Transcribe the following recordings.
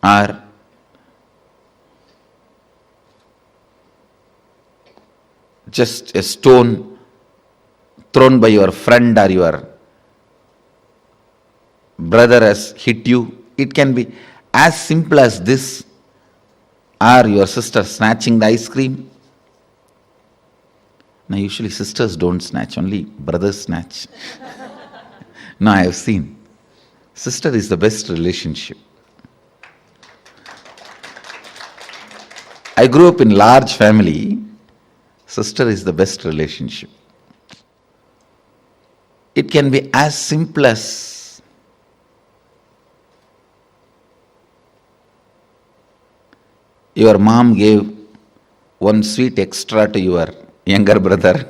or just a stone thrown by your friend or your brother has hit you. It can be as simple as this, or your sister snatching the ice cream. Now usually sisters don't snatch, only brothers snatch. No, I have seen. Sister is the best relationship. I grew up in large family. Sister is the best relationship. It can be as simple as your mom gave one sweet extra to your younger brother.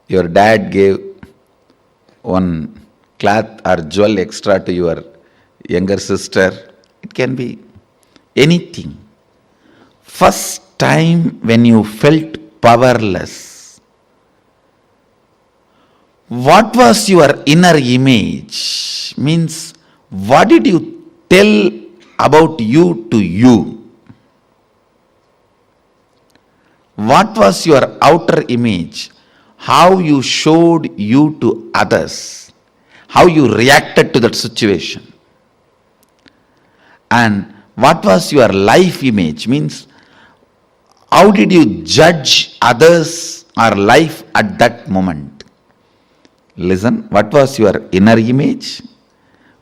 Your dad gave one cloth or jewel extra to your younger sister. It can be anything. First time when you felt powerless, what was your inner image? Means, what did you tell about you to you? What was your outer image? How you showed you to others? How you reacted to that situation? And what was your life image? Means, how did you judge others or life at that moment? Listen, what was your inner image?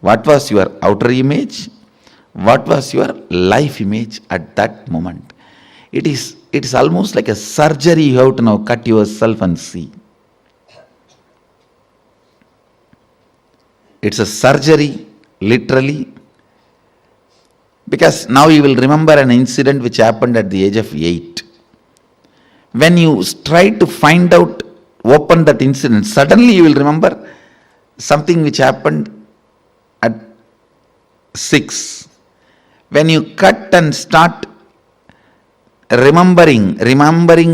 What was your outer image? What was your life image at that moment? It is almost like a surgery. You have to now cut yourself and see. It's a surgery, literally. Because now you will remember an incident which happened at the age of 8. When you try to find out, open that incident, suddenly you will remember something which happened at 6. When you cut and start remembering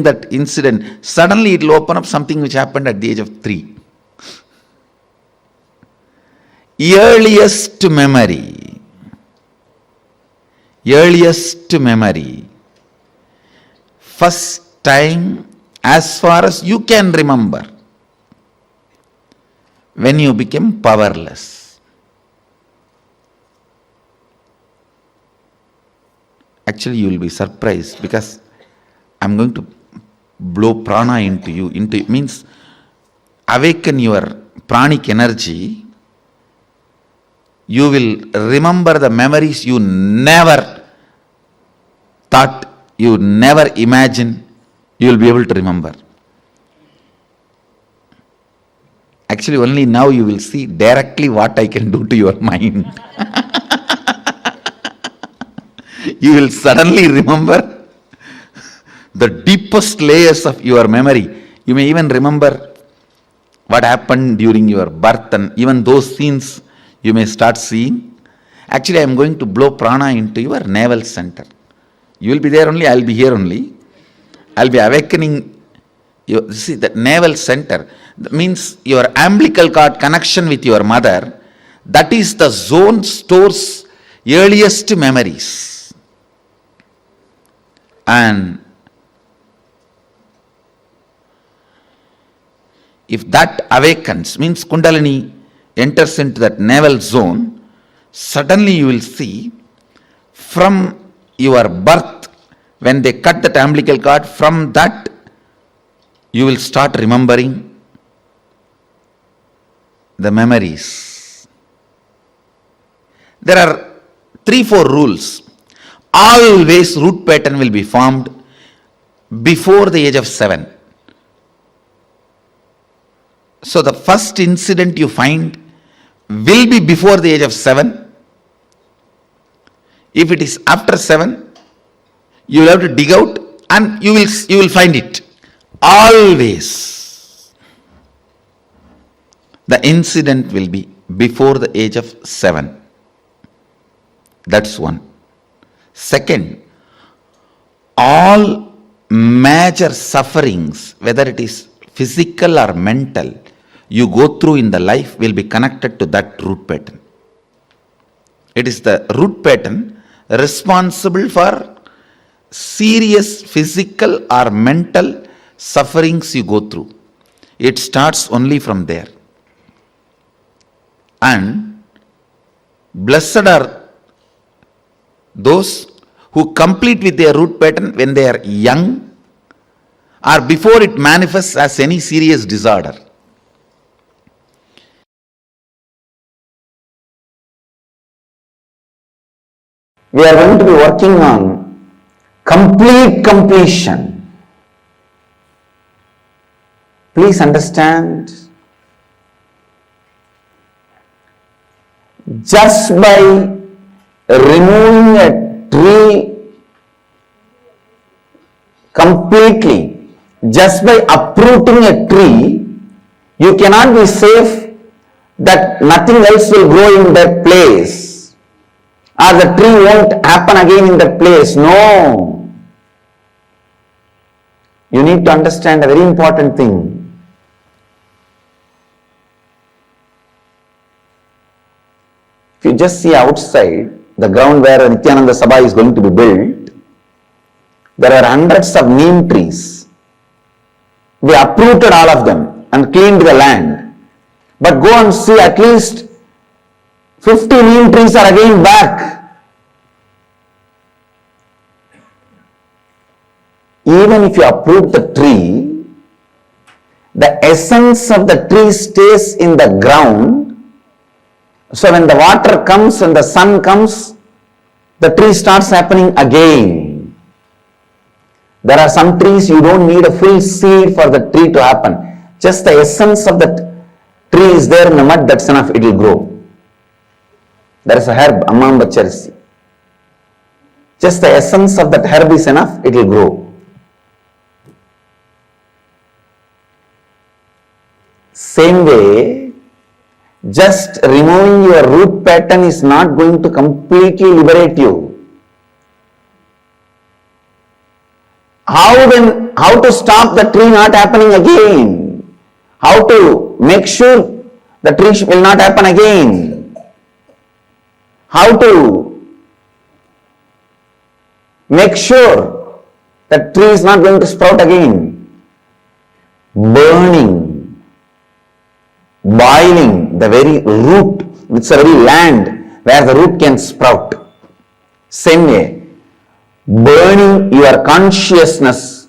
that incident, suddenly it will open up something which happened at the age of 3. Earliest memory. First time, as far as you can remember, when you became powerless. Actually, you will be surprised, because I am going to blow prana into you. Means awaken your pranic energy. You will remember the memories you never thought, you never imagined, you will be able to remember. Actually, only now you will see directly what I can do to your mind. You will suddenly remember the deepest layers of your memory. You may even remember what happened during your birth, and even those scenes you may start seeing. Actually, I am going to blow prana into your navel center. You will be there only, I will be here only. I will be awakening you. See, that navel center, that means your umbilical cord connection with your mother. That is the zone stores earliest memories. And if that awakens, means Kundalini enters into that navel zone, suddenly you will see from your birth, when they cut that umbilical cord, from that you will start remembering the memories. There are 3-4 rules. Always root pattern will be formed before the age of 7. So the first incident you find will be before the age of 7. If it is after 7, you will have to dig out and you will find it. Always the incident will be before the age of 7. That's one. Second, all major sufferings, whether it is physical or mental, you go through in the life will be connected to that root pattern. It is the root pattern responsible for serious physical or mental sufferings you go through. It starts only from there. And blessed are those who complete with their root pattern when they are young or before it manifests as any serious disorder. We are going to be working on complete completion. Please understand, just by removing a tree completely, just by uprooting a tree, you cannot be safe that nothing else will grow in that place, or the tree won't happen again in that place. No. You need to understand a very important thing. If you just see outside, the ground where Nithyananda Sabha is going to be built, there are hundreds of neem trees. We uprooted all of them and cleaned the land. But go and see, at least 50 neem trees are again back. Even if you uproot the tree, the essence of the tree stays in the ground. So when the water comes and the sun comes, the tree starts happening again. There are some trees you don't need a full seed for the tree to happen. Just the essence of the tree is there in the mud, that's enough, it will grow. There is a herb, Amambacharisi. Just the essence of that herb is enough, it will grow. Same way, just removing your root pattern is not going to completely liberate you. How to stop the tree not happening again? How to make sure the tree will not happen again? How to make sure that tree is not going to sprout again? Burning, boiling the very root, it's a very land where the root can sprout. Same way, burning your consciousness,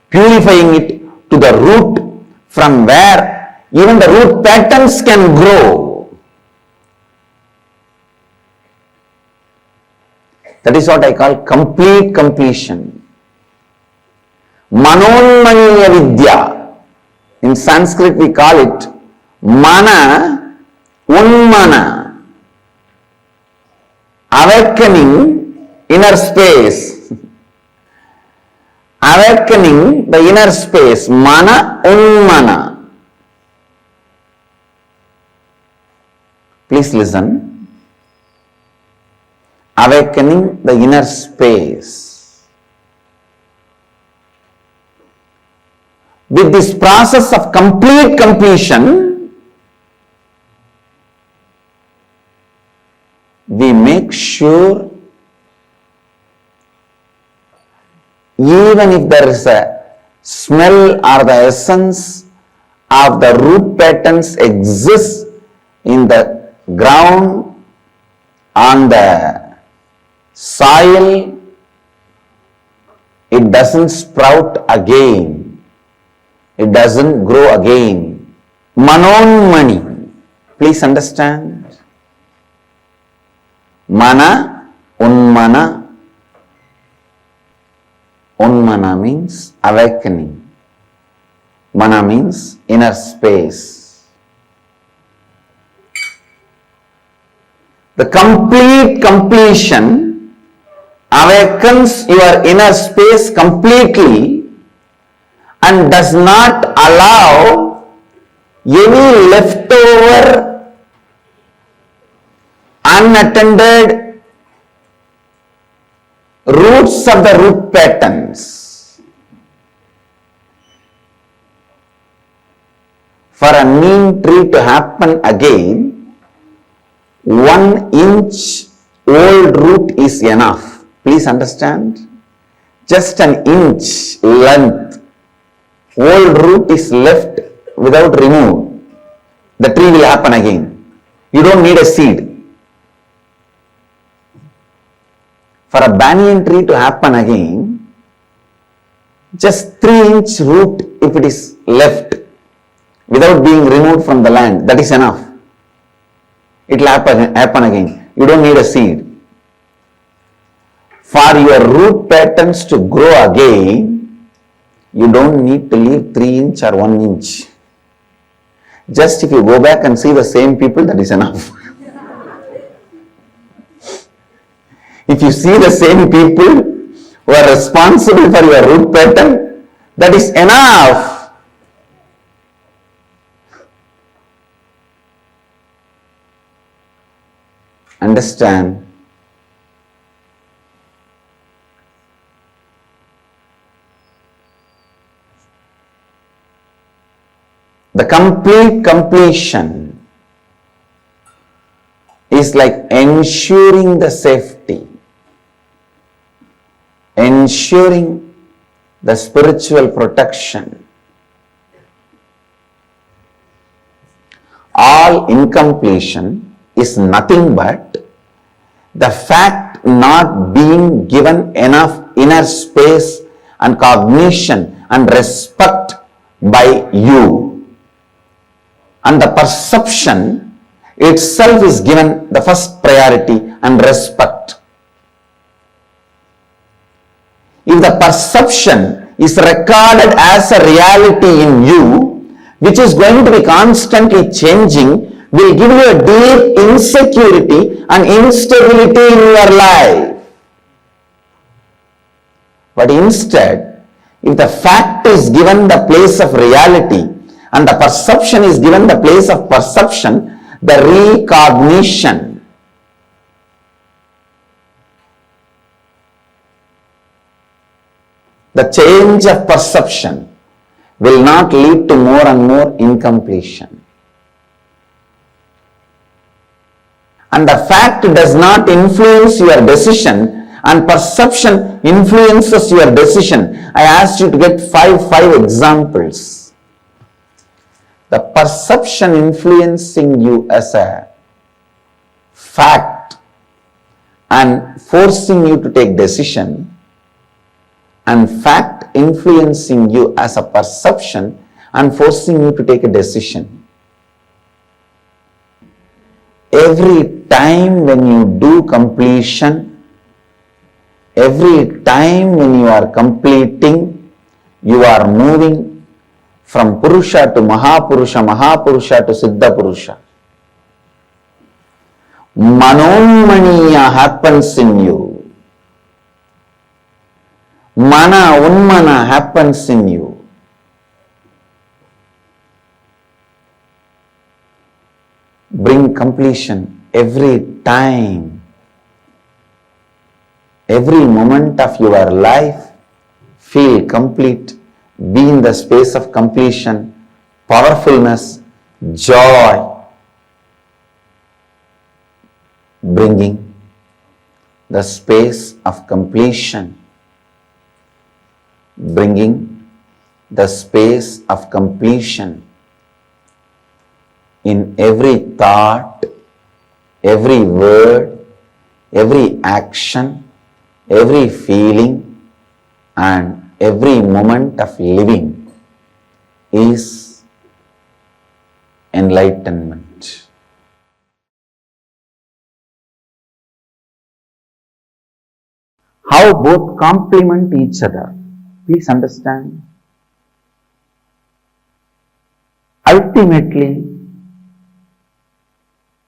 purifying it to the root from where even the root patterns can grow. That is what I call complete completion. Manonmaniya Vidya. In Sanskrit we call it Mana Unmana. Awakening inner space. Awakening the inner space. Mana Unmana. Please listen. Awakening the inner space. With this process of complete completion, we make sure even if there is a smell or the essence of the root patterns exists in the ground, on the soil, it doesn't sprout again. It doesn't grow again. Manonmani. Please understand. Mana, Unmana. Unmana means awakening. Mana means inner space. The complete completion awakens your inner space completely and does not allow any leftover, unattended roots of the root patterns. For a neem tree to happen again, 1 inch old root is enough. Please understand. Just an inch length, old root is left without removed. The tree will happen again. You don't need a seed. For a banyan tree to happen again, just 3-inch root, if it is left without being removed from the land, that is enough. It will happen again. You don't need a seed. For your root patterns to grow again, you don't need to leave 3 inch or 1 inch. Just if you go back and see the same people, that is enough. If you see the same people who are responsible for your root pattern, that is enough. Understand? The complete completion is like ensuring the safety, ensuring the spiritual protection. All incompletion is nothing but the fact not being given enough inner space and cognition and respect by you. And the perception itself is given the first priority and respect. If the perception is recorded as a reality in you, which is going to be constantly changing, will give you a deep insecurity and instability in your life. But instead, if the fact is given the place of reality, and the perception is given the place of perception, the recognition, the change of perception will not lead to more and more incompletion. And the fact does not influence your decision, and perception influences your decision. I asked you to get five examples. The perception influencing you as a fact and forcing you to take decision, and fact influencing you as a perception and forcing you to take a decision. Every time when you do completion, every time when you are completing, you are moving from Purusha to Mahapurusha, Mahapurusha to Siddha Purusha. Manonmaniya happens in you. Mana Unmana happens in you. Bring completion every time. Every moment of your life, feel complete. Be in the space of completion, powerfulness, joy, bringing the space of completion, bringing the space of completion in every thought, every word, every action, every feeling, and every moment of living is enlightenment. How both complement each other. Please understand. Ultimately,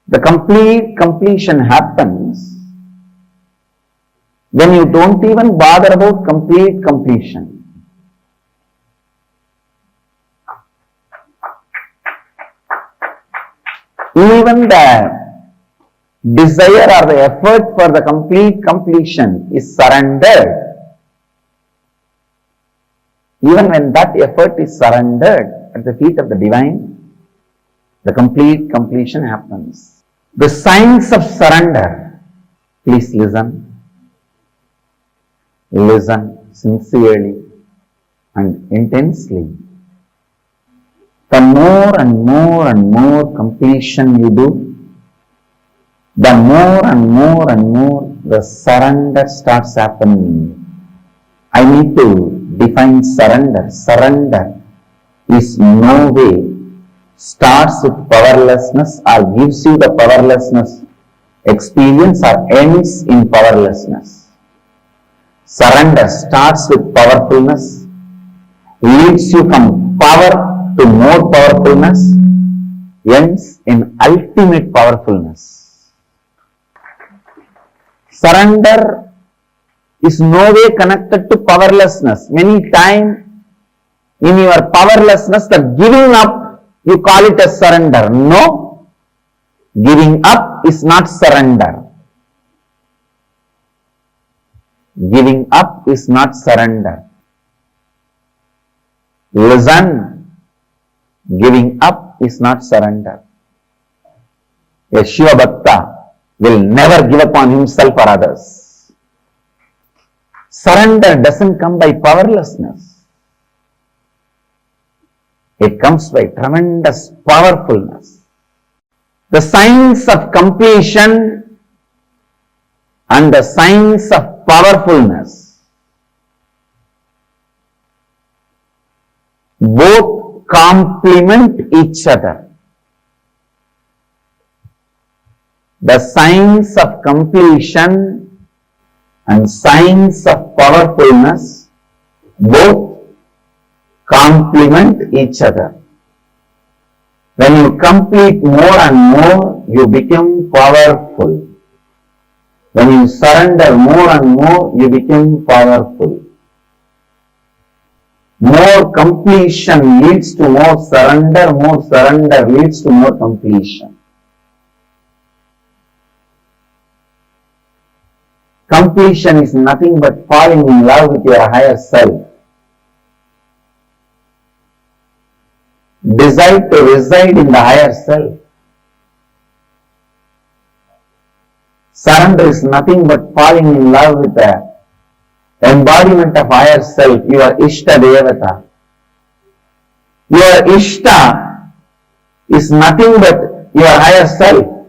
the complete completion happens when you don't even bother about complete completion. Even the desire or the effort for the complete completion is surrendered. Even when that effort is surrendered at the feet of the divine, the complete completion happens. The signs of surrender. Please listen. Listen sincerely and intensely. The more and more and more completion you do, the more and more and more the surrender starts happening. I need to define surrender. Surrender is no way starts with powerlessness or gives you the powerlessness experience or ends in powerlessness. Surrender starts with powerfulness, leads you from power to more powerfulness, ends in ultimate powerfulness. Surrender is no way connected to powerlessness. Many times in your powerlessness, the giving up, you call it as surrender. No, giving up is not surrender. Giving up is not surrender. Listen, giving up is not surrender. A Shiva Bhakta will never give up on himself or others. Surrender doesn't come by powerlessness. It comes by tremendous powerfulness. The signs of completion and the signs of powerfulness both complement each other. The signs of completion and signs of powerfulness both complement each other. When you complete more and more, you become powerful. When you surrender more and more, you become powerful. More completion leads to more surrender leads to more completion. Completion is nothing but falling in love with your higher self. Decide to reside in the higher self. Surrender is nothing but falling in love with the embodiment of higher self, your Ishta Devata. Your Ishta is nothing but your higher self.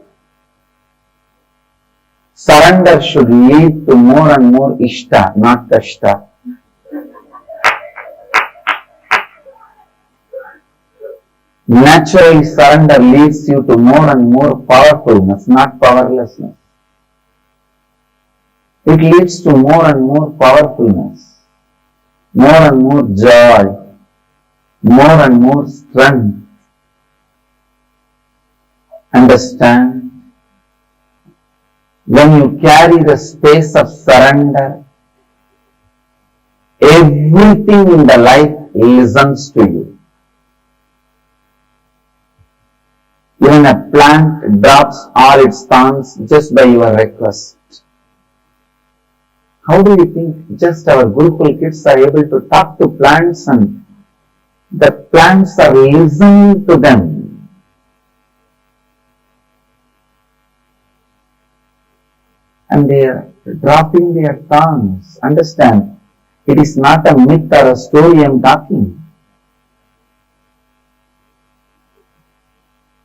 Surrender should lead to more and more Ishta, not Kashta. Naturally, surrender leads you to more and more powerfulness, not powerlessness. It leads to more and more powerfulness, more and more joy, more and more strength. Understand? When you carry the space of surrender, everything in the life listens to you. Even a plant drops all its thorns just by your request. How do you think just our Gurukul kids are able to talk to plants and the plants are listening to them? And they are dropping their thorns. Understand, it is not a myth or a story I am talking.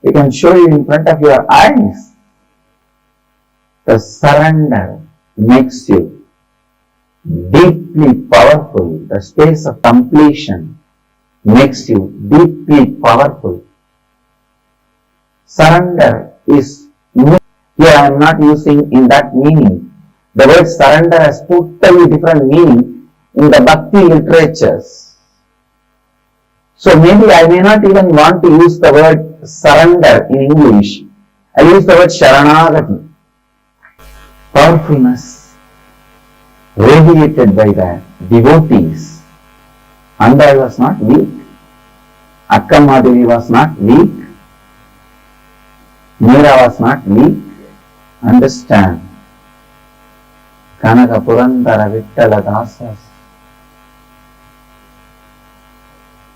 We can show you in front of your eyes. The surrender makes you deeply powerful. The space of completion makes you deeply powerful. Surrender is, here I am not using in that meaning. The word surrender has totally different meaning in the Bhakti literatures. So maybe I may not even want to use the word surrender in English. I use the word Sharanagati. Powerfulness radiated by the devotees. Andai was not weak. Akkammadiri was not weak. Meera was not weak. Understand. Kanaka Purandara Vittala Dasas.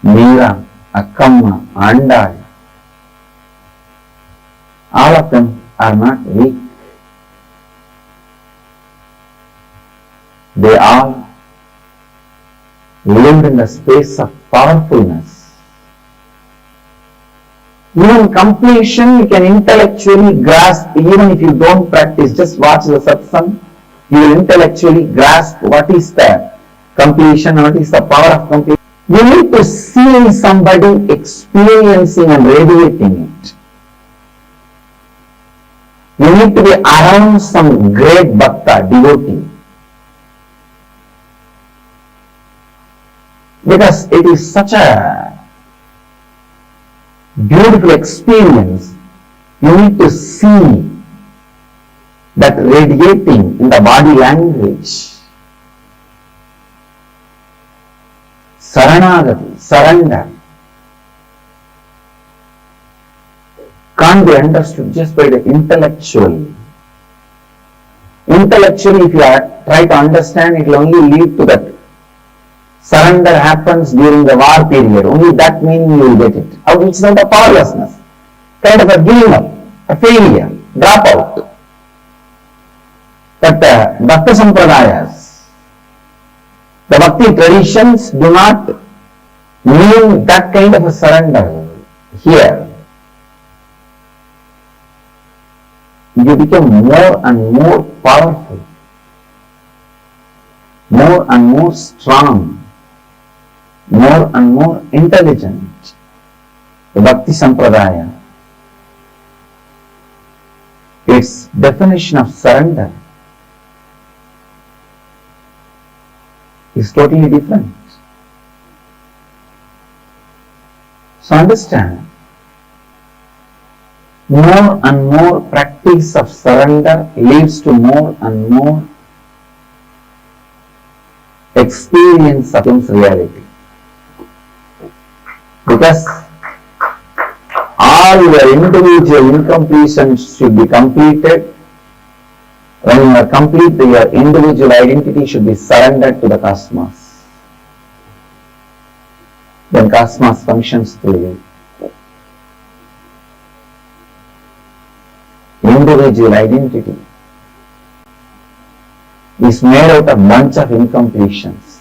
Meera, Akkamma, Andai. All of them are not weak. They all lived in the space of powerfulness. Even completion you can intellectually grasp, even if you don't practice, just watch the satsang, you will intellectually grasp what is the completion, what is the power of completion. You need to see somebody experiencing and radiating it. You need to be around some great bhakta, devotee. Because it is such a beautiful experience. You need to see that radiating in the body language. Saranagati, surrender, can't be understood just by the intellectual. Intellectually, if you try to understand, it will only lead to that. Surrender happens during the war period. Only that meaning you will get it. It's not a powerlessness. Kind of a giving up, a failure, drop out. But the Bhakti Sampradayas, the Bhakti traditions do not mean that kind of a surrender here. You become more and more powerful, more and more strong, more and more intelligent. The Bhakti Sampradaya, its definition of surrender is totally different. So understand, more and more practice of surrender leads to more and more experience of reality. Because all your individual incompletions should be completed. When you are complete, your individual identity should be surrendered to the cosmos. Then cosmos functions through you. Individual identity is made out of a bunch of incompletions.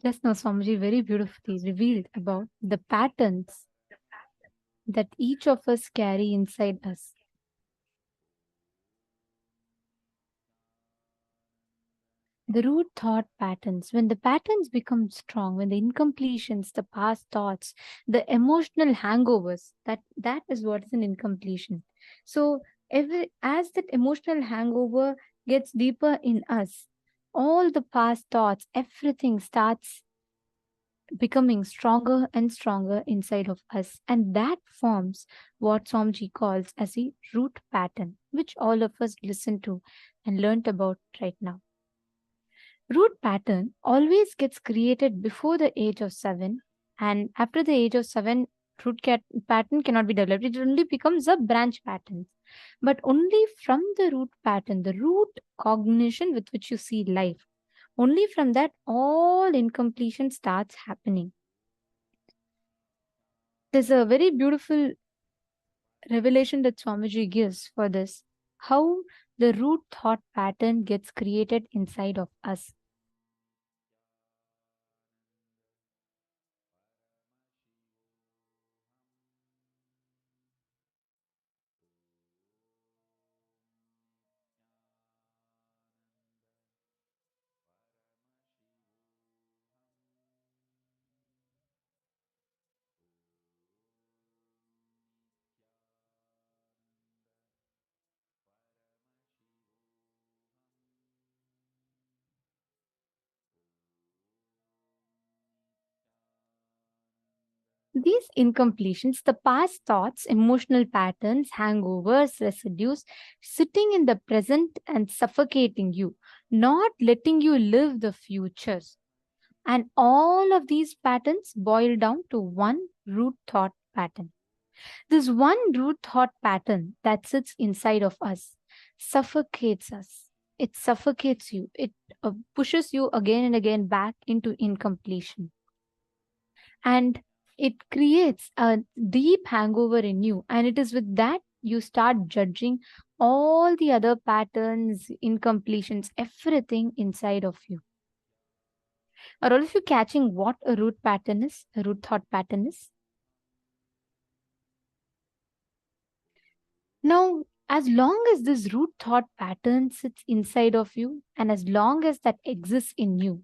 Just now, Swamiji very beautifully revealed about the patterns that each of us carry inside us. The root thought patterns, when the patterns become strong, when the incompletions, the past thoughts, the emotional hangovers, that is what is an incompletion. So as that emotional hangover gets deeper in us, all the past thoughts, everything starts becoming stronger and stronger inside of us. And that forms what Somji calls as a root pattern, which all of us listen to and learnt about right now. Root pattern always gets created before the age of 7, and after the age of 7, pattern cannot be developed. It only becomes a branch pattern. But only from the root pattern, the root cognition with which you see life, only from that all incompletion starts happening. There's a very beautiful revelation that Swamiji gives for this, how the root thought pattern gets created inside of us. These incompletions, the past thoughts, emotional patterns, hangovers, residues, sitting in the present and suffocating you, not letting you live the futures. And all of these patterns boil down to one root thought pattern. This one root thought pattern that sits inside of us suffocates us. It suffocates you. It pushes you again and again back into incompletion. And it creates a deep hangover in you. And it is with that you start judging all the other patterns, incompletions, everything inside of you. Are all of you catching what a root pattern is, a root thought pattern is? Now, as long as this root thought pattern sits inside of you, and as long as that exists in you,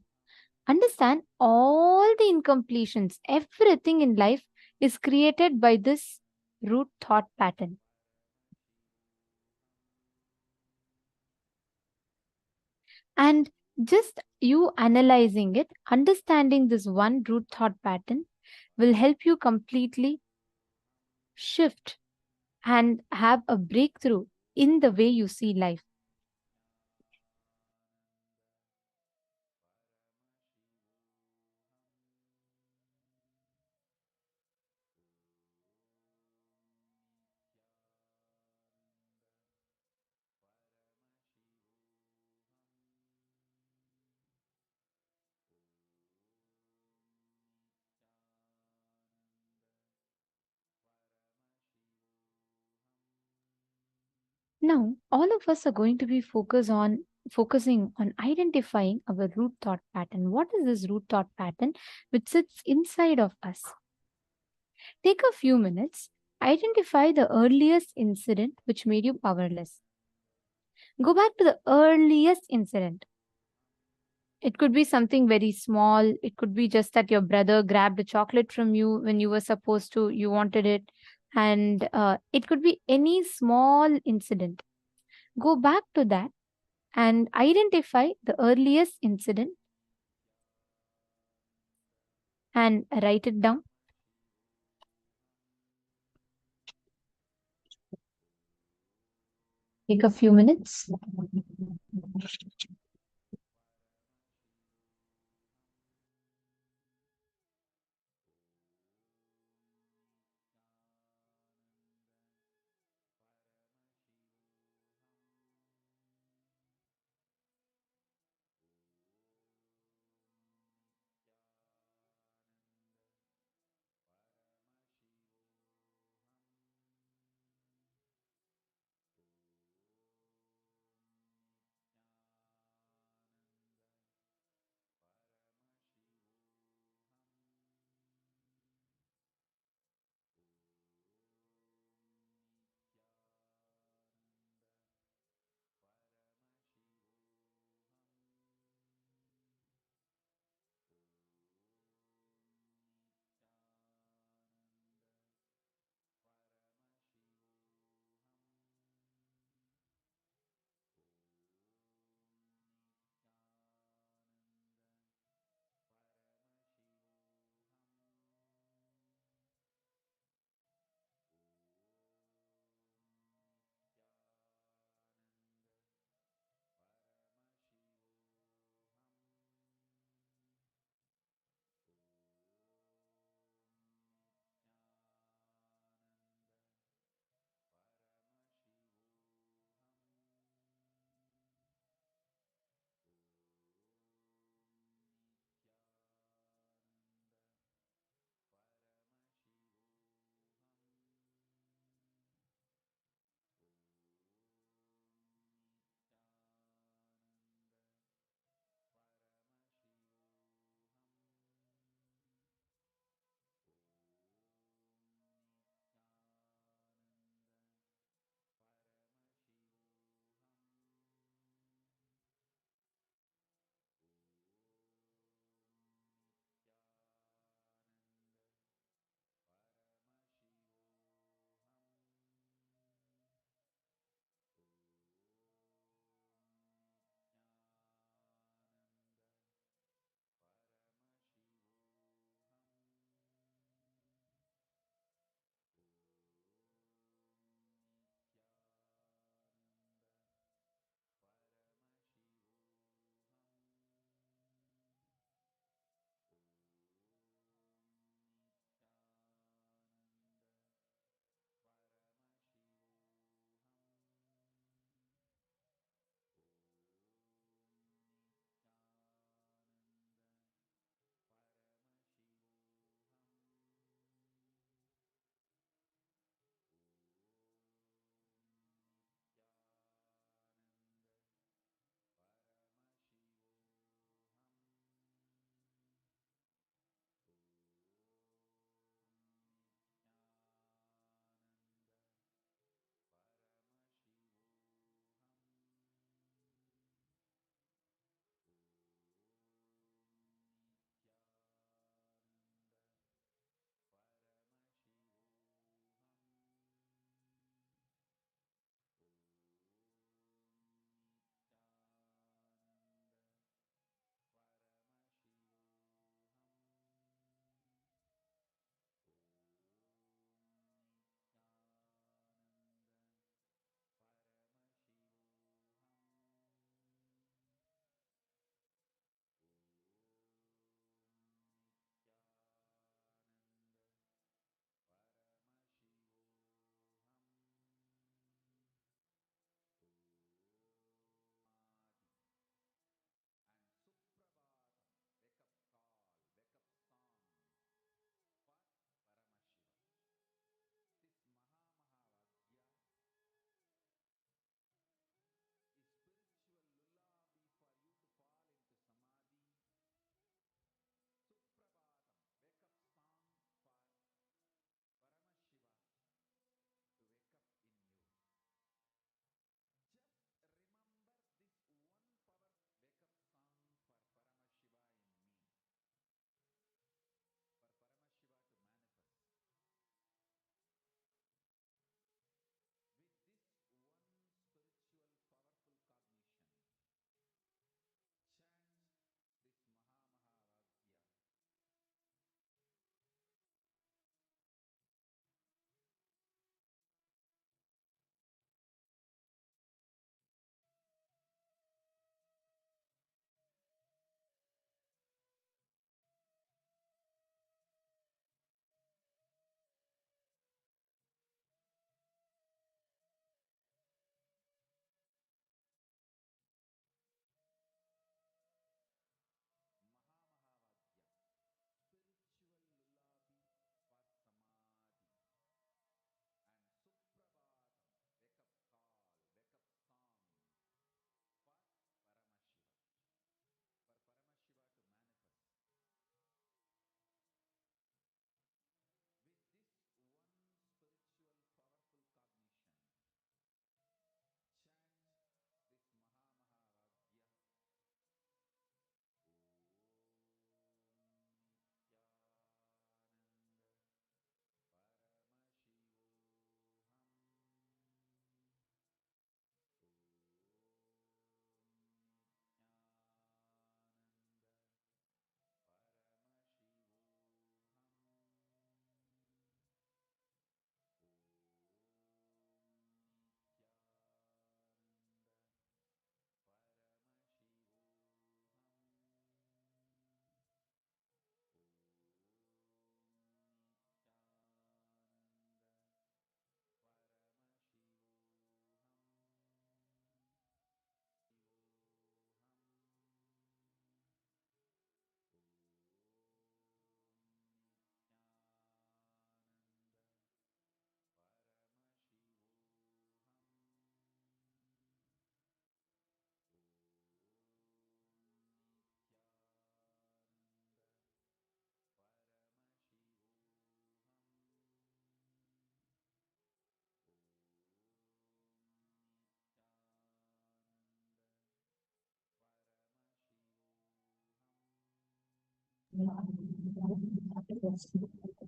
understand all the incompletions, everything in life is created by this root thought pattern. And just you analyzing it, understanding this one root thought pattern will help you completely shift and have a breakthrough in the way you see life. Now, all of us are going to be focusing on identifying our root thought pattern. What is this root thought pattern which sits inside of us? Take a few minutes, identify the earliest incident which made you powerless. Go back to the earliest incident. It could be something very small. It could be just that your brother grabbed a chocolate from you when you were supposed to, you wanted it. And it could be any small incident. Go back to that and identify the earliest incident and write it down. Take a few minutes.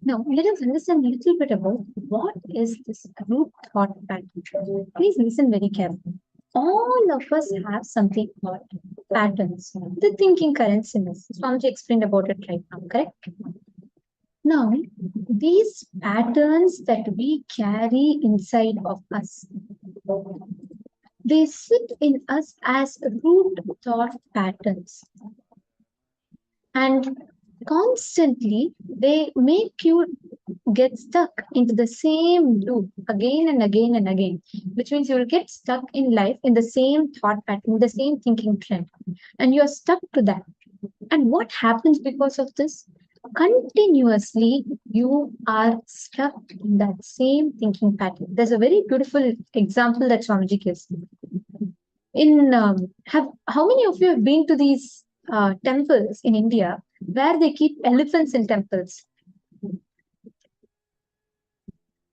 Now, let us understand a little bit about what is this root thought pattern. Please listen very carefully. All of us have something called patterns, the thinking currents in us. Swamiji explained about it right now, correct? Now, these patterns that we carry inside of us, they sit in us as root thought patterns. And constantly, they make you get stuck into the same loop again and again and again, which means you will get stuck in life in the same thought pattern, the same thinking trend, and you're stuck to that. And what happens because of this? Continuously, you are stuck in that same thinking pattern. There's a very beautiful example that Swamiji gives. In how many of you have been to these temples in India where they keep elephants in temples?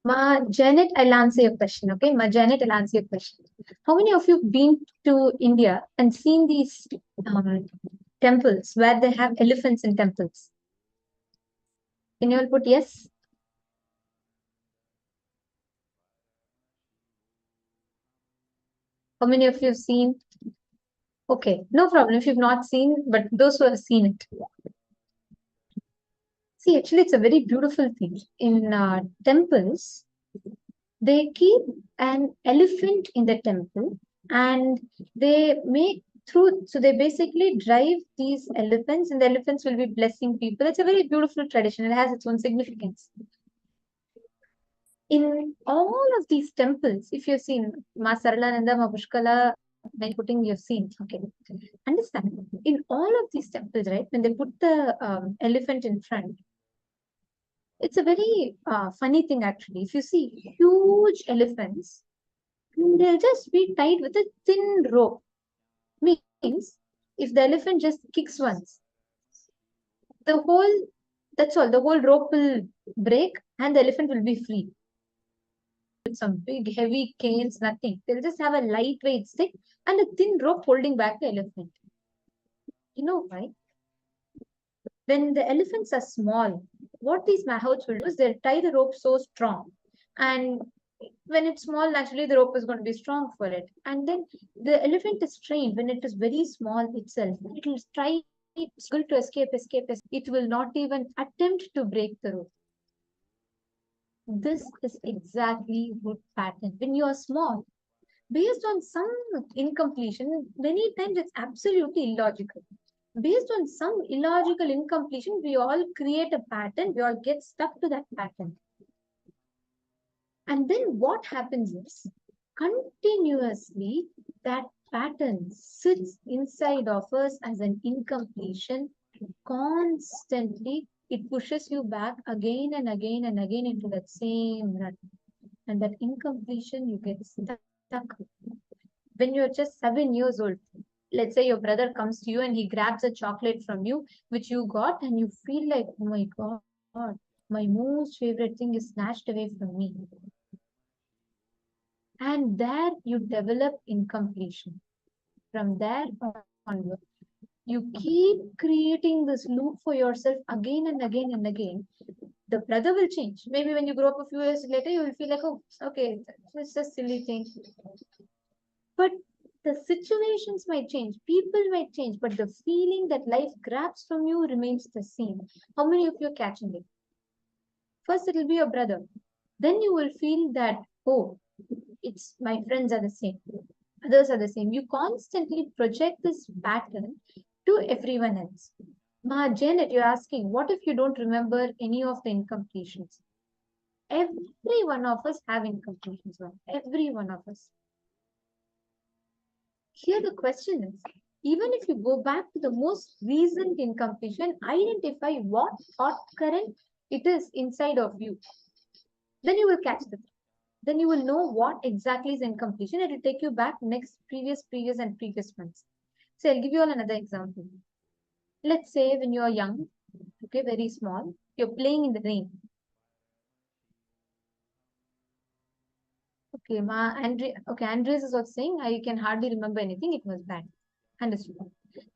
Ma Janet, I'll answer your question. Okay, Ma Janet, I'll answer your question. How many of you have been to India and seen these temples where they have elephants in temples? Can you all put yes? How many of you have seen? Okay, no problem if you've not seen, but those who have seen it. See, actually, it's a very beautiful thing. In temples, they keep an elephant in the temple and they make through, so they basically drive these elephants and the elephants will be blessing people. It's a very beautiful tradition. It has its own significance. In all of these temples, if you've seen Ma Saralananda, Ma Pushkala, Putting, you've seen. Okay, understand. In all of these temples, right, when they put the elephant in front, it's a very funny thing actually. If you see huge elephants, they'll just be tied with a thin rope. Means if the elephant just kicks once, the whole, that's all, the whole rope will break and the elephant will be free. With some big heavy canes, nothing. They'll just have a lightweight stick and a thin rope holding back the elephant. You know why? When the elephants are small, what these mahouts will do is they'll tie the rope so strong. And when it's small, naturally the rope is going to be strong for it. And then the elephant is trained when it is very small itself. It will try to escape. It will not even attempt to break the rope. This is exactly root pattern. When you are small, based on some incompletion, many times it's absolutely illogical. Based on some illogical incompletion, we all create a pattern, we all get stuck to that pattern. And then what happens is, continuously, that pattern sits inside of us as an incompletion. Constantly, it pushes you back again and again and again into that same rut. And that incompletion, you get stuck. When you're just 7 years old, let's say your brother comes to you and he grabs a chocolate from you, which you got, and you feel like, oh my God, my most favorite thing is snatched away from me. And there you develop incompletion. From there onward, you keep creating this loop for yourself again and again and again. The brother will change. Maybe when you grow up a few years later, you will feel like, oh, okay, it's just silly thing. But the situations might change, people might change, but the feeling that life grabs from you remains the same. How many of you are catching it? First, it will be your brother. Then you will feel that, oh, it's my friends are the same. Others are the same. You constantly project this pattern to everyone else. Ma Janet, you're asking, what if you don't remember any of the incompletions? Every one of us have incompletions. Every one of us. Here the question is, even if you go back to the most recent incompletion, identify what thought current it is inside of you. Then you will catch the thing. Then you will know what exactly is incompletion. It will take you back previous months. So I'll give you all another example. Let's say when you are young, okay, very small, you're playing in the rain. Okay, Andres is also saying, I can hardly remember anything. It was bad. Understood.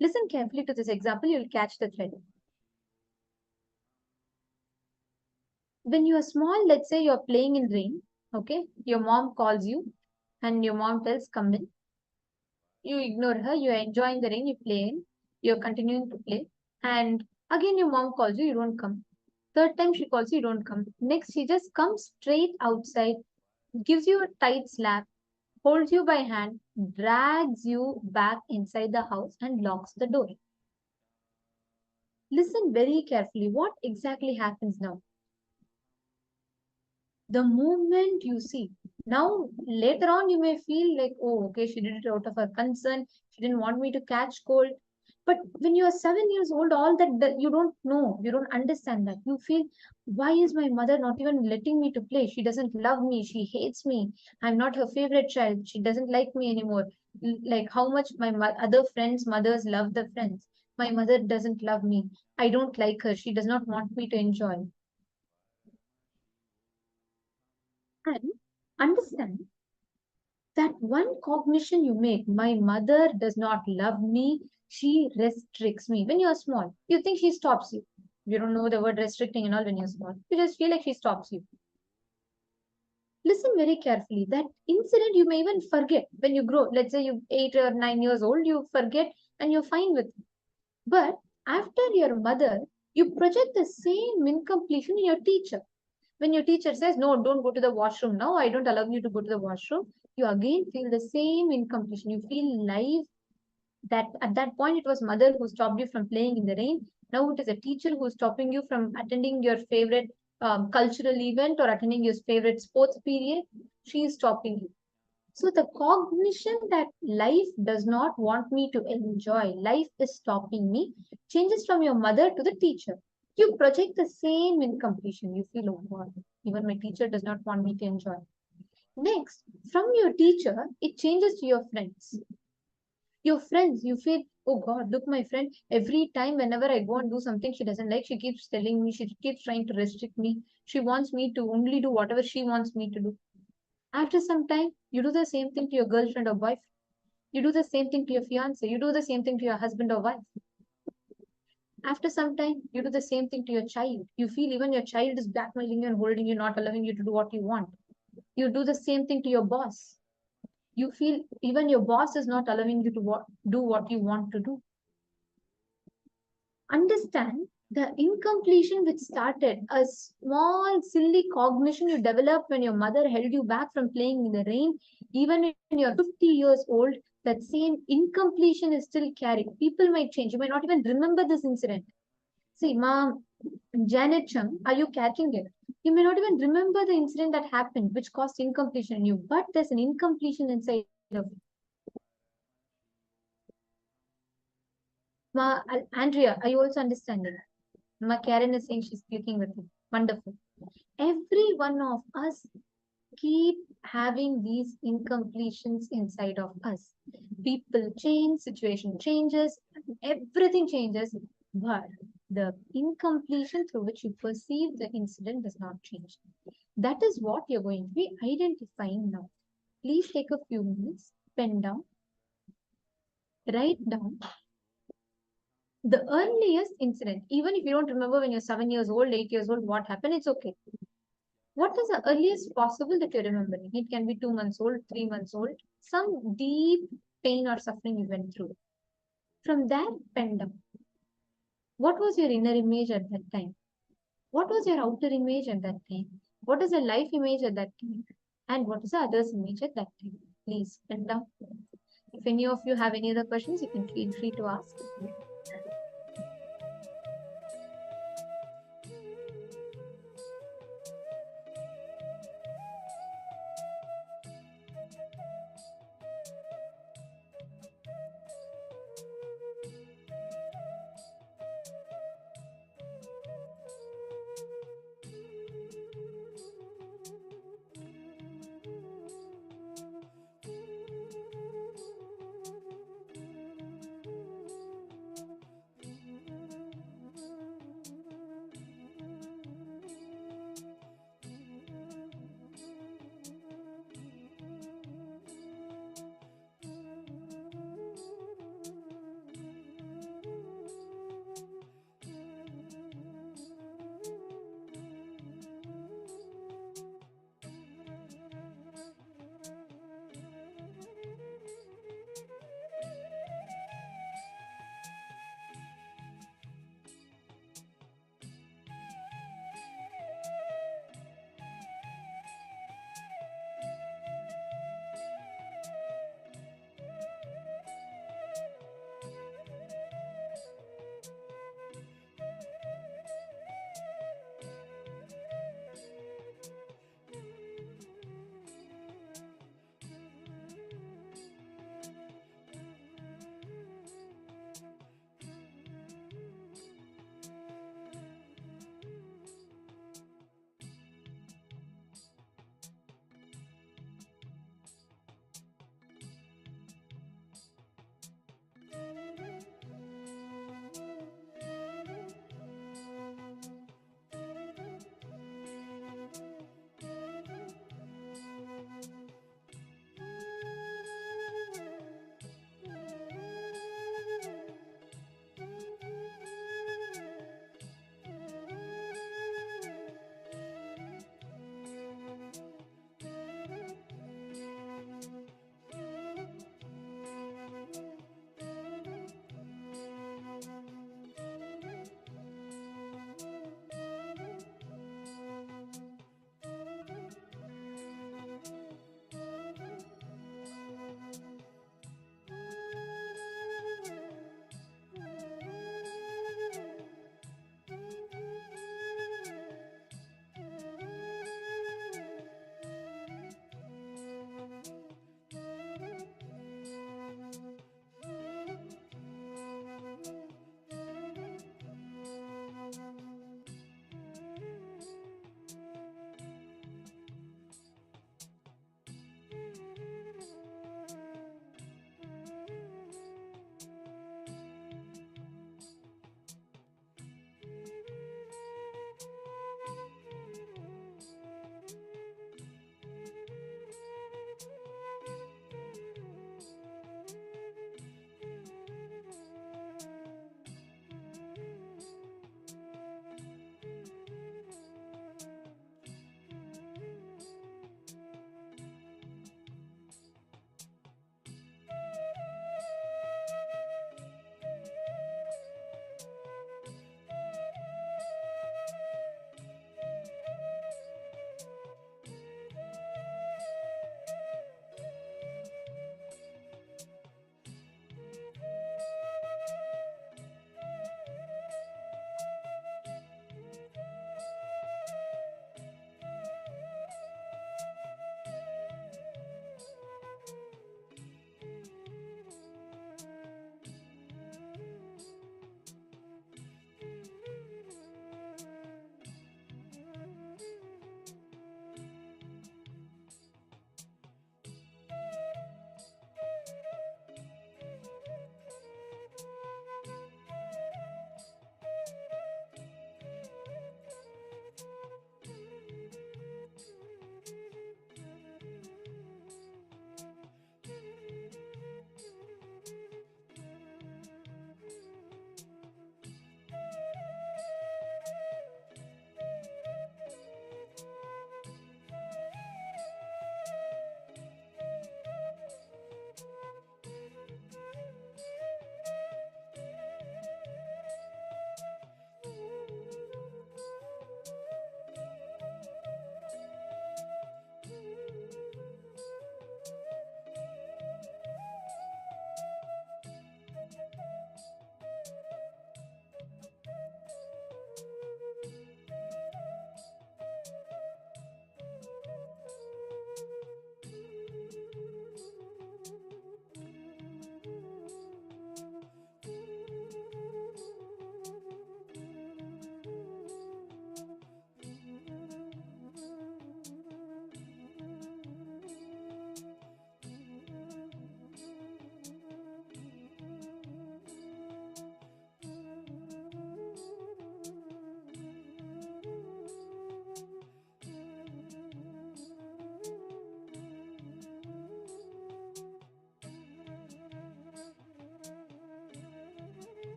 Listen carefully to this example. You'll catch the thread. When you are small, let's say you're playing in rain, okay? Your mom calls you and your mom tells, come in. You ignore her, you're enjoying the rain, you play in, you're continuing to play. And again, your mom calls you, you don't come. Third time she calls you, you don't come. Next, she just comes straight outside, gives you a tight slap, holds you by hand, drags you back inside the house and locks the door. Listen very carefully. What exactly happens now? The moment you see, now later on you may feel like, oh, okay, she did it out of her concern. She didn't want me to catch cold. But when you are 7 years old, all that you don't know, you don't understand that. You feel, why is my mother not even letting me to play? She doesn't love me. She hates me. I'm not her favorite child. She doesn't like me anymore. Like how much my other friends' mothers love the friends. My mother doesn't love me. I don't like her. She does not want me to enjoy. And understand that one cognition you make, my mother does not love me, she restricts me. When you're small, you think she stops you. You don't know the word restricting and all when you're small. You just feel like she stops you. Listen very carefully. That incident you may even forget when you grow. Let's say you're 8 or 9 years old, you forget and you're fine with it. But after your mother, you project the same incompletion in your teacher. When your teacher says, no, don't go to the washroom now, I don't allow you to go to the washroom, you again feel the same incompletion. You feel life that at that point it was mother who stopped you from playing in the rain. Now it is a teacher who is stopping you from attending your favorite cultural event or attending your favorite sports period. She is stopping you. So the cognition that life does not want me to enjoy, life is stopping me, changes from your mother to the teacher. You project the same incompletion. You feel, oh God, even my teacher does not want me to enjoy. Next, from your teacher, it changes to your friends. Your friends, you feel, oh God, look, my friend, every time whenever I go and do something she doesn't like, she keeps telling me, she keeps trying to restrict me. She wants me to only do whatever she wants me to do. After some time, you do the same thing to your girlfriend or boyfriend. You do the same thing to your fiance. You do the same thing to your husband or wife. After some time, you do the same thing to your child. You feel even your child is blackmailing you and holding you, not allowing you to do what you want. You do the same thing to your boss. You feel even your boss is not allowing you to do what you want to do. Understand the incompletion which started a small silly cognition you developed when your mother held you back from playing in the rain. Even when you're 50 years old, that same incompletion is still carried. People might change. You might not even remember this incident. See, mom, Janet Chung, are you catching it? You may not even remember the incident that happened which caused incompletion in you, but there's an incompletion inside of you. Ma, Andrea, are you also understanding? Ma Karen is saying she's clicking with you. Wonderful. Every one of us keep having these incompletions inside of us. People change, situation changes, everything changes, but the incompletion through which you perceive the incident does not change. That is what you're going to be identifying now. Please take a few minutes, pen down, write down the earliest incident. Even if you don't remember when you're 7 years old, 8 years old, what happened, it's okay. What is the earliest possible that you're remembering? It can be 2 months old, 3 months old, some deep pain or suffering you went through. From that, pen down. What was your inner image at that time? What was your outer image at that time? What is your life image at that time? And what is the other's image at that time? Please pen down. If any of you have any other questions, you can feel free to ask.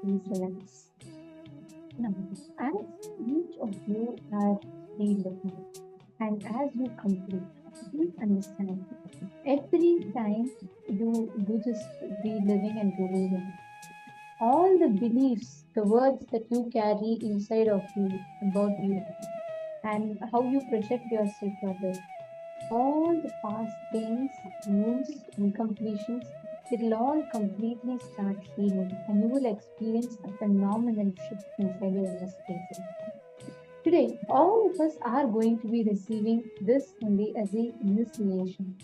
Please relax. Now, as each of you are relooking, and as you complete, please understand every time you do this reliving and reliving, all the beliefs, the words that you carry inside of you about you, and how you project yourself to others, all the past pains, wounds, incompletions, it'll all completely start healing, and you will experience a phenomenal shift inside your inner space. Today, all of us are going to be receiving this only as a initiation,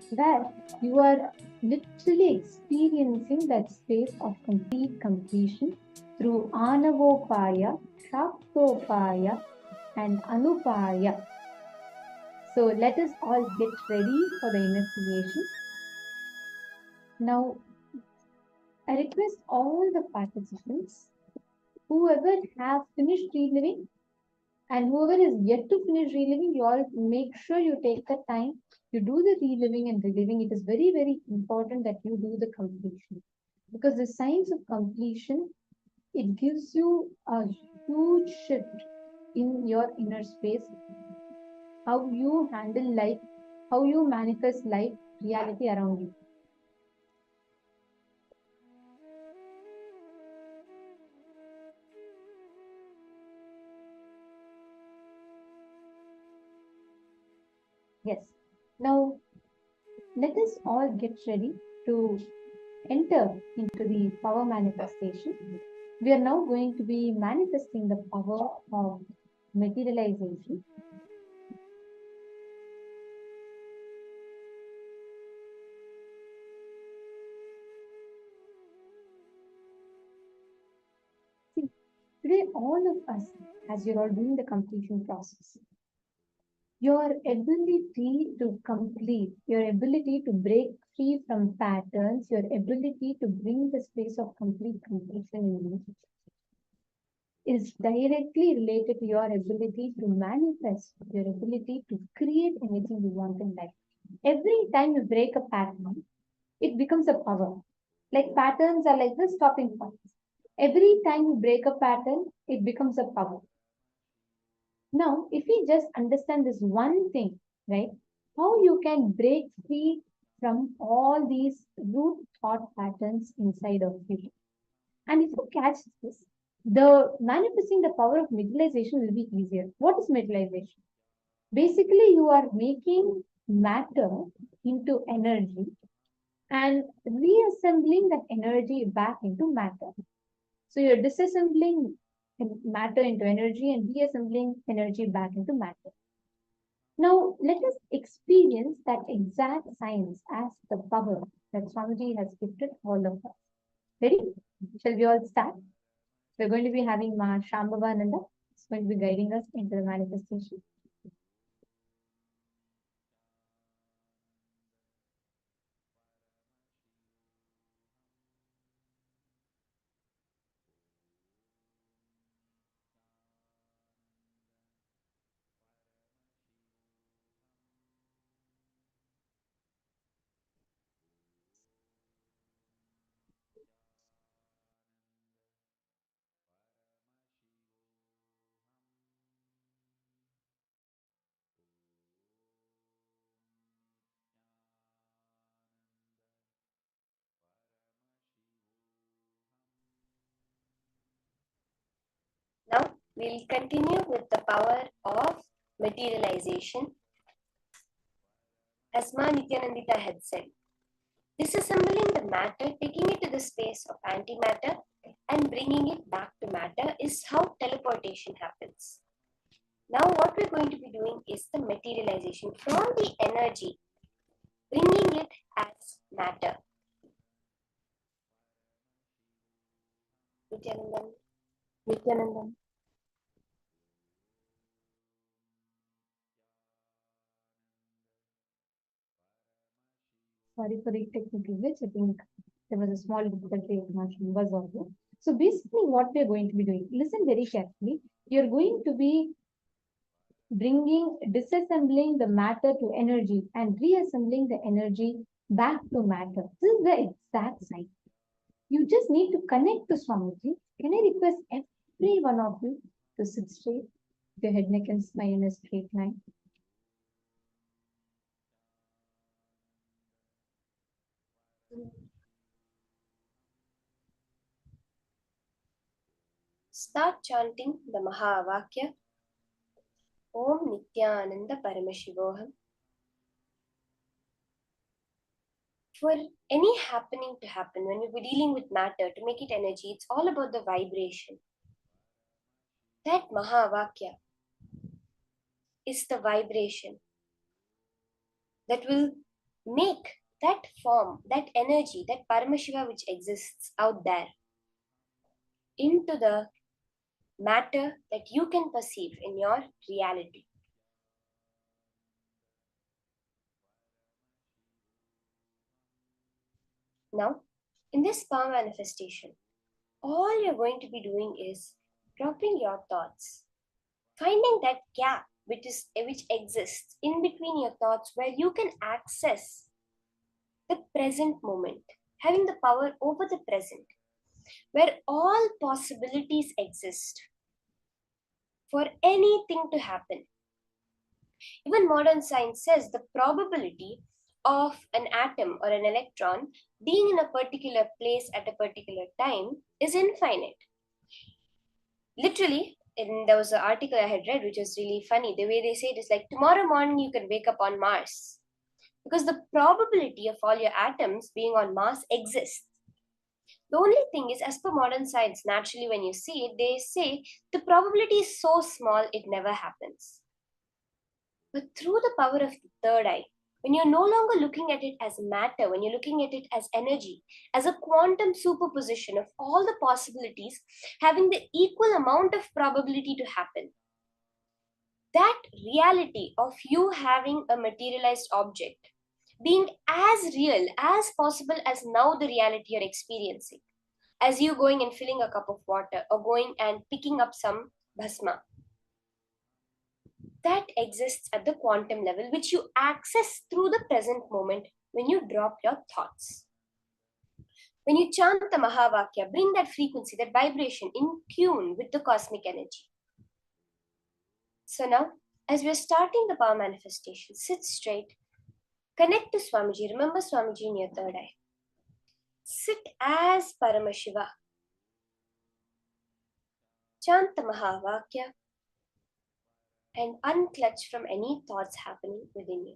where you are literally experiencing that space of complete completion through Anavopaya, Shaktopaya, and Anupaya. So let us all get ready for the initiation. Now, I request all the participants, whoever have finished reliving and whoever is yet to finish reliving, you all make sure you take the time, you do the reliving and reliving. It is very, very important that you do the completion, because the signs of completion, it gives you a huge shift in your inner space, how you handle life, how you manifest life, reality around you. Yes. Now, let us all get ready to enter into the power manifestation. We are now going to be manifesting the power of materialization. See, today all of us, as you're all doing the completion process, your ability to complete, your ability to break free from patterns, your ability to bring the space of complete completion in you is directly related to your ability to manifest, your ability to create anything you want in life. Every time you break a pattern, it becomes a power. Like patterns are like the stopping points. Every time you break a pattern, it becomes a power. Now, if we just understand this one thing, right, how you can break free from all these root thought patterns inside of you. And if you catch this, the manifesting the power of materialization will be easier. What is materialization? Basically, you are making matter into energy and reassembling that energy back into matter. So you're disassembling matter into energy and reassembling energy back into matter. Now, let us experience that exact science as the power that Swamiji has gifted all of us. Ready? Shall we all start? We're going to be having Ma Shambhavananda. It's going to be guiding us into the manifestation. We'll continue with the power of materialization. As Ma Nithyanandita had said, disassembling the matter, taking it to the space of antimatter and bringing it back to matter is how teleportation happens. Now what we're going to be doing is the materialization from the energy, bringing it as matter. Nithyanandam, Nithyanandam. Sorry for the technical glitch. I think there was a small difficulty with my was also. So basically what we are going to be doing, listen very carefully. You're going to be disassembling the matter to energy and reassembling the energy back to matter. This is the exact sign. You just need to connect to Swamiji. Can I request every one of you to sit straight, with your head, neck, and spine in a straight line? Start chanting the Mahavakya. Om Nithyananda Paramashivoham. For any happening to happen, when we're dealing with matter, to make it energy, it's all about the vibration. That Mahavakya is the vibration that will make that form, that energy, that Paramashiva which exists out there into the matter that you can perceive in your reality. Now, in this power manifestation, all you're going to be doing is dropping your thoughts, finding that gap which exists in between your thoughts where you can access the present moment, having the power over the present, where all possibilities exist for anything to happen. Even modern science says the probability of an atom or an electron being in a particular place at a particular time is infinite. Literally, there was an article I had read which was really funny. The way they say it is like tomorrow morning you can wake up on Mars. Because the probability of all your atoms being on Mars exists. The only thing is, as per modern science, naturally when you see it, they say the probability is so small it never happens. But through the power of the third eye, when you're no longer looking at it as matter, when you're looking at it as energy, as a quantum superposition of all the possibilities having the equal amount of probability to happen, that reality of you having a materialized object being as real as possible as now the reality you're experiencing, as you going and filling a cup of water or going and picking up some bhasma, that exists at the quantum level, which you access through the present moment when you drop your thoughts. When you chant the Mahavakya, bring that frequency, that vibration in tune with the cosmic energy. So now, as we're starting the power manifestation, sit straight, connect to Swamiji, remember Swamiji in your third eye. Sit as Paramashiva. Chant the Mahavakya and unclutch from any thoughts happening within you.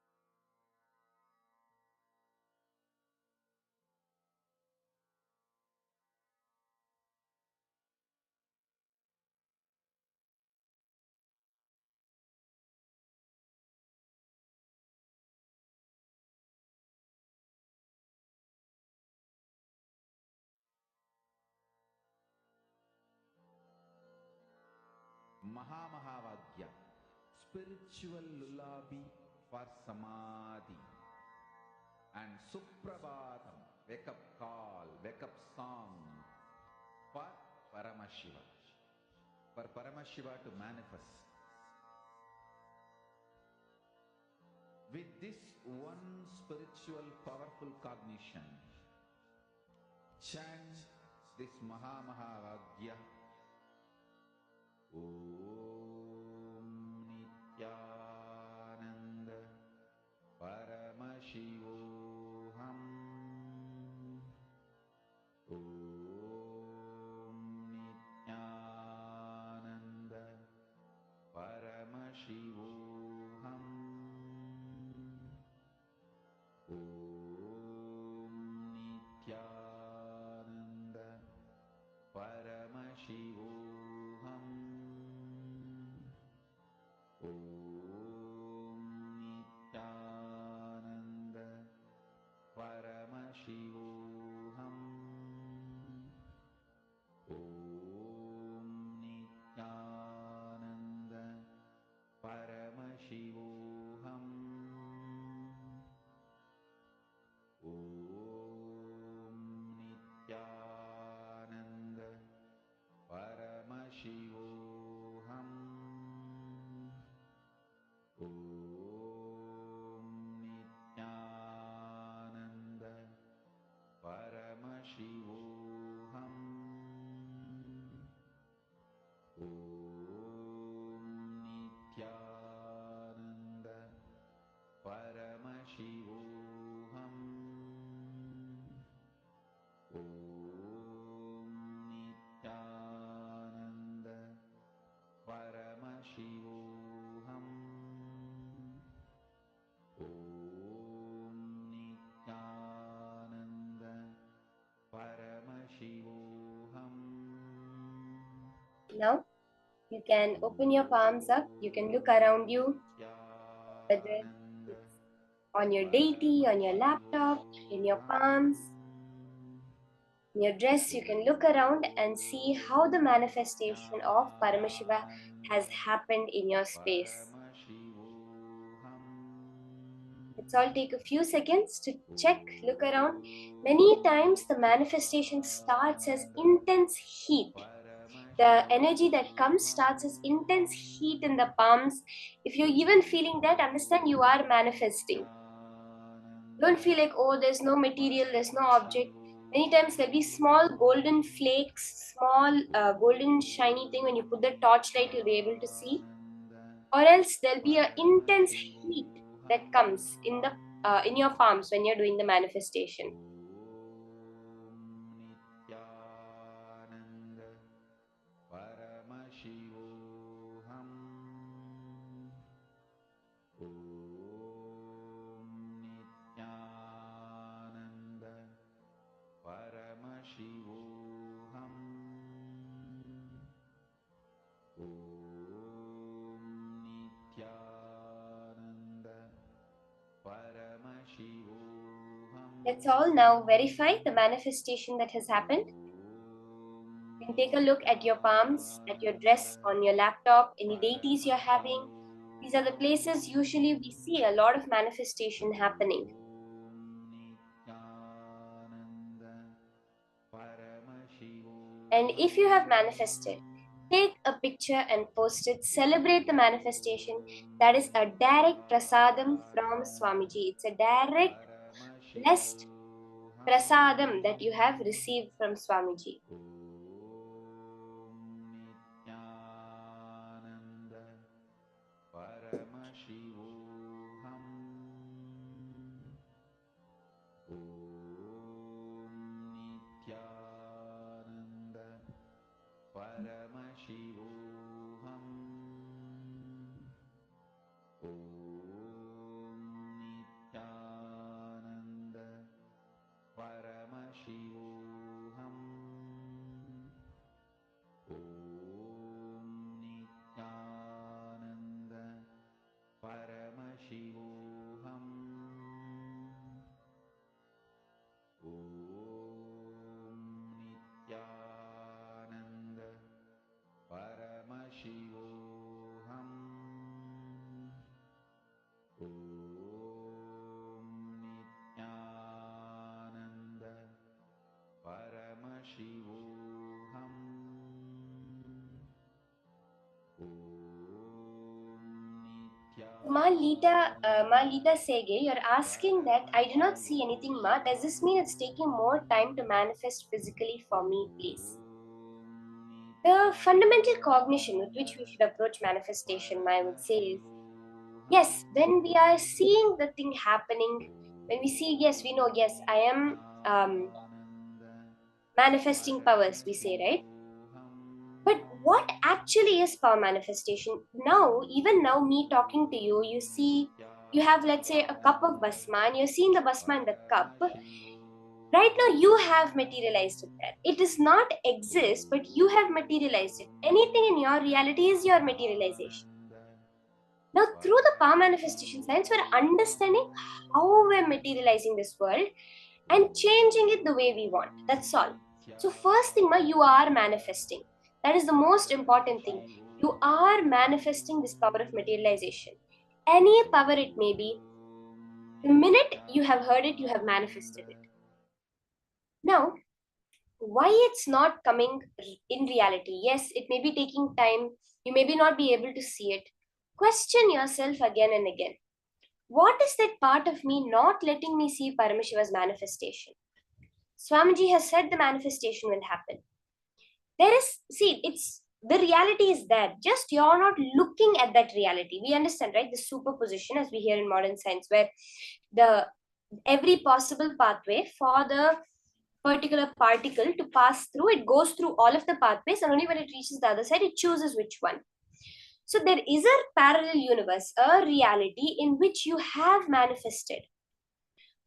Mahamahavagya, spiritual lullaby for samadhi, and Suprabhatam, wake up call, wake up song for Paramashiva, for Paramashiva to manifest. With this one spiritual powerful cognition, chant this Mahamahavagya. Om Nithyananda Paramashivoham. Om Nithyananda Paramashivoham. Om Nithyananda Paramashivoham. Om Nithyananda Paramashivoham. Om Nithyananda Paramashivoham. Om Nithyananda Paramashivoham. Om Nithyananda Paramashivoham. Om Nithyananda Paramashivoham. Om Nithyananda Paramashivoham. Om Nithyananda Paramashivoham. Now you can open your palms up. You can look around you, whether it's on your deity, on your laptop, in your palms, in your dress. You can look around and see how the manifestation of Paramashiva has happened in your space. Let's all take a few seconds to check, look around. Many times the manifestation starts as intense heat. The energy that comes starts as intense heat in the palms. If you're even feeling that, understand you are manifesting. Don't feel like, oh, there's no material, there's no object. Many times there'll be small golden flakes, small golden shiny thing. When you put the torchlight, you'll be able to see. Or else there'll be an intense heat that comes in your palms when you're doing the manifestation. Paramashivoham. Om Nithyananda Paramashivoham. Om Nithyananda Paramashivoham. Let's all now verify the manifestation that has happened. You can take a look at your palms, at your dress, on your laptop, any deities you're having. These are the places usually we see a lot of manifestation happening. And if you have manifested, take a picture and post it. Celebrate the manifestation. That is a direct prasadam from Swamiji. It's a direct blessed prasadam that you have received from Swamiji. Paramashivoham. Om Nithyananda Paramashivoham. Om Nithyananda Paramashivoham. Ma Lita Sege, you're asking that I do not see anything, Ma. Does this mean it's taking more time to manifest physically for me, please? The fundamental cognition with which we should approach manifestation, I would say, is yes, when we are seeing the thing happening, when we see, yes, we know, yes, I am manifesting powers, we say, right? But what actually is power manifestation? Now, even now, me talking to you, you see, you have, let's say, a cup of basma, and you're seeing the basma in the cup. Right now, you have materialized it there. It does not exist, but you have materialized it. Anything in your reality is your materialization. Now, through the power manifestation science, we're understanding how we're materializing this world and changing it the way we want. That's all. So, first thing, you are manifesting. That is the most important thing. You are manifesting this power of materialization. Any power it may be, the minute you have heard it, you have manifested it. Now, why it's not coming in reality? Yes, it may be taking time. You may be not be able to see it. Question yourself again and again. What is that part of me not letting me see Paramashiva's manifestation? Swamiji has said the manifestation will happen. There is, see, it's the reality is there. Just you're not looking at that reality. We understand, right? The superposition, as we hear in modern science, where the every possible pathway for the particular particle to pass through, it goes through all of the pathways, and only when it reaches the other side, it chooses which one. So there is a parallel universe, a reality in which you have manifested.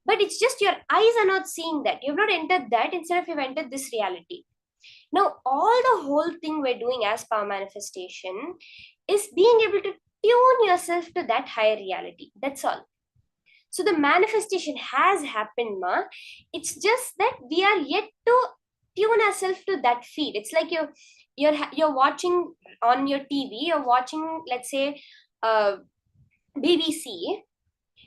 But it's just your eyes are not seeing that. You've not entered that, instead of you've entered this reality. Now, all the whole thing we're doing as power manifestation is being able to tune yourself to that higher reality. That's all. So the manifestation has happened, Ma. It's just that we are yet to tune ourselves to that feed. It's like you're watching on your TV. You're watching, let's say, BBC.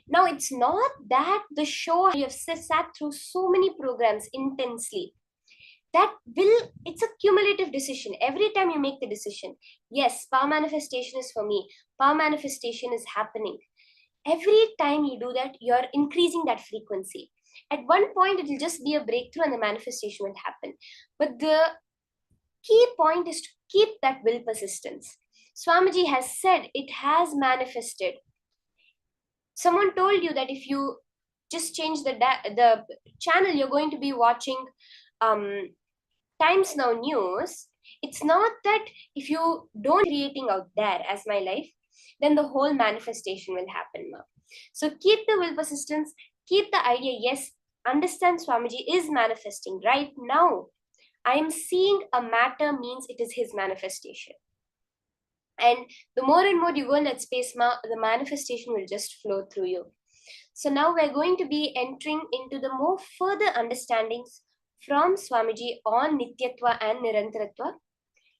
Now, it's not that the show you have sat through so many programs intensely. That will, it's a cumulative decision. Every time you make the decision, yes, power manifestation is for me. Power manifestation is happening. Every time you do that, you're increasing that frequency. At one point, it will just be a breakthrough and the manifestation will happen. But the key point is to keep that will persistence. Swamiji has said it has manifested. Someone told you that if you just change the channel you're going to be watching Times Now news, it's not that if you don't creating out there as my life, then the whole manifestation will happen now. So keep the will persistence, keep the idea, yes, understand Swamiji is manifesting right now. I am seeing a matter means it is his manifestation. And the more and more you go in that space, the manifestation will just flow through you. So now we're going to be entering into the more further understandings from Swamiji on Nityatva and Nirantaratva.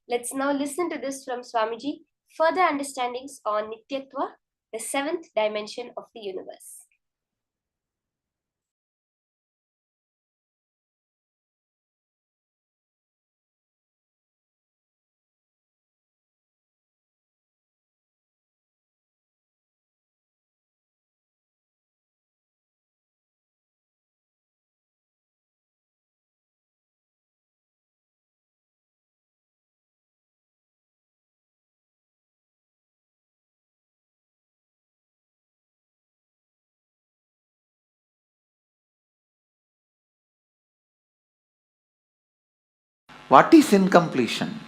Let's now listen to this from Swamiji, further understandings on Nityatva, the seventh dimension of the universe. What is incompletion?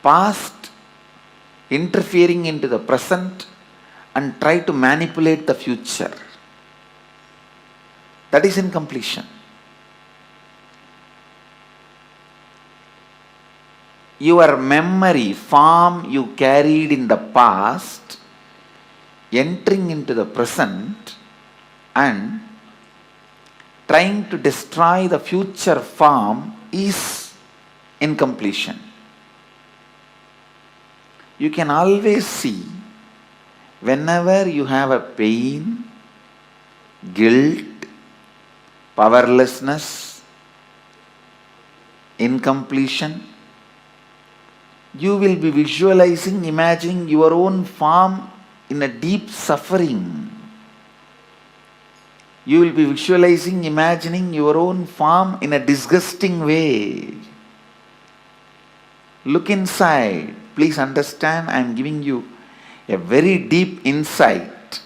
Past interfering into the present and try to manipulate the future. That is incompletion. Your memory, form you carried in the past, entering into the present and trying to destroy the future form is incompletion. You can always see whenever you have a pain, guilt, powerlessness, incompletion, You will be visualizing, imagining your own form in a deep suffering. You will be visualizing, imagining your own form in a disgusting way. Look inside. Please understand, I am giving you a very deep insight.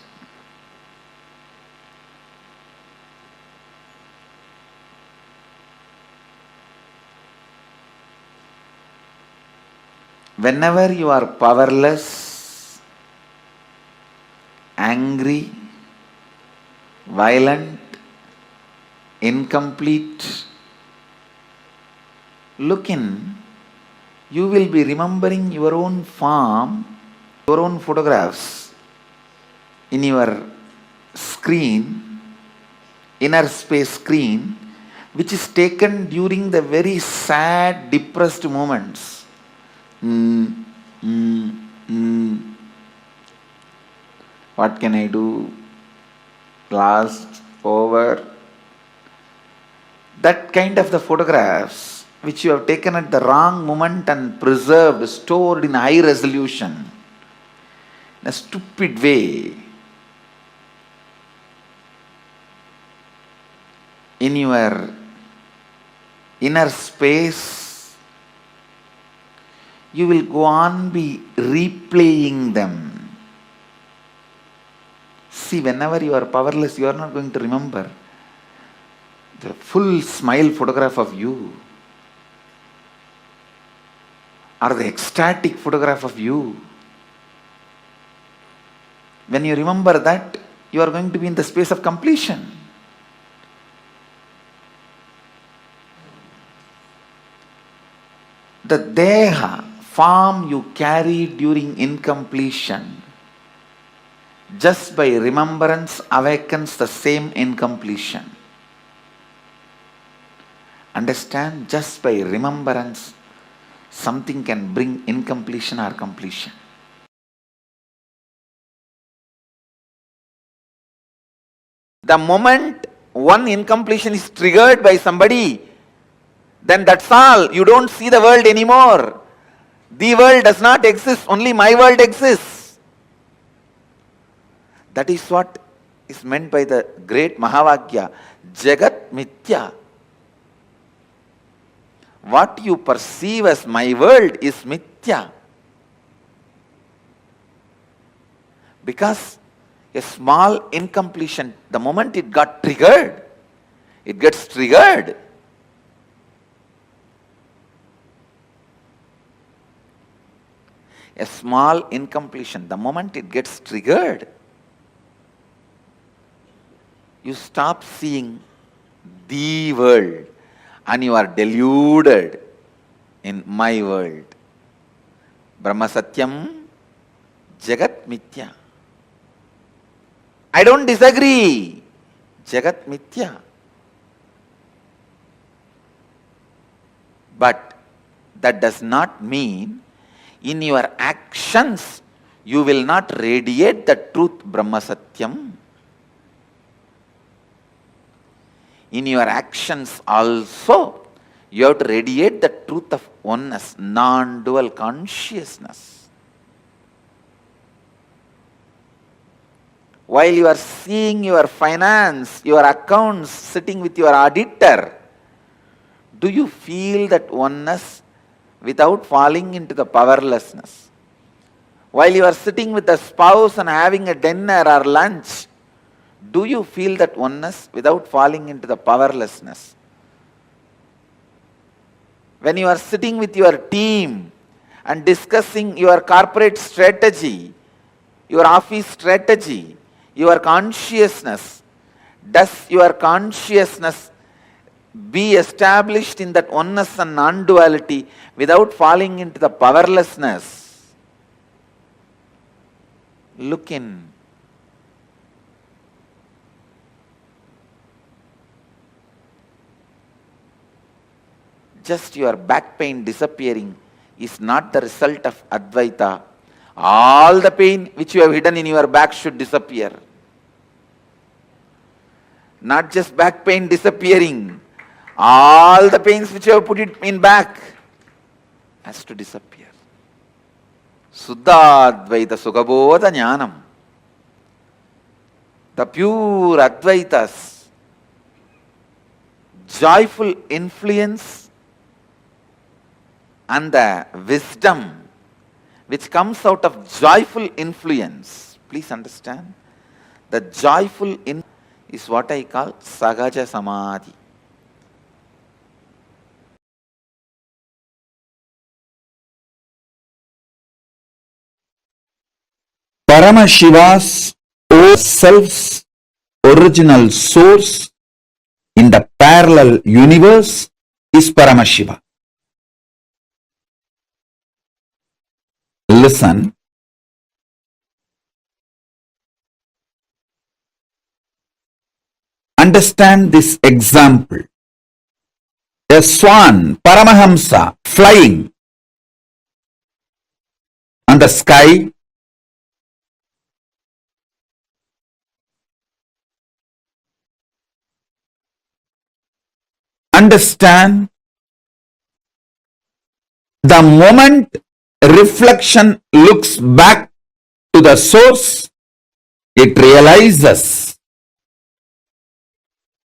Whenever you are powerless, angry, violent, incomplete, look in, you will be remembering your own form, your own photographs in your screen, inner space screen, which is taken during the very sad, depressed moments. What can I do? Lost, over. That kind of the photographs which you have taken at the wrong moment and preserved, stored in high resolution, in a stupid way, in your inner space, you will go on be replaying them. See, whenever you are powerless, you are not going to remember the full smile photograph of you or the ecstatic photograph of you. When you remember that, you are going to be in the space of completion. The deha, form you carry during incompletion, just by remembrance awakens the same incompletion. Understand? Just by remembrance, something can bring incompletion or completion. The moment one incompletion is triggered by somebody, then that's all. You don't see the world anymore. The world does not exist, only my world exists. That is what is meant by the great Mahavakya, Jagat Mithya. What you perceive as my world is Mithya. Because a small incompletion, the moment it got triggered, it gets triggered. A small incompletion, the moment it gets triggered, you stop seeing the world and you are deluded in my world. Brahma Satyam, Jagat Mithya. I don't disagree. Jagat Mithya. But that does not mean in your actions you will not radiate the truth Brahma Satyam. In your actions also you have to radiate the truth of oneness, non-dual consciousness. While you are seeing your finance, your accounts, sitting with your auditor, do you feel that oneness without falling into the powerlessness? While you are sitting with the spouse and having a dinner or lunch, do you feel that oneness without falling into the powerlessness? When you are sitting with your team and discussing your corporate strategy, your office strategy, your consciousness, does your consciousness be established in that oneness and non-duality without falling into the powerlessness? Look in. Just your back pain disappearing is not the result of Advaita. All the pain which you have hidden in your back should disappear. Not just back pain disappearing. All the pains which you have put it in back has to disappear. Suddhadvaita Sugabodha Jnanam. The pure Advaitas, joyful influence and the wisdom which comes out of joyful influence. Please understand, the joyful is what I call Sahaja Samadhi. Paramashiva's self's original source in the parallel universe is Paramashiva. Listen. Understand this example. A swan, Paramahamsa, flying on the sky, understand the moment reflection looks back to the source, it realizes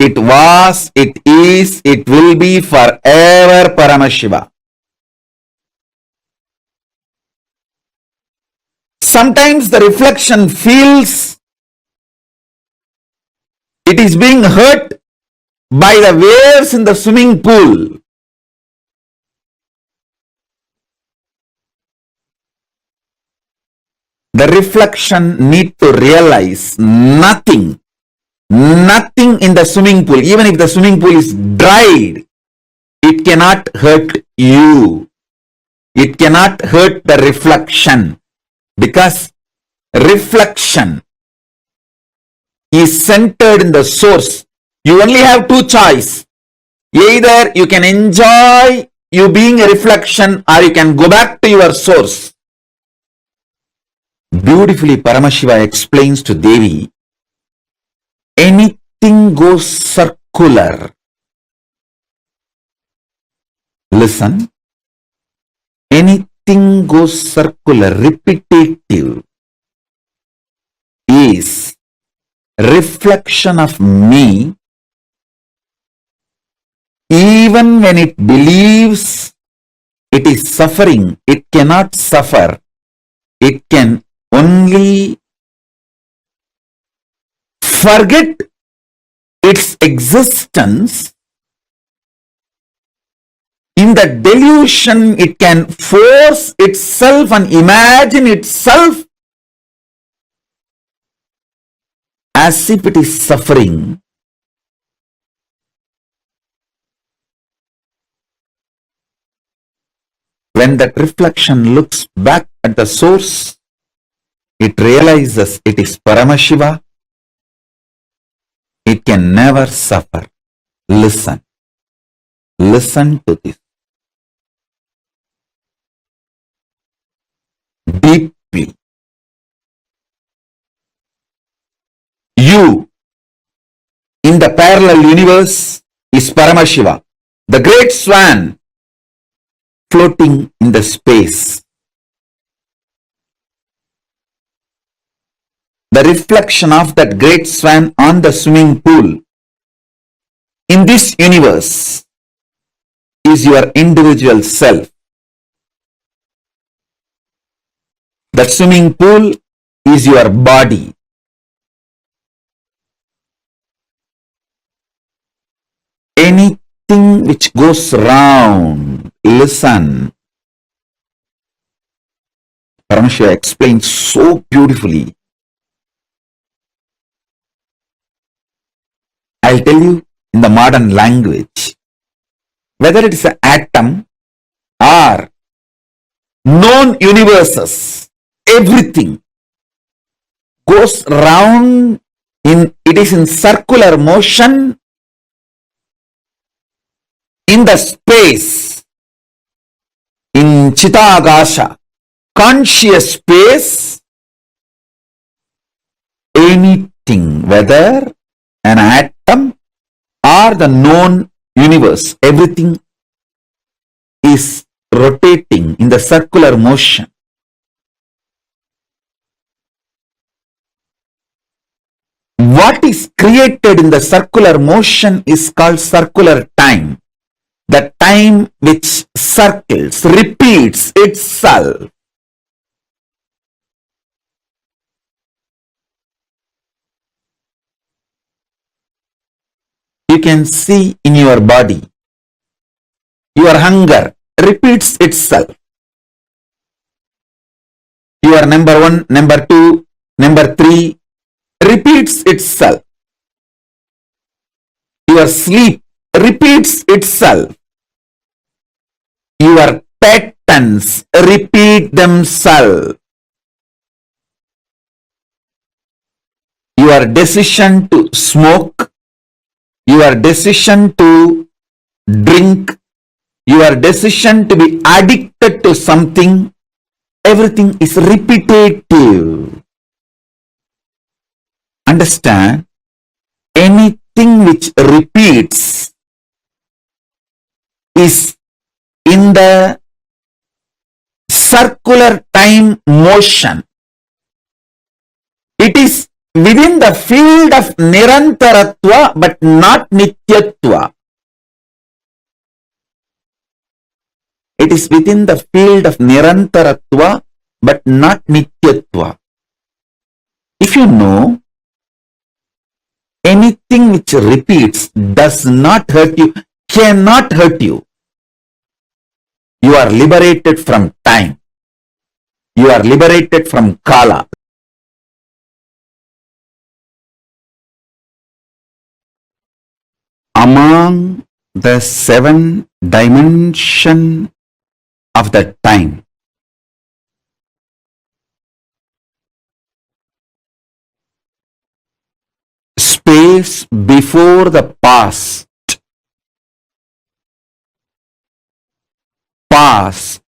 it was, it is, it will be forever Paramashiva. Sometimes the reflection feels it is being hurt by the waves in the swimming pool. The reflection need to realize nothing in the swimming pool, even if the swimming pool is dried, it cannot hurt you. It cannot hurt the reflection, because reflection is centered in the source. You only have two choices. Either you can enjoy you being a reflection, or you can go back to your source. Beautifully, Paramashiva explains to Devi, anything goes circular. Listen. Anything goes circular, repetitive, is reflection of me, even when it believes it is suffering. It cannot suffer. It can only forget its existence. In the delusion, it can force itself and imagine itself as if it is suffering. When that reflection looks back at the source, it realizes it is Paramashiva. It can never suffer. Listen. Listen to this deeply. You in the parallel universe is Paramashiva, the great swan floating in the space. The reflection of that great swan on the swimming pool in this universe is your individual self. The swimming pool is your body. Anything which goes round, listen. Paramashiva explains so beautifully. I'll tell you in the modern language, whether it is an atom or known universes, everything goes round it is in circular motion in the space, in Chitagasha, conscious space. Anything, whether an atom or the known universe, everything is rotating in the circular motion. what is created in the circular motion is called circular time. The time which circles, repeats itself. You can see in your body, your hunger repeats itself. Your number 1, number 2, number 3 repeats itself. Your sleep repeats itself. Your patterns repeat themselves. Your decision to smoke, your decision to drink, your decision to be addicted to something, everything is repetitive. Understand? Anything which repeats is in the circular time motion. It is within the field of Nirantaratva but not Nityatva. It is within the field of Nirantaratva but not Nityatva. If you know, anything which repeats does not hurt you, cannot hurt you. You are liberated from time. You are liberated from Kala. Among the 7 dimensions of the time, space before the past, past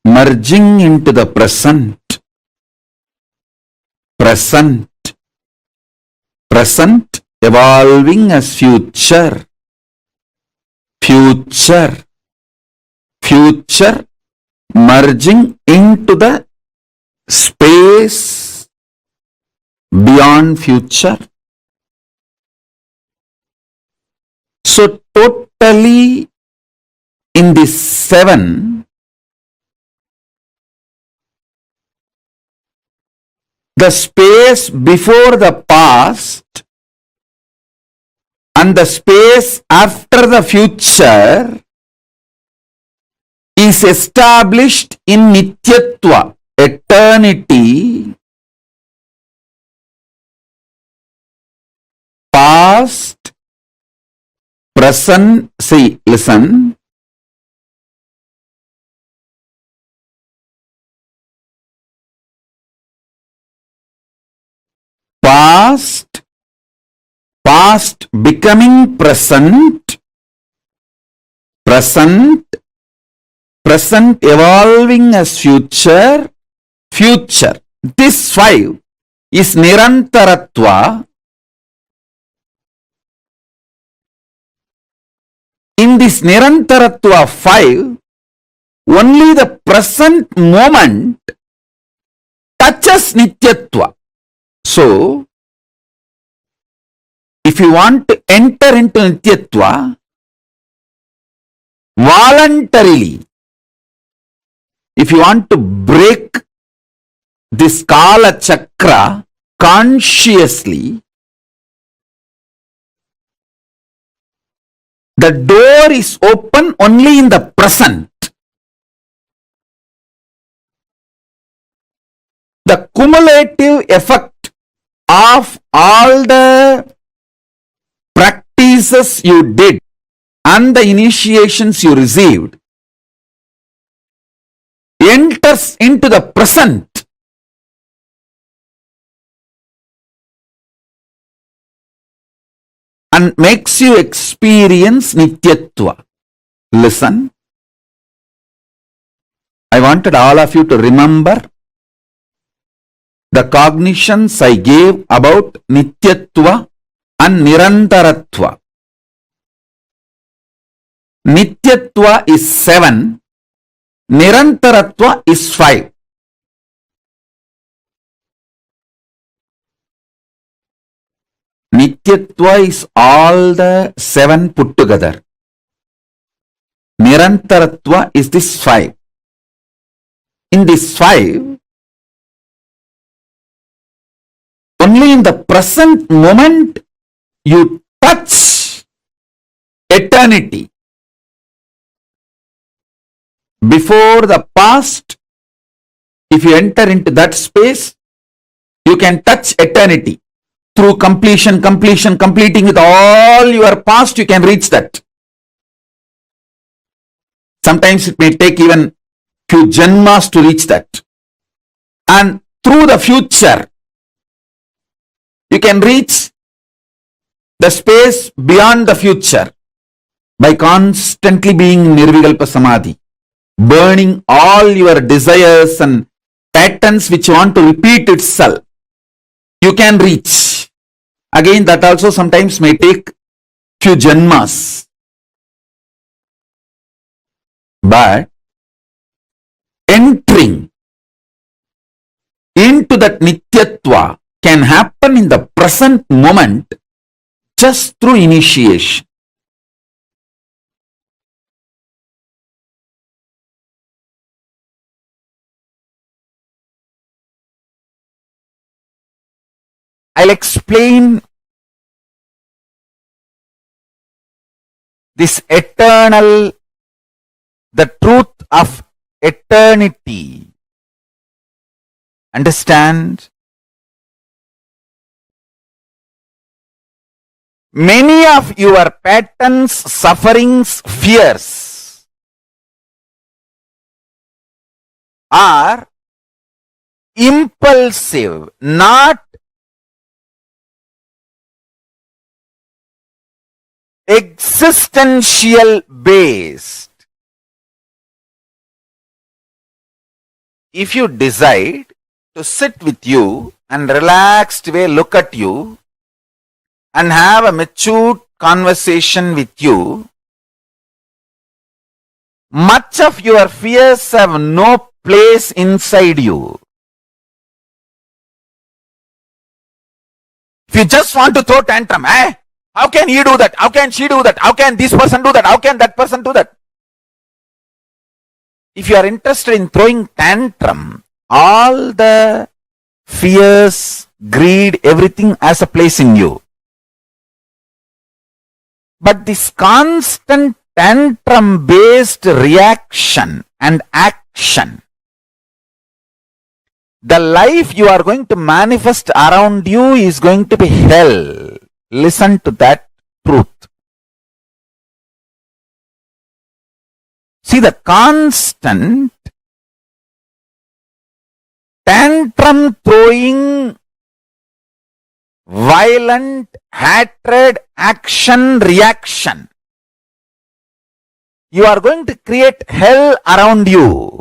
merging into the present, present evolving as future, future merging into the space beyond future. So totally in these 7, the space before the past and the space after the future is established in Nityatva, eternity. Past, present, see, listen. Past becoming present, present evolving as future. This 5 is Nirantaratva. In this Nirantaratva 5, only the present moment touches Nityatva. So, if you want to enter into Nityatva, voluntarily, if you want to break this Kala Chakra consciously, the door is open only in the present. The cumulative effect of all the practices you did and the initiations you received enters into the present. And makes you experience Nityatva. Listen. I wanted all of you to remember the cognitions I gave about Nityatva and Nirantaratva. Nityatva is 7, Nirantaratva is 5. Nityatva is all the 7 put together. Nirantaratva is this 5. In this 5, only in the present moment you touch eternity. Before the past, if you enter into that space, you can touch eternity. Through completing with all your past, you can reach that. Sometimes it may take even few janmas to reach that. And through the future, you can reach the space beyond the future by constantly being Nirvikalpa Samadhi, burning all your desires and patterns which want to repeat itself. You can reach. Again, that also sometimes may take few janmas. But entering into that Nityatva can happen in the present moment just through initiation. I'll explain this eternal, the truth of eternity. Understand? Many of your patterns, sufferings, fears are impulsive, not existential based. If you decide to sit with you and relaxed way look at you and have a mature conversation with you, much of your fears have no place inside you. If you just want to throw tantrum, how can he do that? How can she do that? How can this person do that? How can that person do that? If you are interested in throwing tantrum, all the fears, greed, everything has a place in you. But this constant tantrum-based reaction and action, the life you are going to manifest around you is going to be hell. Listen to that truth. See, the constant tantrum throwing, violent, hatred, action, reaction, you are going to create hell around you.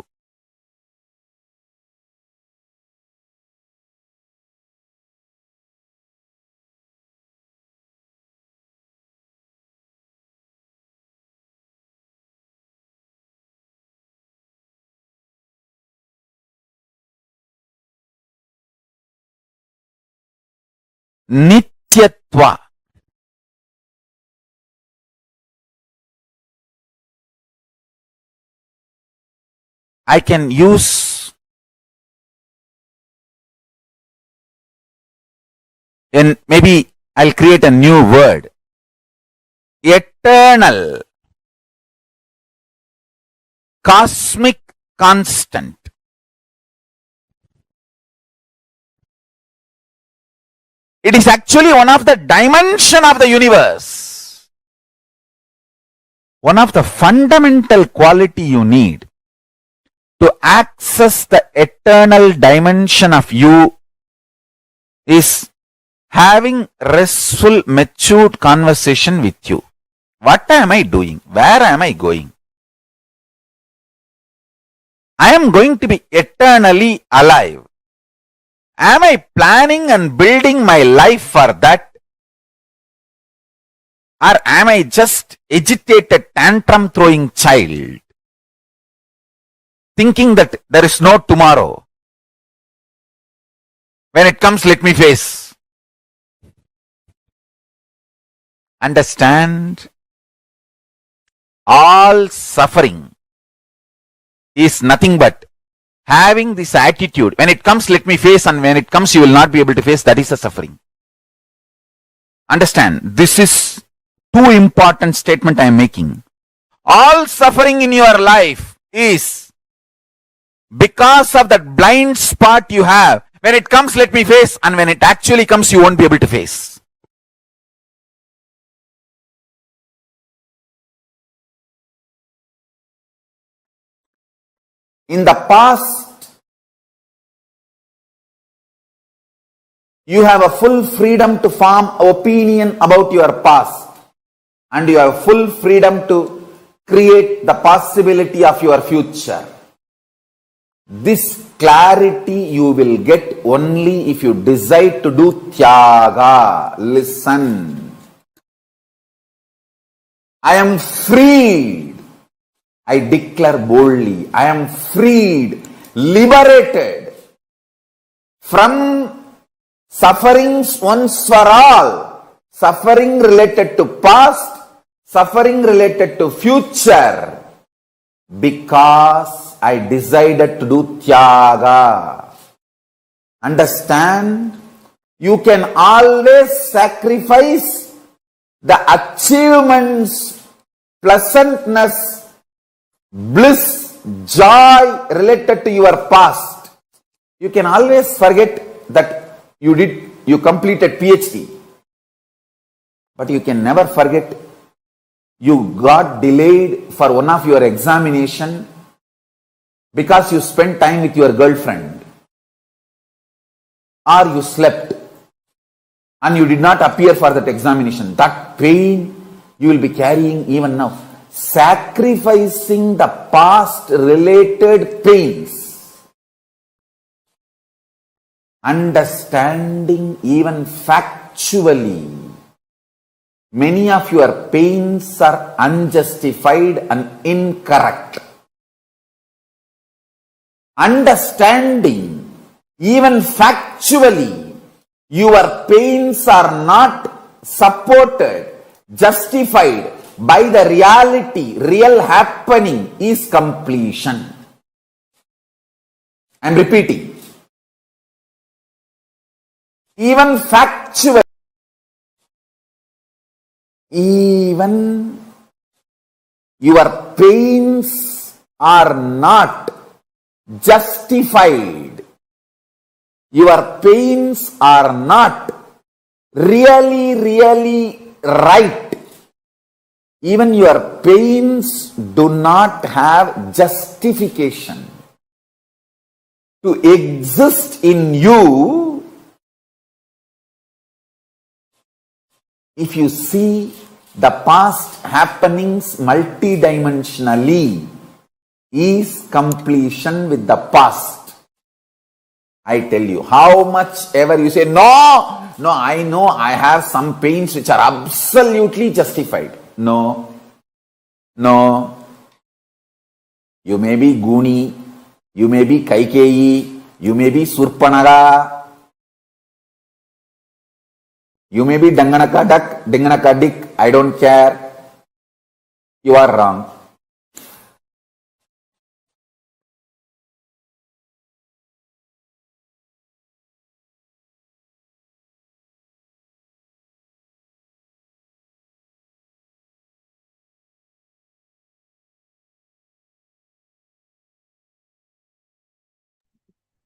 Nityatva. I can use and maybe I'll create a new word. Eternal, cosmic constant. It is actually one of the dimension of the universe. One of the fundamental quality you need to access the eternal dimension of you is having restful, matured conversation with you. What am I doing? Where am I going? I am going to be eternally alive. Am I planning and building my life for that? Or am I just agitated, tantrum throwing child, thinking that there is no tomorrow? When it comes, let me face. Understand, all suffering is nothing but having this attitude. When it comes, let me face, and when it comes, you will not be able to face. That is the suffering. Understand, this is too important statement I am making. All suffering in your life is because of that blind spot you have. When it comes, let me face, and when it actually comes, you won't be able to face. In the past, you have a full freedom to form opinion about your past, and you have full freedom to create the possibility of your future. This clarity you will get only if you decide to do tyaga. Listen. I am freed. I declare boldly, I am freed, liberated from sufferings once for all. Suffering related to past, suffering related to future. Because I decided to do tyaga. Understand? You can always sacrifice the achievements, pleasantness, bliss, joy related to your past. You can always forget that you completed PhD. But you can never forget you got delayed for one of your examination because you spent time with your girlfriend, or you slept and you did not appear for that examination. That pain you will be carrying even now. Sacrificing the past related pains. Understanding even factually, many of your pains are unjustified and incorrect. Understanding even factually, your pains are not supported, justified by the reality, real happening is completion. I am repeating. Even factual, even your pains are not justified. Your pains are not really right. Even your pains do not have justification to exist in you. If you see the past happenings multidimensionally, is completion with the past. I tell you, how much ever you say, no, I know I have some pains which are absolutely justified. No. You may be Guni, you may be Kaikeyi, you may be Surpanaga, you may be Danganaka Duck, Danganaka Dick, I don't care. You are wrong.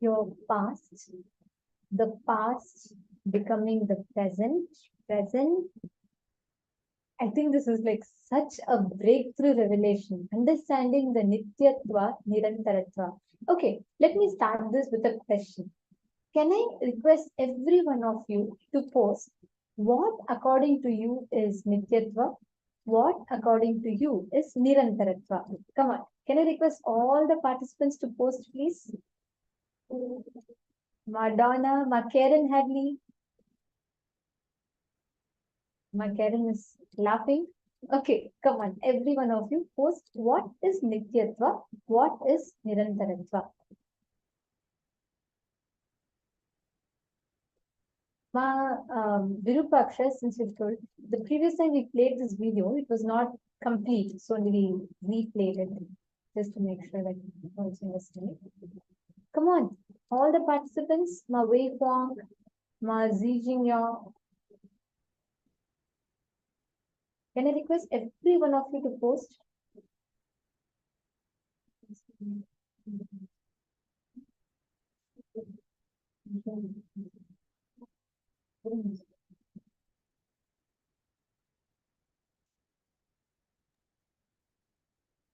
Your past, the past becoming the present. I think this is like such a breakthrough revelation, understanding the Nityatva, Nirantaratva. Okay, let me start this with a question. Can I request every one of you to post what according to you is Nityatva, what according to you is Nirantaratva? Come on, can I request all the participants to post, please? Madonna, Karen Hadley. Karen is laughing. Okay, come on, every one of you post what is Nityatva, what is Nirantaratva. Virupaksha, since you told, the previous time we played this video, it was not complete, so we replayed it just to make sure that you also understand. Come on, all the participants, Ma Wei Huang, Ma Zijing Yao. Can I request every one of you to post?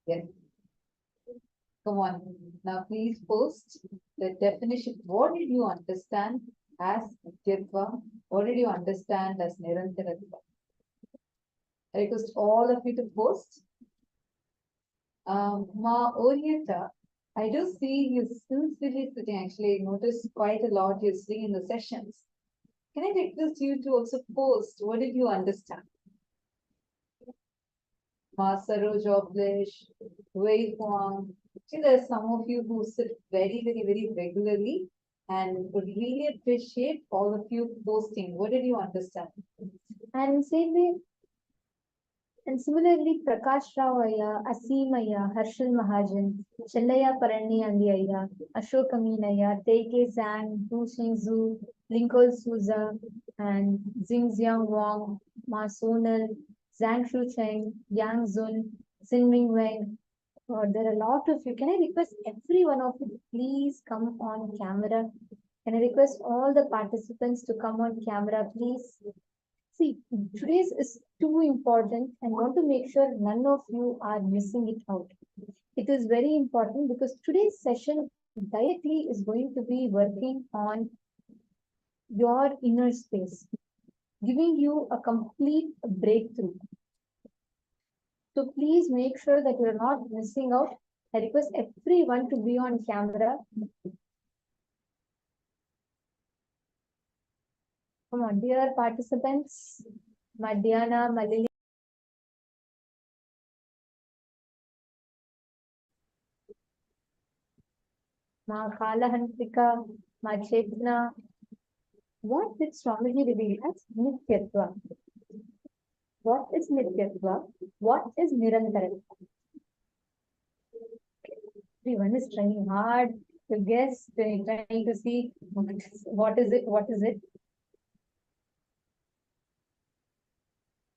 Yes. Come on. Now please post the definition. What did you understand as Nityattva? What did you understand as Nirantaratva? I request all of you to post. Ma Orienta, I do see you sincerely sitting. Actually, I noticed quite a lot you're sitting in the sessions. Can I request you to also post? What did you understand? Ma Saroj Oblish, Wei Huang. See, there are some of you who sit very regularly and would really appreciate all of you posting. What did you understand? And same way, and similarly, Prakash Rao Ayya, Aseem Ayya, Harshal Mahajan, Chellaya Parani Andi Ayya, Ashok Amin Ayya, Teike Zhang, Du Xingzhu, Lincoln Souza, and Xingxiang Wang, Ma Sonal, Zhang Shucheng, Yang Zun, Xin Wang. There are a lot of you. Can I request every one of you, please come on camera? Can I request all the participants to come on camera, please? See, today's is too important and want to make sure none of you are missing it out. It is very important because today's session directly is going to be working on your inner space, giving you a complete breakthrough. So please make sure that you're not missing out. I request everyone to be on camera. Come on, dear participants, Madhyana, Malili. Ma Kalahantrika, Ma Chetna. What did Swamiji reveal as Nityattva? What is Nityattva? What is Nirantaratva? Everyone is trying hard to guess, trying to see what is it, what is it.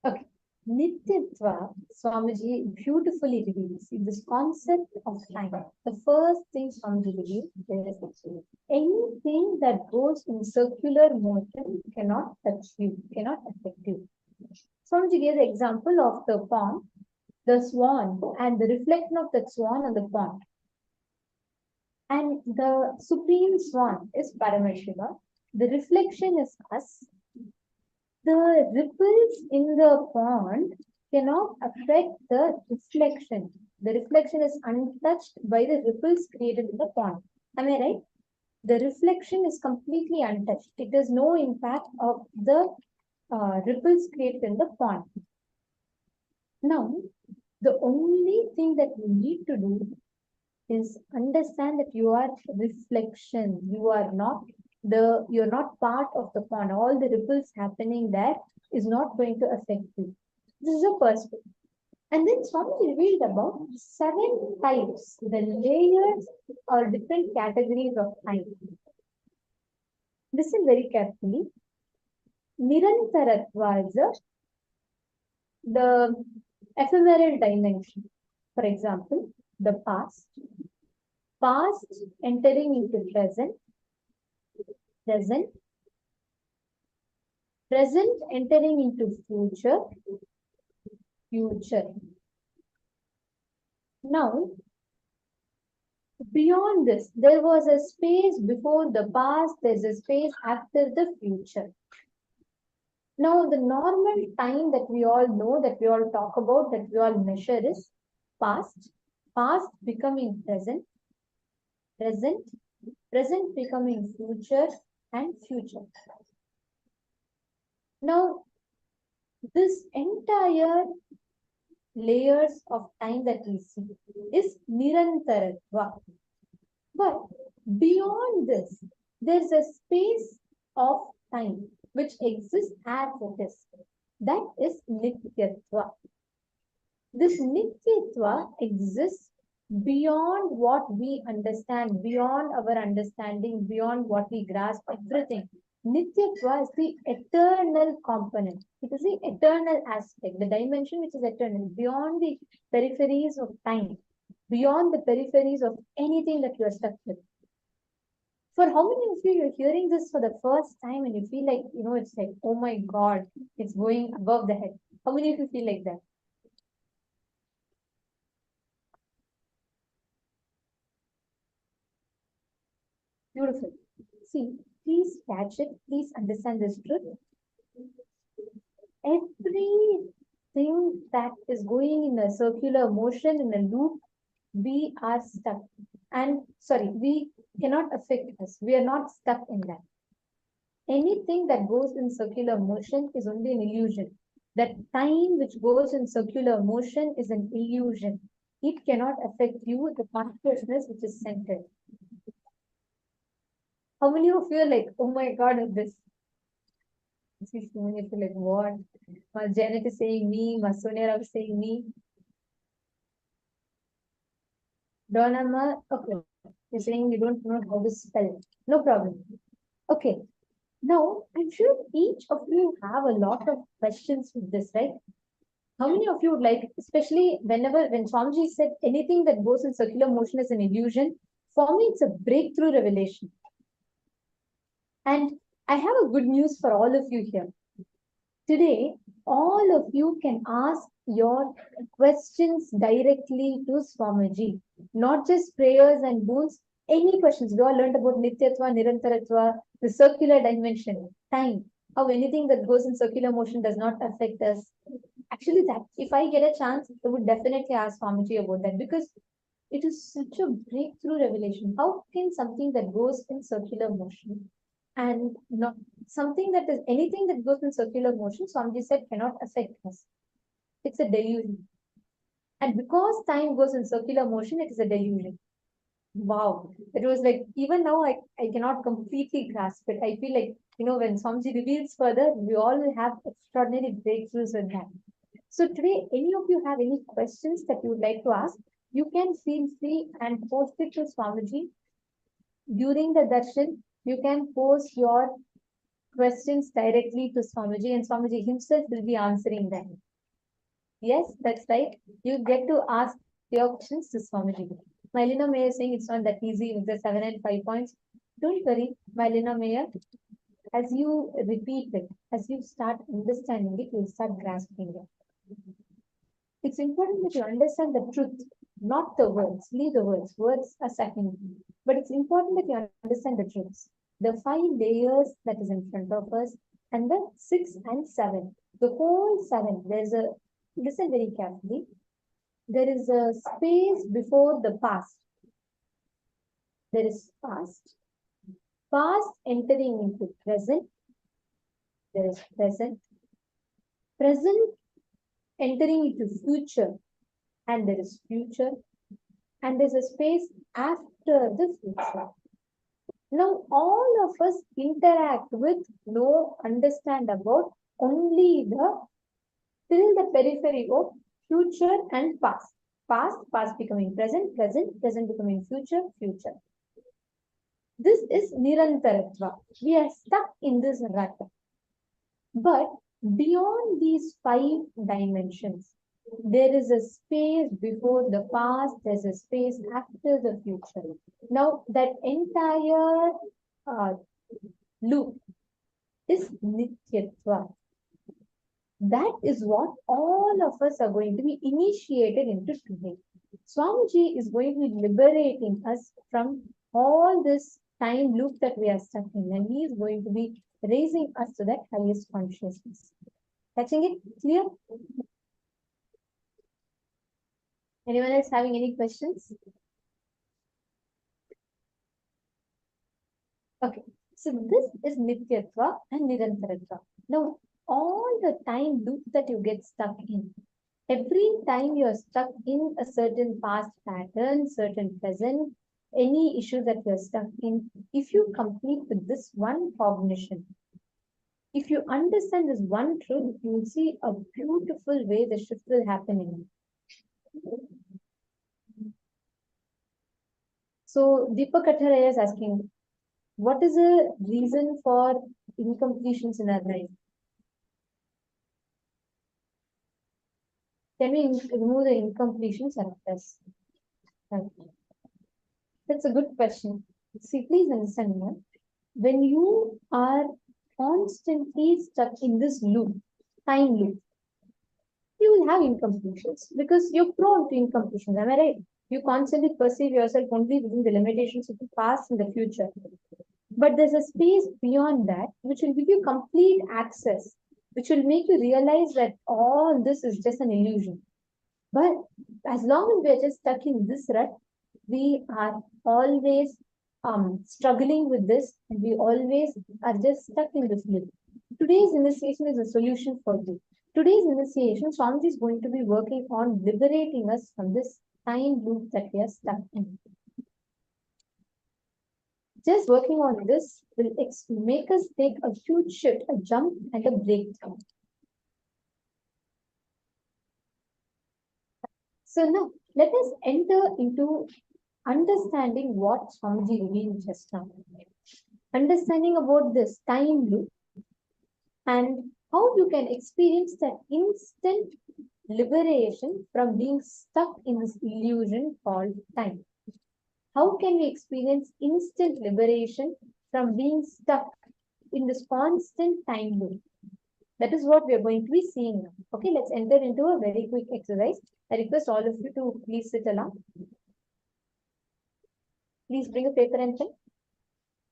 Okay. Nityattva, Swamiji beautifully reveals this concept of time. The first thing Swamiji reveals is anything that goes in circular motion cannot touch you, cannot affect you. Swamiji gave the example of the pond, the swan, and the reflection of that swan on the pond. And the supreme swan is Paramashiva. The reflection is us. The ripples in the pond cannot affect the reflection. The reflection is untouched by the ripples created in the pond. Am I right? The reflection is completely untouched. It has no impact of the ripples created in the pond. Now, the only thing that you need to do is understand that you are reflection. You're not part of the pond. All the ripples happening there is not going to affect you. This is the first thing. And then Swami revealed about 7 types, the layers or different categories of time. Listen very carefully. Nirantaratva is the ephemeral dimension. For example, the past entering into present entering into future. Now, beyond this, there was a space before the past, there's a space after the future. Now, the normal time that we all know, that we all talk about, that we all measure is past becoming present becoming future, and future. Now, this entire layers of time that we see is Nirantaratva. But beyond this, there's a space of time. which exists as it is. That is Nityatva. This Nityatva exists beyond what we understand, beyond our understanding, beyond what we grasp, everything. Nityatva is the eternal component. It is the eternal aspect, the dimension which is eternal, beyond the peripheries of time, beyond the peripheries of anything that you are stuck with. For how many of you are hearing this for the first time and you feel like, it's like, oh my God, it's going above the head. How many of you feel like that? Beautiful. See, please catch it. Please understand this truth. Everything that is going in a circular motion, in a loop, we are stuck. And sorry, we cannot affect us. We are not stuck in that. Anything that goes in circular motion is only an illusion. That time which goes in circular motion is an illusion. It cannot affect you, the consciousness which is centered. How many of you are like, oh my God, this? So many of you are like, what? My Janet is saying me, my Sonia is saying me. Donama, okay. You're saying you don't know how to spell. No problem. Okay. Now, I'm sure each of you have a lot of questions with this, right? How many of you would like, especially when Swamiji said anything that goes in circular motion is an illusion, for me, it's a breakthrough revelation. And I have a good news for all of you here. Today, all of you can ask your questions directly to Swamiji, not just prayers and boons, any questions. We all learned about Nityatva, Nirantaratva, the circular dimension, time, how anything that goes in circular motion does not affect us. Actually, that if I get a chance, I would definitely ask Swamiji about that because it is such a breakthrough revelation. How can something that goes in circular motion and not something that is anything that goes in circular motion, Swamiji said, cannot affect us. It's a delusion. And because time goes in circular motion, it is a delusion. Wow. It was like, even now, I cannot completely grasp it. I feel like, when Swamiji reveals further, we all will have extraordinary breakthroughs with that. So today, any of you have any questions that you would like to ask, you can feel free and post it to Swamiji. During the darshan, you can post your questions directly to Swamiji and Swamiji himself will be answering them. Yes, that's right. You get to ask your questions to Swamiji. Mylina Mayer is saying it's not that easy with the 7 and 5 points. Don't worry, Mylina Mayer. As you repeat it, as you start understanding it, you'll start grasping it. It's important that you understand the truth, not the words. Leave the words. Words are secondary. But it's important that you understand the truths. The 5 layers that is in front of us, and the 6 and 7. The whole 7, there's a, listen very carefully, there is a space before the past. There is past. Past entering into present. There is present. Present entering into future. And there is future. And there's a space after the future. Now, all of us interact with, know, understand about only till the periphery of future and past. Past becoming present, present becoming future, future. This is Nirantaratva. We are stuck in this rut. But beyond these 5 dimensions, there is a space before the past, there's a space after the future. Now, that entire loop is Nityatva. That is what all of us are going to be initiated into today. Swamiji is going to be liberating us from all this time loop that we are stuck in, and he is going to be raising us to that highest consciousness. Catching it clear? Anyone else having any questions? Okay, so this is Nityatva and Nirantaratva. Now, all the time loop that you get stuck in, every time you are stuck in a certain past pattern, certain present, any issue that you are stuck in, if you complete with this one cognition, If you understand this one truth, you will see a beautiful way the shift will happen in you. So Deepak Katharaya is asking, what is the reason for incompletions in our life? Can we remove the incompletions and us? That's a good question. See, please understand me. When you are constantly stuck in this loop, time loop, you will have incompletions because you're prone to incompletions. Am I right? You constantly perceive yourself only within the limitations of the past and the future. But there's a space beyond that which will give you complete access, which will make you realize that all this is just an illusion. But as long as we're just stuck in this rut, we are always struggling with this, and we always are just stuck in this loop. Today's initiation is a solution for you. Today's initiation, Swamiji is going to be working on liberating us from this time loop that we are stuck in. Just working on this will make us take a huge shift, a jump and a breakthrough. So now let us enter into understanding what Swamiji revealed just now. Understanding about this time loop and how you can experience that instant liberation from being stuck in this illusion called time. How can we experience instant liberation from being stuck in this constant time loop? That is what we are going to be seeing now. Okay, let's enter into a very quick exercise. I request all of you to please sit along. Please bring a paper and pen.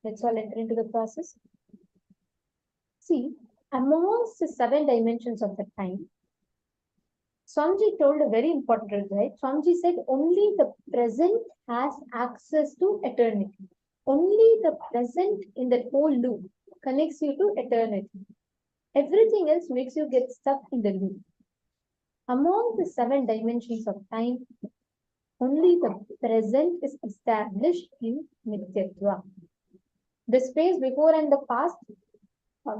Let's all enter into the process. See, amongst the 7 dimensions of the time, Swamiji told a very important truth, right? Swamiji said only the present has access to eternity. Only the present in that whole loop connects you to eternity. Everything else makes you get stuck in the loop. Among the 7 dimensions of time, only the present is established in Nityatva. The space before and the past,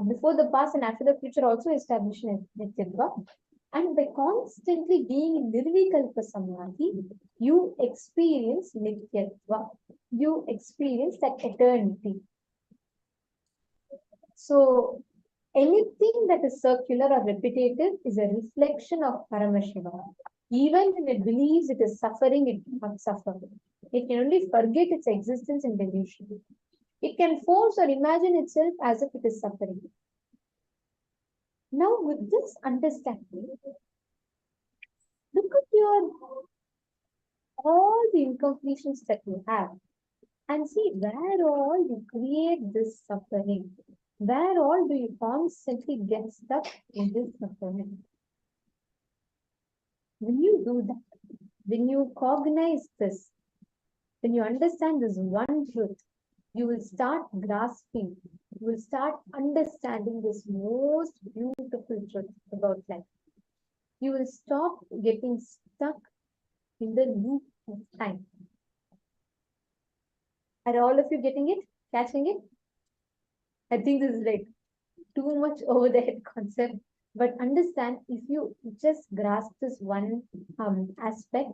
before the past and after the future also established in Nityatva. And by constantly being in Nirvikalpa Samadhi, you experience Nityatva. You experience that eternity. So, anything that is circular or repetitive is a reflection of Paramashivam. Even when it believes it is suffering, it cannot suffer. It can only forget its existence in delusion. It can force or imagine itself as if it is suffering. Now, with this understanding, look at all the incompletions that you have and see where all you create this suffering. Where all do you constantly get stuck in this suffering? When you do that, when you cognize this, when you understand this one truth, you will start grasping, you will start understanding this most beautiful truth about life. You will stop getting stuck in the loop of time. Are all of you getting it? Catching it? I think this is like too much over the head concept. But understand, if you just grasp this one aspect,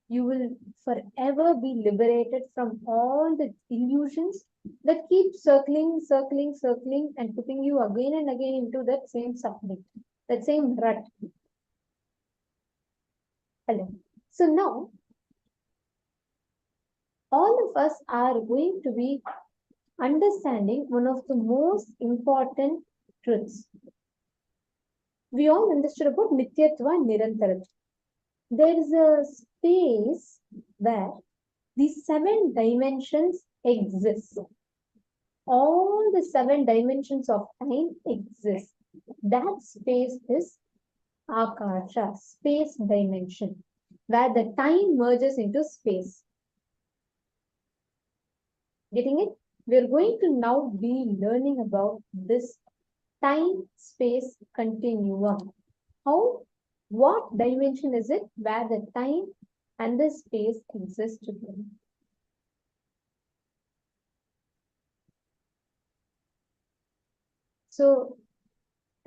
you will forever be liberated from all the illusions that keep circling, and putting you again and again into that same suffering, that same rut. Hello. So now, all of us are going to be understanding one of the most important truths. We all understood about Nityatva and Nirantaratva. There is a space where these 7 dimensions exist. All the 7 dimensions of time exist. That space is Akasha, space dimension, where the time merges into space. Getting it? We're going to now be learning about this time-space continuum. What dimension is it where the time and the space exist together? So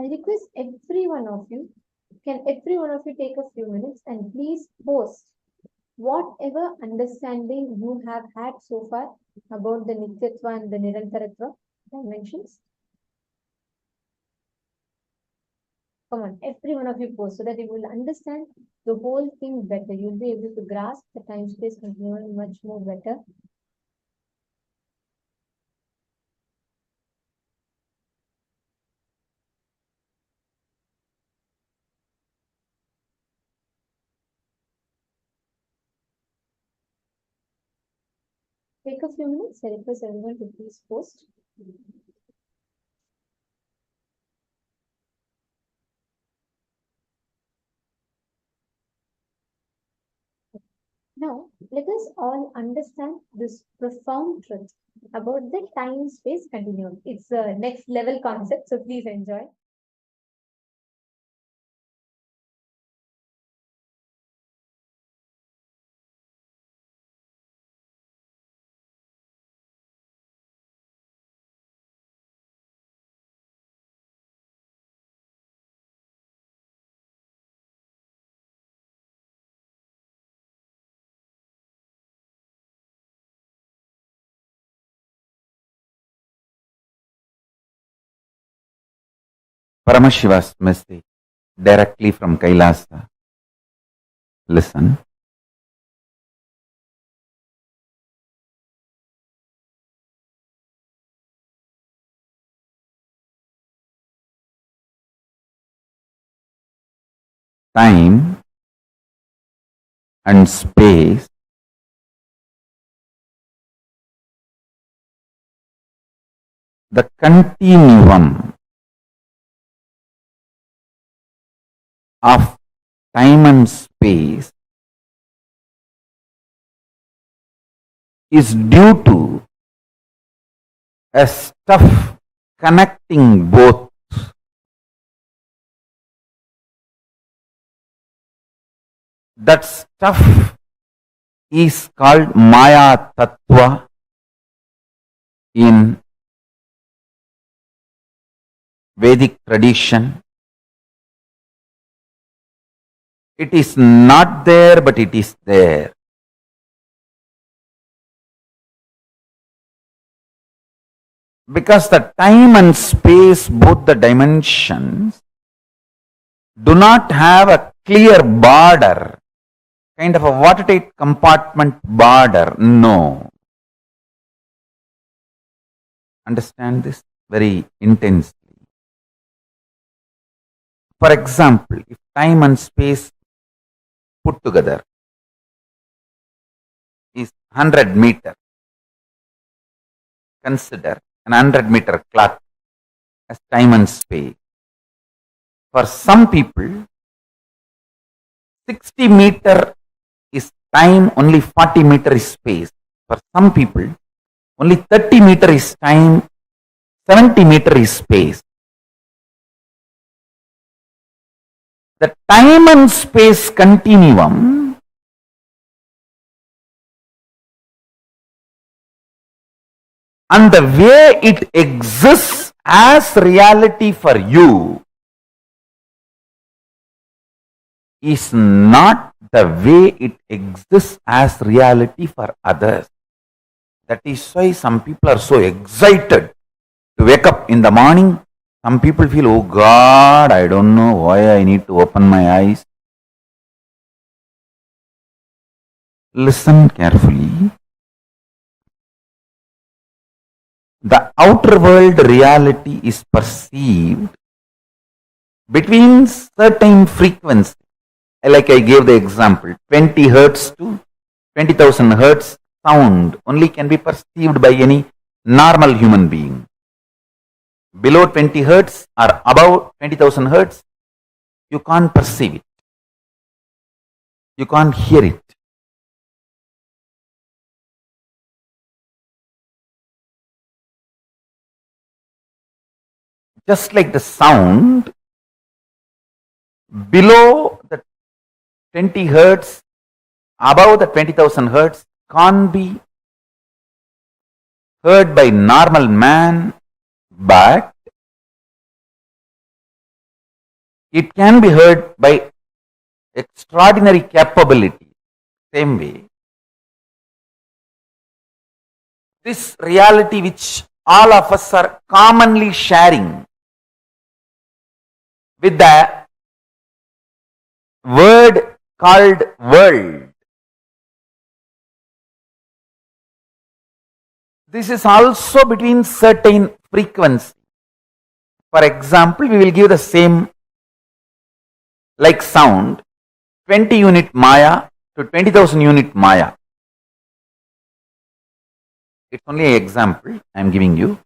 I request every one of you, can every one of you take a few minutes and please post whatever understanding you have had so far about the Nityatva and the Nirantaratva dimensions. Come on, every one of you post so that you will understand the whole thing better. You'll be able to grasp the time-space continuum much more better. Take a few minutes. I request everyone to please post. Now, let us all understand this profound truth about the time-space continuum. It's a next level concept, so please enjoy. Paramashiva's message directly from Kailasa. Listen. Time and space the continuum of time and space is due to a stuff connecting both. That stuff is called Maya Tattva in Vedic tradition. It is not there, but it is there. Because the time and space, both the dimensions, do not have a clear border, kind of a watertight compartment border. No. Understand this very intensely. For example, if time and space put together is 100 meter, consider an 100-meter clock as time and space. For some people, 60 meter is time, only 40 meter is space. For some people, only 30 meter is time, 70 meter is space. The time and space continuum and the way it exists as reality for you is not the way it exists as reality for others. That is why some people are so excited to wake up in the morning. Some people feel, oh God, I don't know why I need to open my eyes. Listen carefully. The outer world reality is perceived between certain frequencies. Like I gave the example, 20 hertz to 20,000 hertz sound only can be perceived by any normal human being. Below 20 hertz or above 20,000 hertz, you can't perceive it. You can't hear it. Just like the sound, below the 20 hertz, above the 20,000 hertz can't be heard by normal man, but It can be heard by extraordinary capability. Same way, this reality which all of us are commonly sharing with the word called world. This is also between certain frequency. For example, we will give the same like sound, 20 unit Maya to 20,000 unit Maya. It's only an example I am giving you.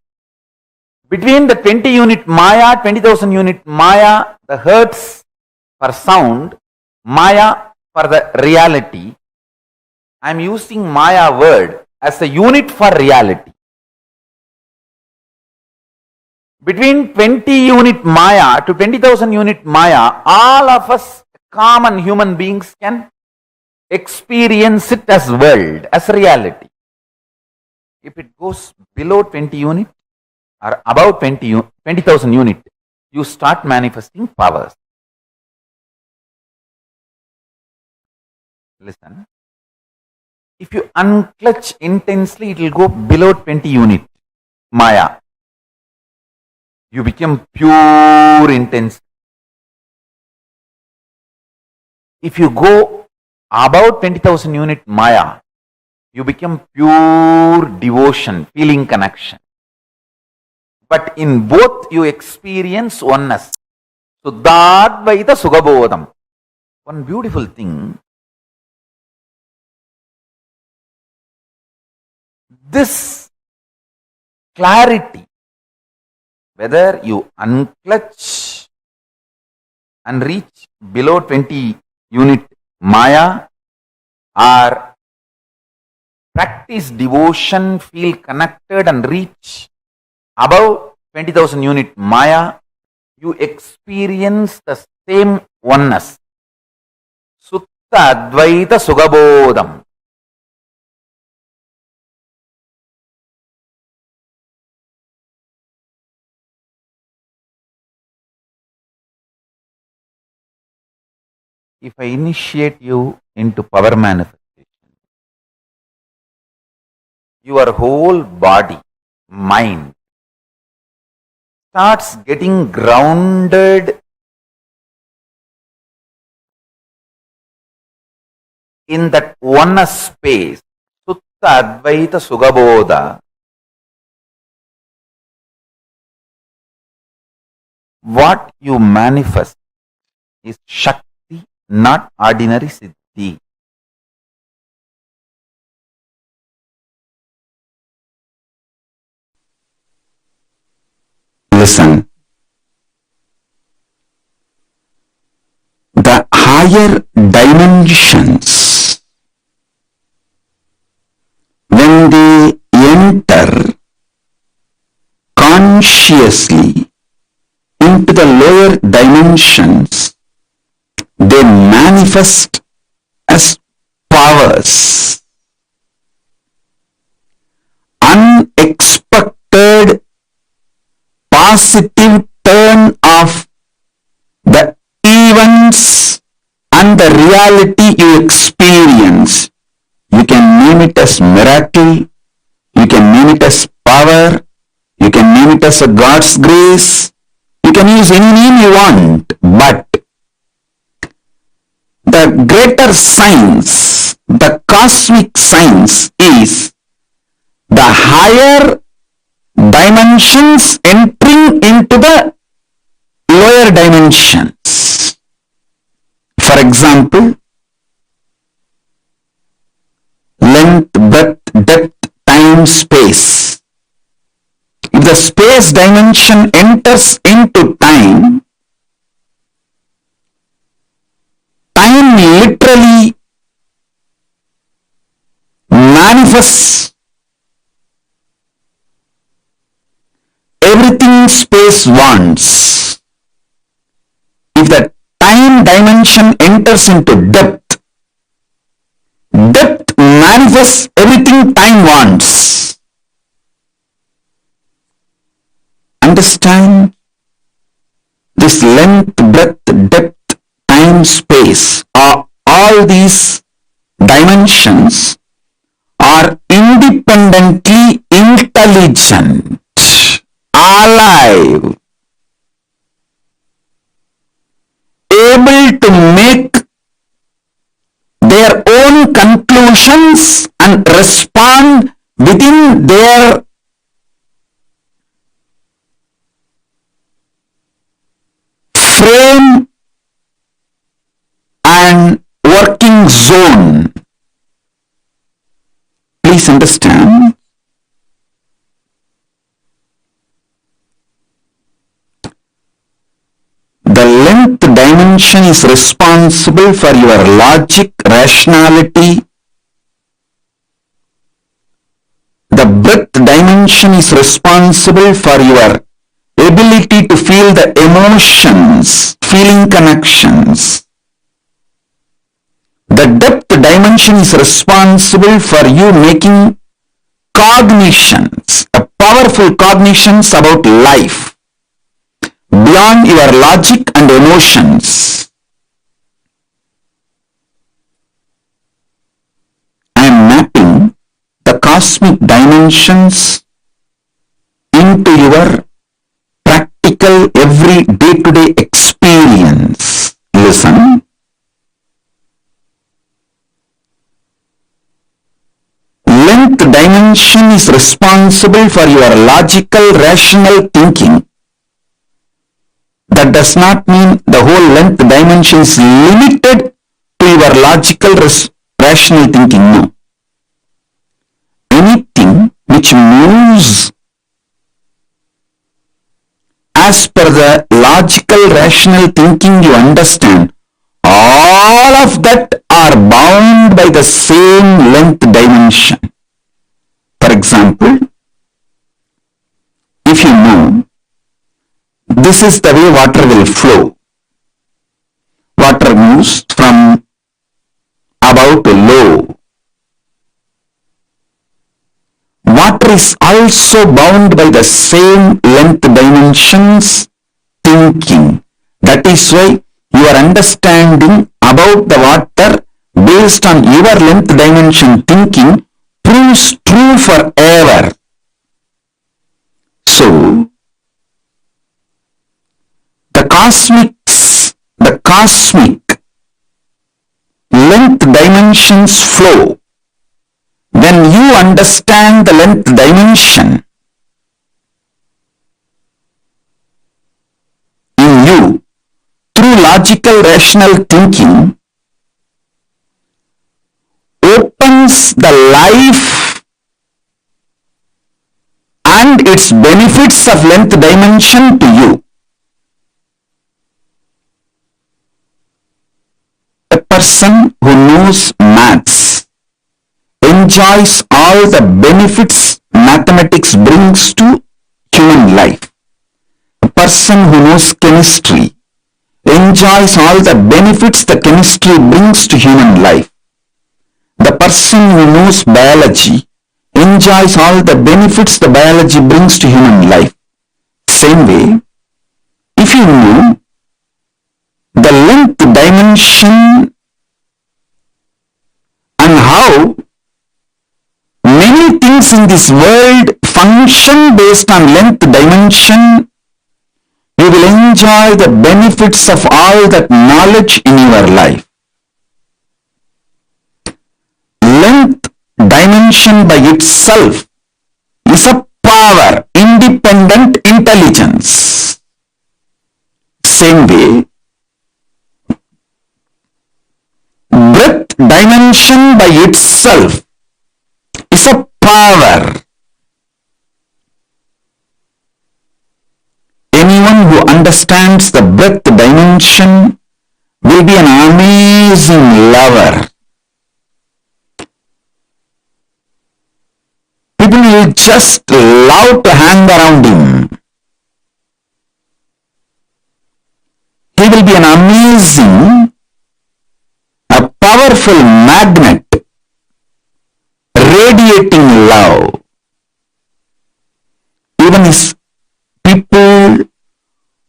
Between the 20 unit Maya, 20,000 unit Maya, the hertz for sound, Maya for the reality, I am using Maya word as a unit for reality. Between 20 unit Maya to 20,000 unit Maya, all of us common human beings can experience it as world, as reality. If it goes below 20 unit or above 20,000 unit, you start manifesting powers. Listen. If you unclutch intensely, it will go below 20 unit Maya. You become pure intense. If you go above 20,000 unit Maya, you become pure devotion, feeling connection. But in both you experience oneness. Suddhadvaita Sugabodham. One beautiful thing, this clarity, whether you unclutch and reach below 20 unit Maya or practice devotion, feel connected and reach above 20,000 unit Maya, you experience the same oneness. Sutta Advaita Sugabodham. If I initiate you into power manifestation, your whole body, mind starts getting grounded in that oneness space. Sutta Advaita Sugabodha. What you manifest is Shakti, not ordinary Siddhi. Listen. The higher dimensions, when they enter consciously into the lower dimensions, they manifest as powers. Unexpected positive turn of the events and the reality you experience. You can name it as miracle, you can name it as power, you can name it as a God's grace, you can use any name you want, but the greater science, the cosmic science is the higher dimensions entering into the lower dimensions. For example, length, breadth, depth, time, space. If the space dimension enters into time, time literally manifests everything space wants. If the time dimension enters into depth, depth manifests everything time wants. Understand? The this length, breadth, depth, time, space, all these dimensions are independently intelligent, alive, able to make their own conclusions and respond within their frame and working zone. Please understand, the length dimension is responsible for your logic, rationality. The breadth dimension is responsible for your ability to feel the emotions, feeling connections. The depth dimension is responsible for you making cognitions, powerful cognitions about life beyond your logic and emotions. I am mapping the cosmic dimensions into your practical every day-to-day experience. Listen. Length dimension is responsible for your logical, rational thinking. That does not mean the whole length dimension is limited to your logical, rational thinking. No. Anything which moves as per the logical, rational thinking you understand, all of that are bound by the same length dimension. For example, if you know this is the way water will flow, water moves from above to low. Water is also bound by the same length dimensions thinking. That is why your understanding about the water based on your length dimension thinking proves true forever. So, the cosmic length dimensions flow. When you understand the length dimension in you through logical, rational thinking, opens the life and its benefits of length dimension to you. A person who knows maths enjoys all the benefits mathematics brings to human life. A person who knows chemistry enjoys all the benefits the chemistry brings to human life. The person who knows biology enjoys all the benefits the biology brings to human life. Same way, if you know the length dimension and how many things in this world function based on length dimension, you will enjoy the benefits of all that knowledge in your life. Length dimension by itself is a power, independent intelligence. Same way, breadth dimension by itself is a power. Anyone who understands the breadth dimension will be an amazing lover. People will just love to hang around him. He will be an amazing, a powerful magnet, radiating love. Even if people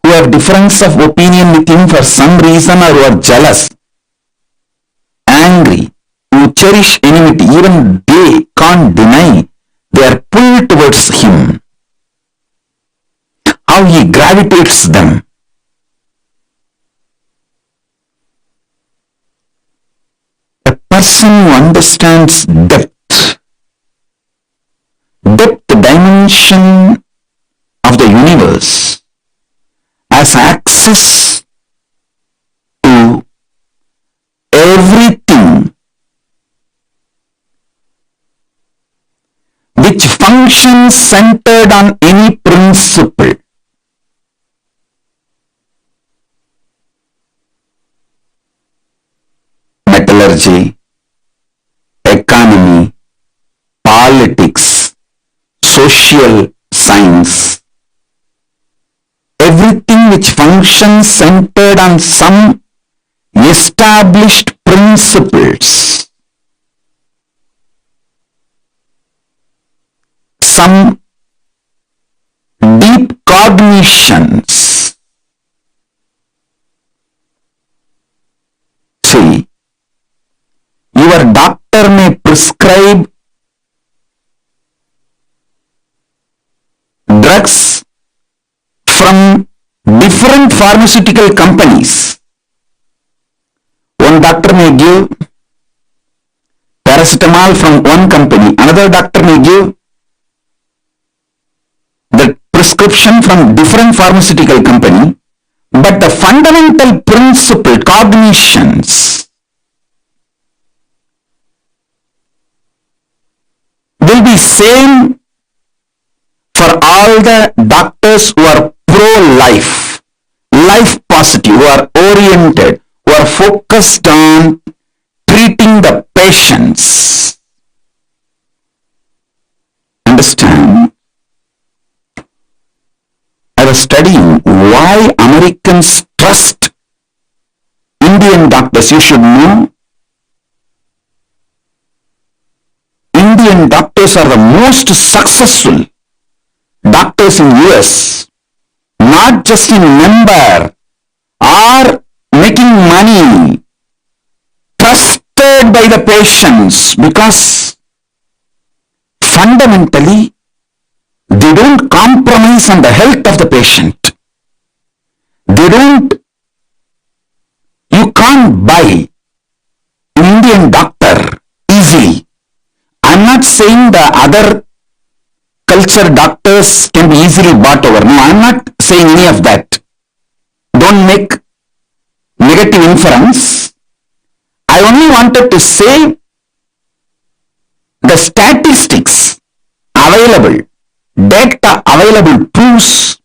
who have difference of opinion with him for some reason, or you are jealous, angry, you cherish enmity, even they can't deny they are pulled towards him. How he gravitates them. A person who understands depth dimension of the universe, has access to everything which functions centered on any principle. Metallurgy, economy, politics, social science, everything which functions centered on some established principles, some deep cognitions. See, your doctor may prescribe drugs from different pharmaceutical companies. One doctor may give paracetamol from one company, another doctor may give the prescription from different pharmaceutical company, but the fundamental principle, cognitions, will be same for all the doctors who are pro-life, life positive, who are oriented, who are focused on treating the patients. Understand? I was studying why Americans trust Indian doctors. You should know, Indian doctors are the most successful doctors in US, not just in number or making money, trusted by the patients, because fundamentally they don't compromise on the health of the patient. You can't buy an Indian doctor easily. I'm not saying the other culture doctors can be easily bought over. No, I'm not saying any of that. Don't make negative inference. I only wanted to say the statistics available, data available proves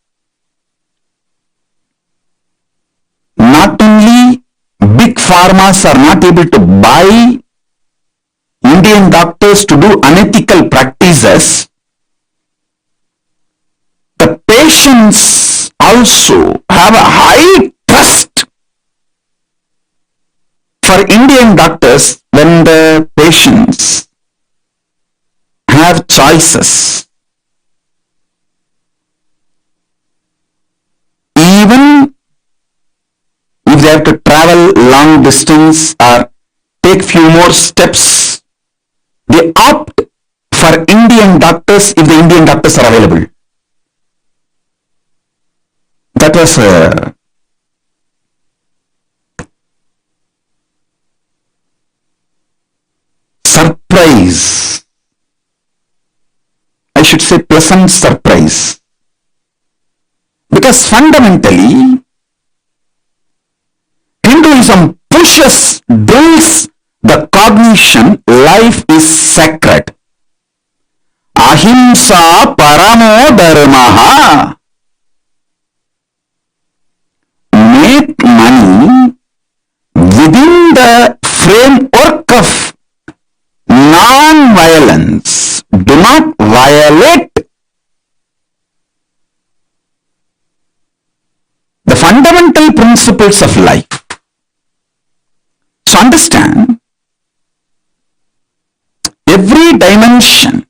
not only big pharmas are not able to buy Indian doctors to do unethical practices, the patients also have a high trust for Indian doctors when the patients have choices. Even if they have to travel long distance or take few more steps, they opt for Indian doctors if the Indian doctors are available. That was a surprise. I should say pleasant surprise. Because fundamentally, Hinduism builds the cognition life is sacred. Ahimsa paramo dharmaha. Make money within the framework of non-violence. Do not violate the fundamental principles of life. So understand, every dimension,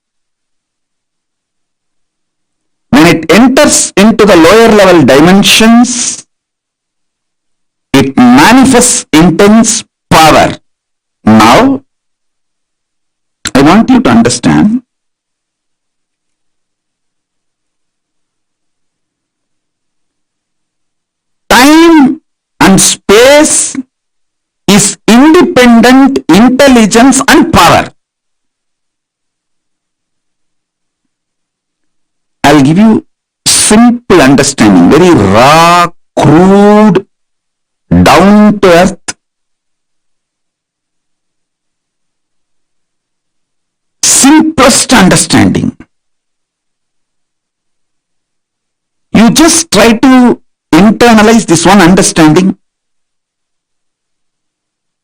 when it enters into into the lower level dimensions, it manifests intense power. Now, I want you to understand, time and space is independent intelligence and power. I'll give you simple understanding, very raw, crude, down to earth, simplest understanding. You just try to internalize this one understanding.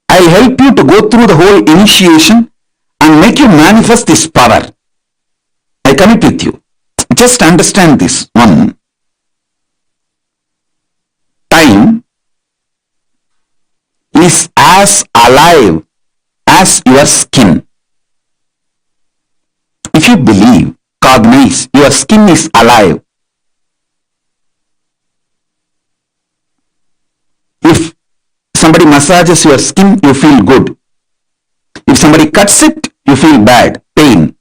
I'll help you to go through the whole initiation and make you manifest this power. I commit with you. Just understand this one. Time is as alive as your skin. If you believe, cognize, your skin is alive. If somebody massages your skin, you feel good. If somebody cuts it, you feel bad, pain.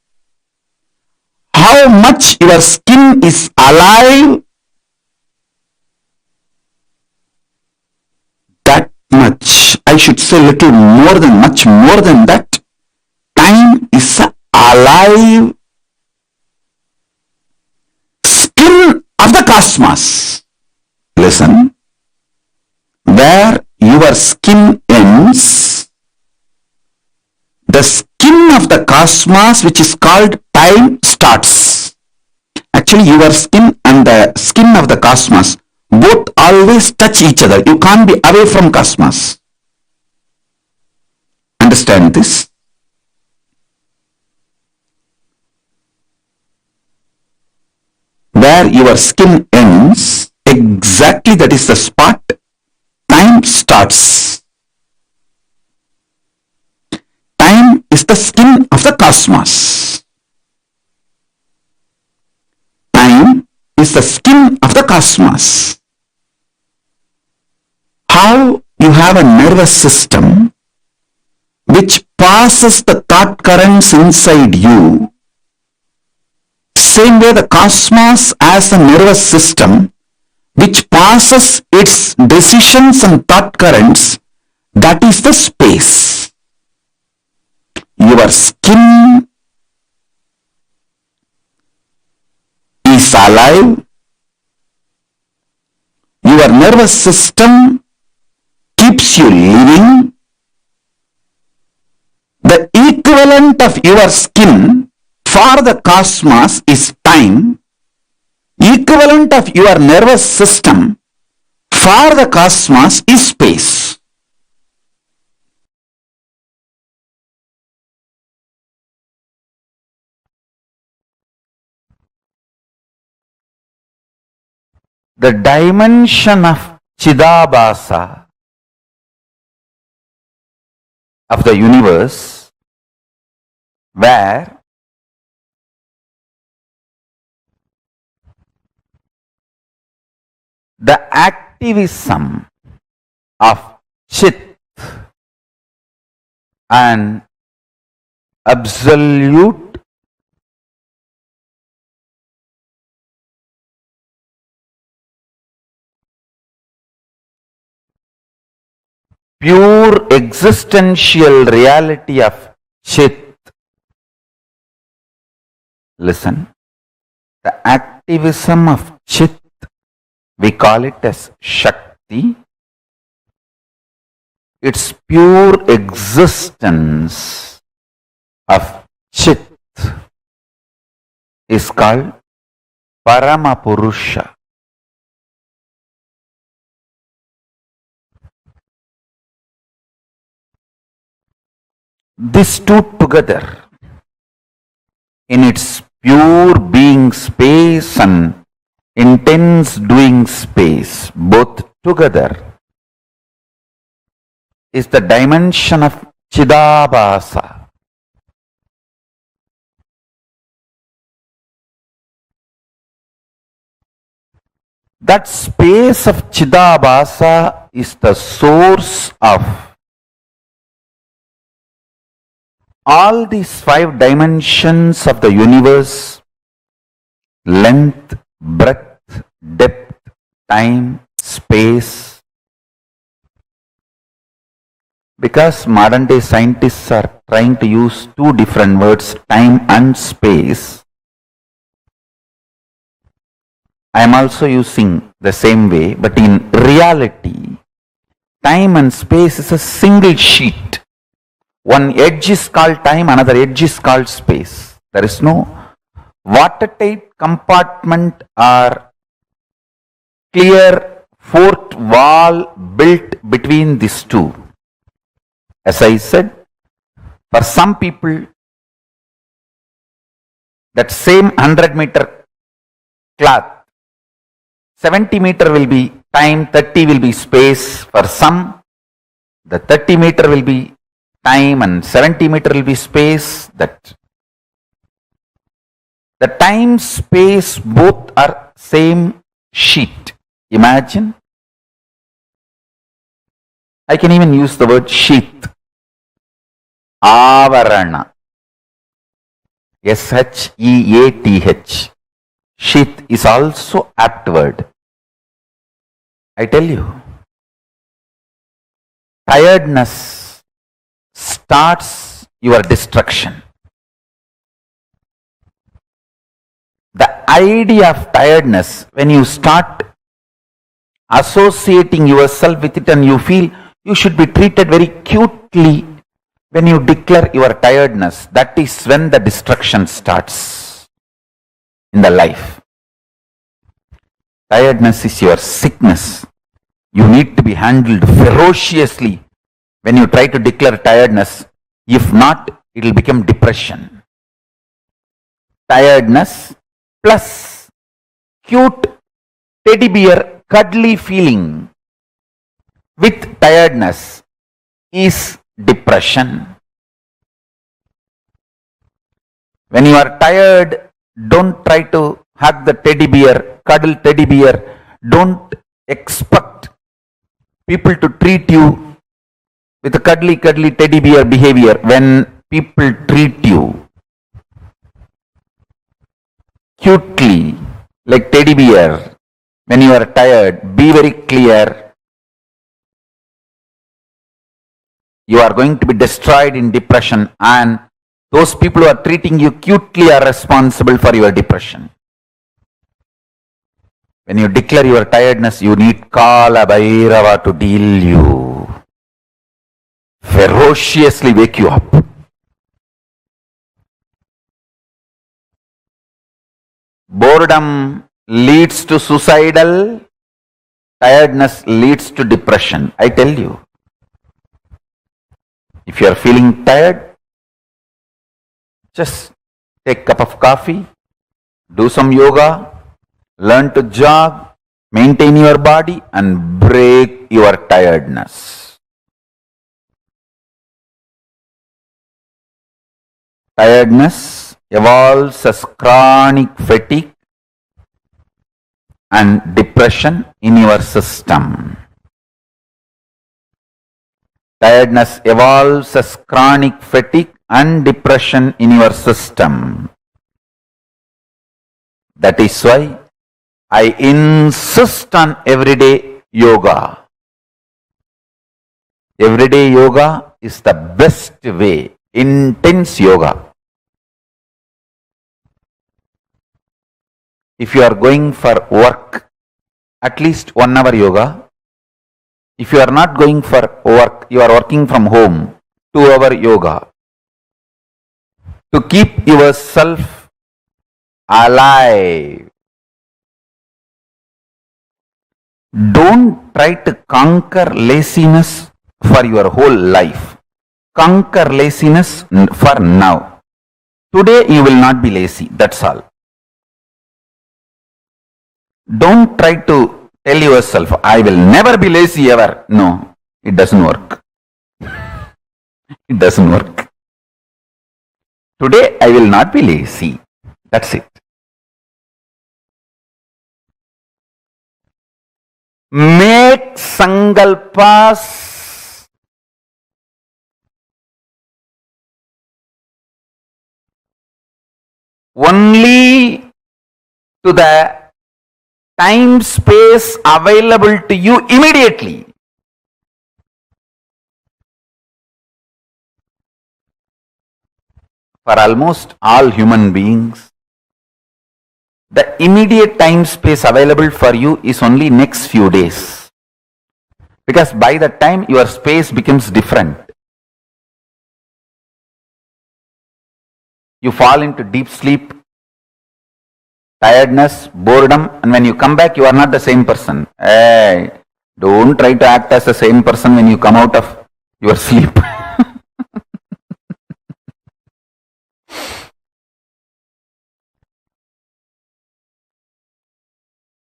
How much your skin is alive, that much, I should say little more than, much more than that, time is alive skin of the cosmos. Listen, where your skin ends, the skin of the cosmos, which is called time, starts. Actually, your skin and the skin of the cosmos both always touch each other. You can't be away from cosmos. Understand this? Where your skin ends, exactly that is the spot time starts. Time is the skin of the cosmos. Time is the skin of the cosmos. How you have a nervous system which passes the thought currents inside you, same way the cosmos has a nervous system which passes its decisions and thought currents, that is the space. Your skin is alive. Your nervous system keeps you living. The equivalent of your skin for the cosmos is time. Equivalent of your nervous system for the cosmos is space. The dimension of Chidabhasa of the universe, where the activism of Chit and absolute pure existential reality of Chit. Listen, the activism of Chit, we call it as Shakti. Its pure existence of Chit is called Paramapurusha. These two together, in its pure being space and intense doing space, both together, is the dimension of Chidabhasa. That space of Chidabhasa is the source of all these 5 dimensions of the universe: length, breadth, depth, time, space. Because modern day scientists are trying to use 2 different words, time and space, I am also using the same way, but in reality, time and space is a single sheet. One edge is called time, another edge is called space. There is no watertight compartment or clear fourth wall built between these two. As I said, for some people, that same 100-meter cloth, 70-meter will be time, 30 will be space. For some, the 30-meter will be time and 70-meter will be space. That the time, space, both are same sheet. Imagine. I can even use the word sheath. Avarana. Sheath. Sheath is also apt word. I tell you, tiredness starts your destruction. The idea of tiredness, when you start associating yourself with it and you feel you should be treated very cutely when you declare your tiredness, that is when the destruction starts in the life. Tiredness is your sickness. You need to be handled ferociously when you try to declare tiredness. If not, it will become depression. Tiredness plus cute teddy bear cuddly feeling with tiredness is depression. When you are tired, don't try to hug the teddy bear, cuddle teddy bear. Don't expect people to treat you with a cuddly teddy bear behavior. When people treat you cutely like teddy bear, when you are tired, be very clear. You are going to be destroyed in depression, and those people who are treating you cutely are responsible for your depression. When you declare your tiredness, you need Kala Bhairava to deal you, ferociously wake you up. Boredom leads to suicidal, tiredness leads to depression. I tell you, if you are feeling tired, just take a cup of coffee, do some yoga, learn to jog, maintain your body and break your tiredness. Tiredness evolves as chronic fatigue and depression in your system. Tiredness evolves as chronic fatigue and depression in your system. That is why I insist on everyday yoga. Everyday yoga is the best way. Intense yoga. If you are going for work, at least 1 hour yoga. If you are not going for work, you are working from home, 2-hour yoga. To keep yourself alive. Don't try to conquer laziness for your whole life. Conquer laziness for now. Today you will not be lazy, that's all. Don't try to tell yourself, I will never be lazy ever. No, it doesn't work. It doesn't work. Today I will not be lazy. That's it. make sankalpas only to the time space available to you immediately. For almost all human beings, the immediate time space available for you is only next few days. Because by the time your space becomes different, you fall into deep sleep, tiredness, boredom, and when you come back, you are not the same person. Hey, don't try to act as the same person when you come out of your sleep.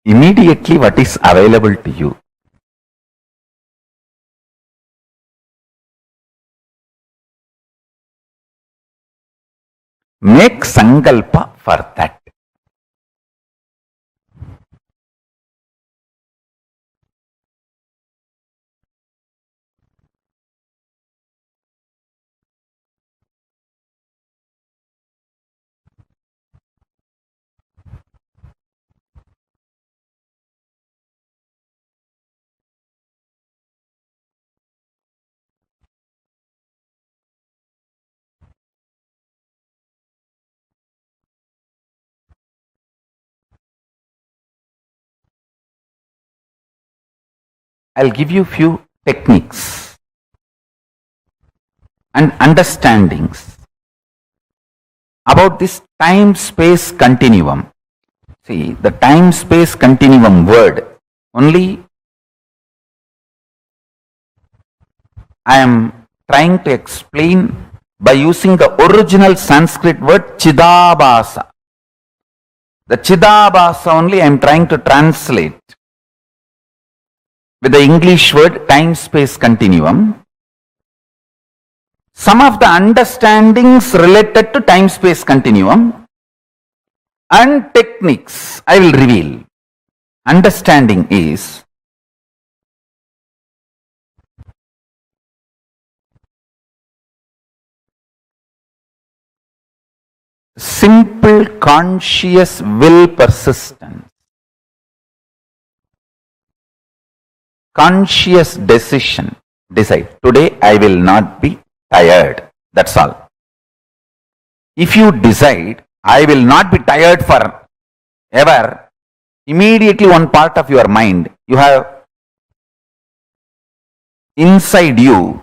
Immediately, what is available to you? Make sankalpa for that. I'll give you few techniques and understandings about this time-space continuum. See, the time-space continuum word, only I am trying to explain by using the original Sanskrit word Chidabhasa. The Chidabhasa only I am trying to translate with the English word time-space continuum. Some of the understandings related to time-space continuum and techniques I will reveal. Understanding is simple conscious will persistence, conscious decision. Decide, today I will not be tired. That's all. If you decide, I will not be tired for ever, immediately one part of your mind, you have inside you,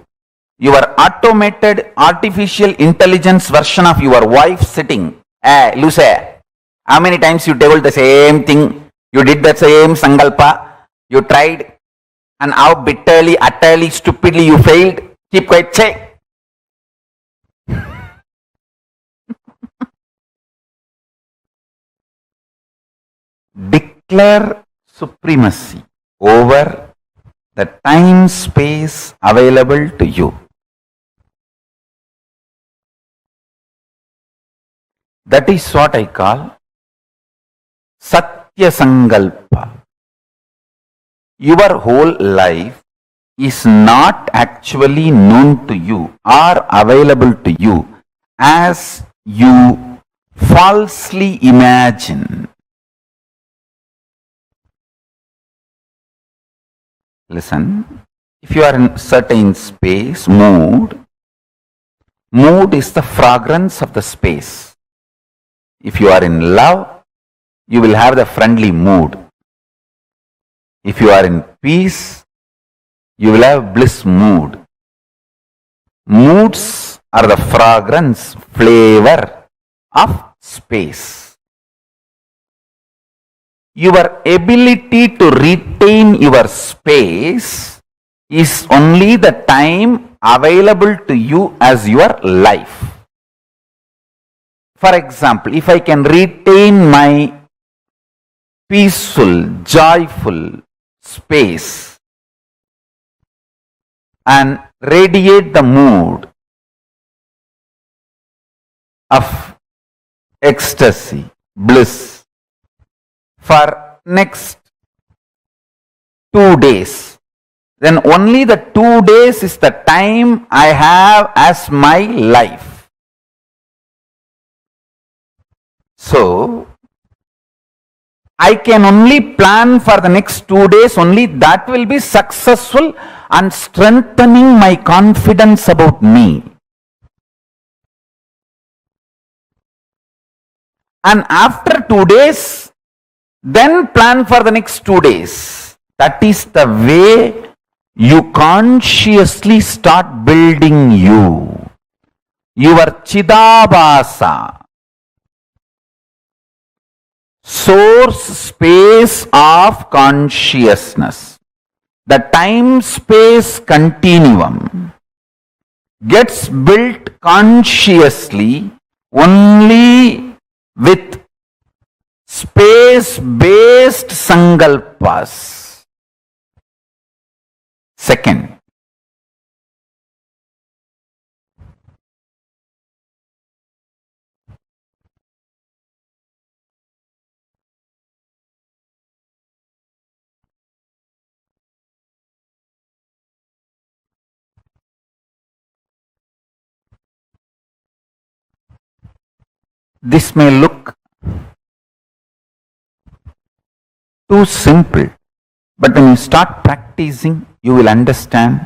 your automated artificial intelligence version of your wife sitting. Hey, Lucy, how many times you told the same thing? You did the same sankalpa. You tried, and how bitterly, utterly, stupidly you failed. Keep quiet, say. Declare supremacy over the time space available to you. That is what I call Satya Sankalpa. Your whole life is not actually known to you or available to you as you falsely imagine. Listen, if you are in certain space, mood is the fragrance of the space. If you are in love, you will have the friendly mood. If you are in peace, you will have bliss mood. Moods are the fragrance, flavor of space. Your ability to retain your space is only the time available to you as your life. For example, if I can retain my peaceful, joyful space and radiate the mood of ecstasy, bliss for next 2 days. Then only the 2 days is the time I have as my life. So, I can only plan for the next 2 days, only that will be successful and strengthening my confidence about me. And after 2 days, then plan for the next 2 days. That is the way you consciously start building your Chidabhasa, source space of consciousness. The time-space continuum gets built consciously only with space-based sankalpas. Second, this may look too simple, but when you start practicing, you will understand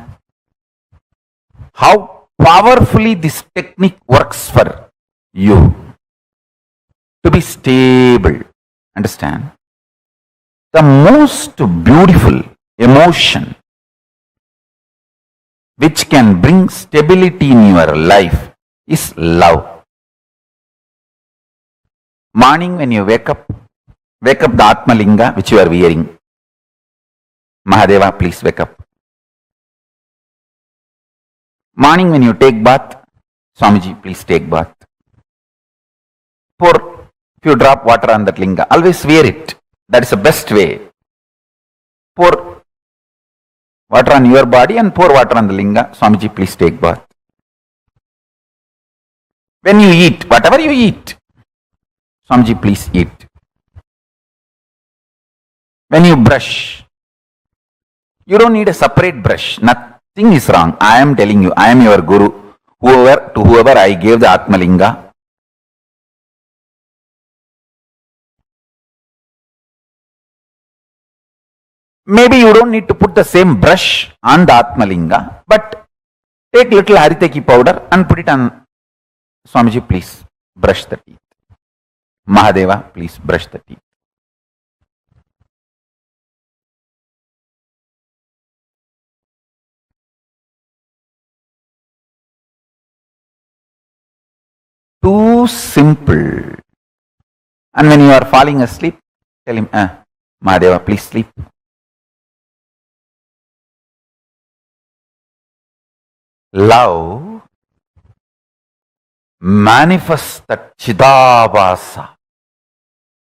how powerfully this technique works for you to be stable. Understand? The most beautiful emotion which can bring stability in your life is love. Morning when you wake up the Atma Linga which you are wearing. Mahadeva, please wake up. Morning when you take bath, Swamiji, please take bath. Pour few drop water on that linga. Always wear it. That is the best way. Pour water on your body and pour water on the linga. Swamiji, please take bath. When you eat, whatever you eat, Swamiji, please eat. When you brush, you don't need a separate brush. Nothing is wrong. I am telling you, I am your guru. To whoever I gave the Atmalinga, maybe you don't need to put the same brush on the Atmalinga, but take little Haritaki powder and put it on. Swamiji, please brush the teeth. Mahadeva, please brush the teeth. Too simple. And when you are falling asleep, tell him, Mahadeva, please sleep. Love manifests that Chidabhasa,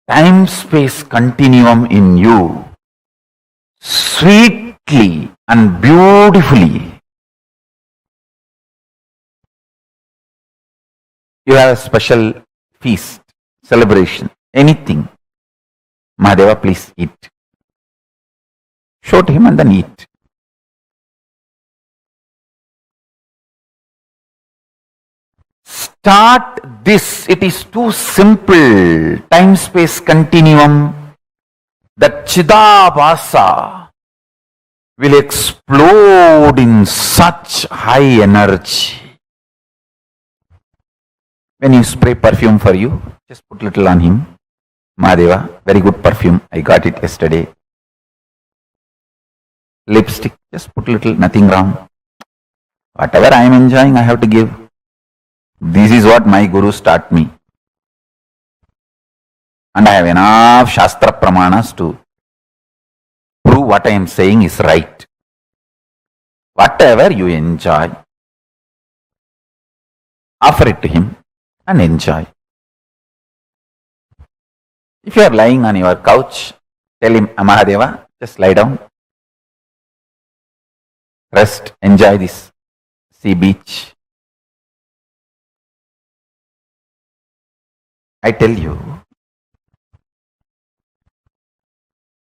time-space continuum in you, sweetly and beautifully. You have a special feast, celebration, anything. Mahadeva, please eat. Show to him and then eat. Start this. It is too simple. Time-space continuum. That Chidabhasa will explode in such high energy. When you spray perfume for you, just put little on him. Mahadeva, very good perfume. I got it yesterday. Lipstick, just put little, nothing wrong. Whatever I am enjoying, I have to give. This is what my gurus taught me. And I have enough Shastra Pramanas to prove what I am saying is right. Whatever you enjoy, offer it to him and enjoy. If you are lying on your couch, tell him, Mahadeva, just lie down. Rest, enjoy this sea beach. I tell you,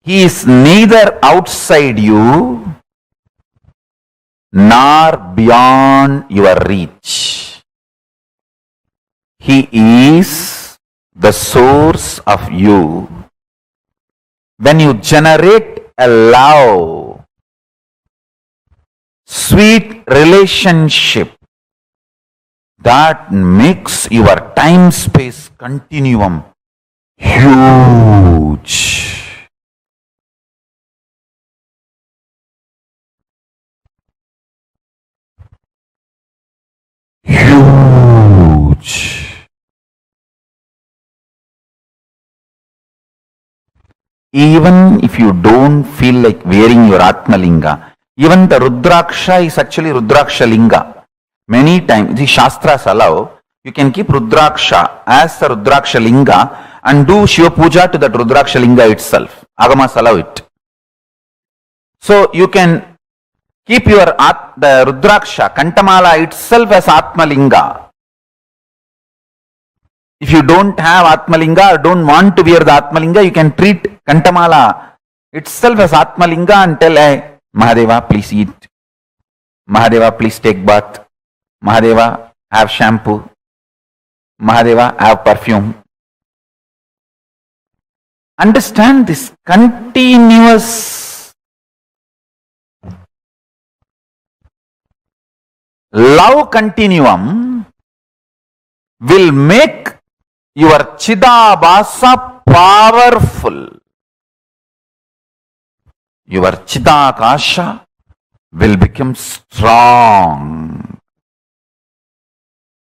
He is neither outside you nor beyond your reach. He is the source of you. When you generate a love, sweet relationship that makes your time-space continuum huge. Huge. Even if you don't feel like wearing your Atmalinga, even the Rudraksha is actually Rudraksha Linga. Many times, the Shastras allow, you can keep Rudraksha as the Rudraksha Linga and do Shiva Puja to that Rudraksha Linga itself. Agamas allow it. So you can keep your the Rudraksha, Kantamala itself as Atmalinga. If you don't have Atmalinga or don't want to wear the Atmalinga, you can treat Kantamala itself as Atmalinga and tell, hey, Mahadeva, please eat. Mahadeva, please take bath. Mahadeva, have shampoo. Mahadeva, have perfume. Understand this continuous love continuum will make your Chidabhasa powerful. Your Chidakasha will become strong.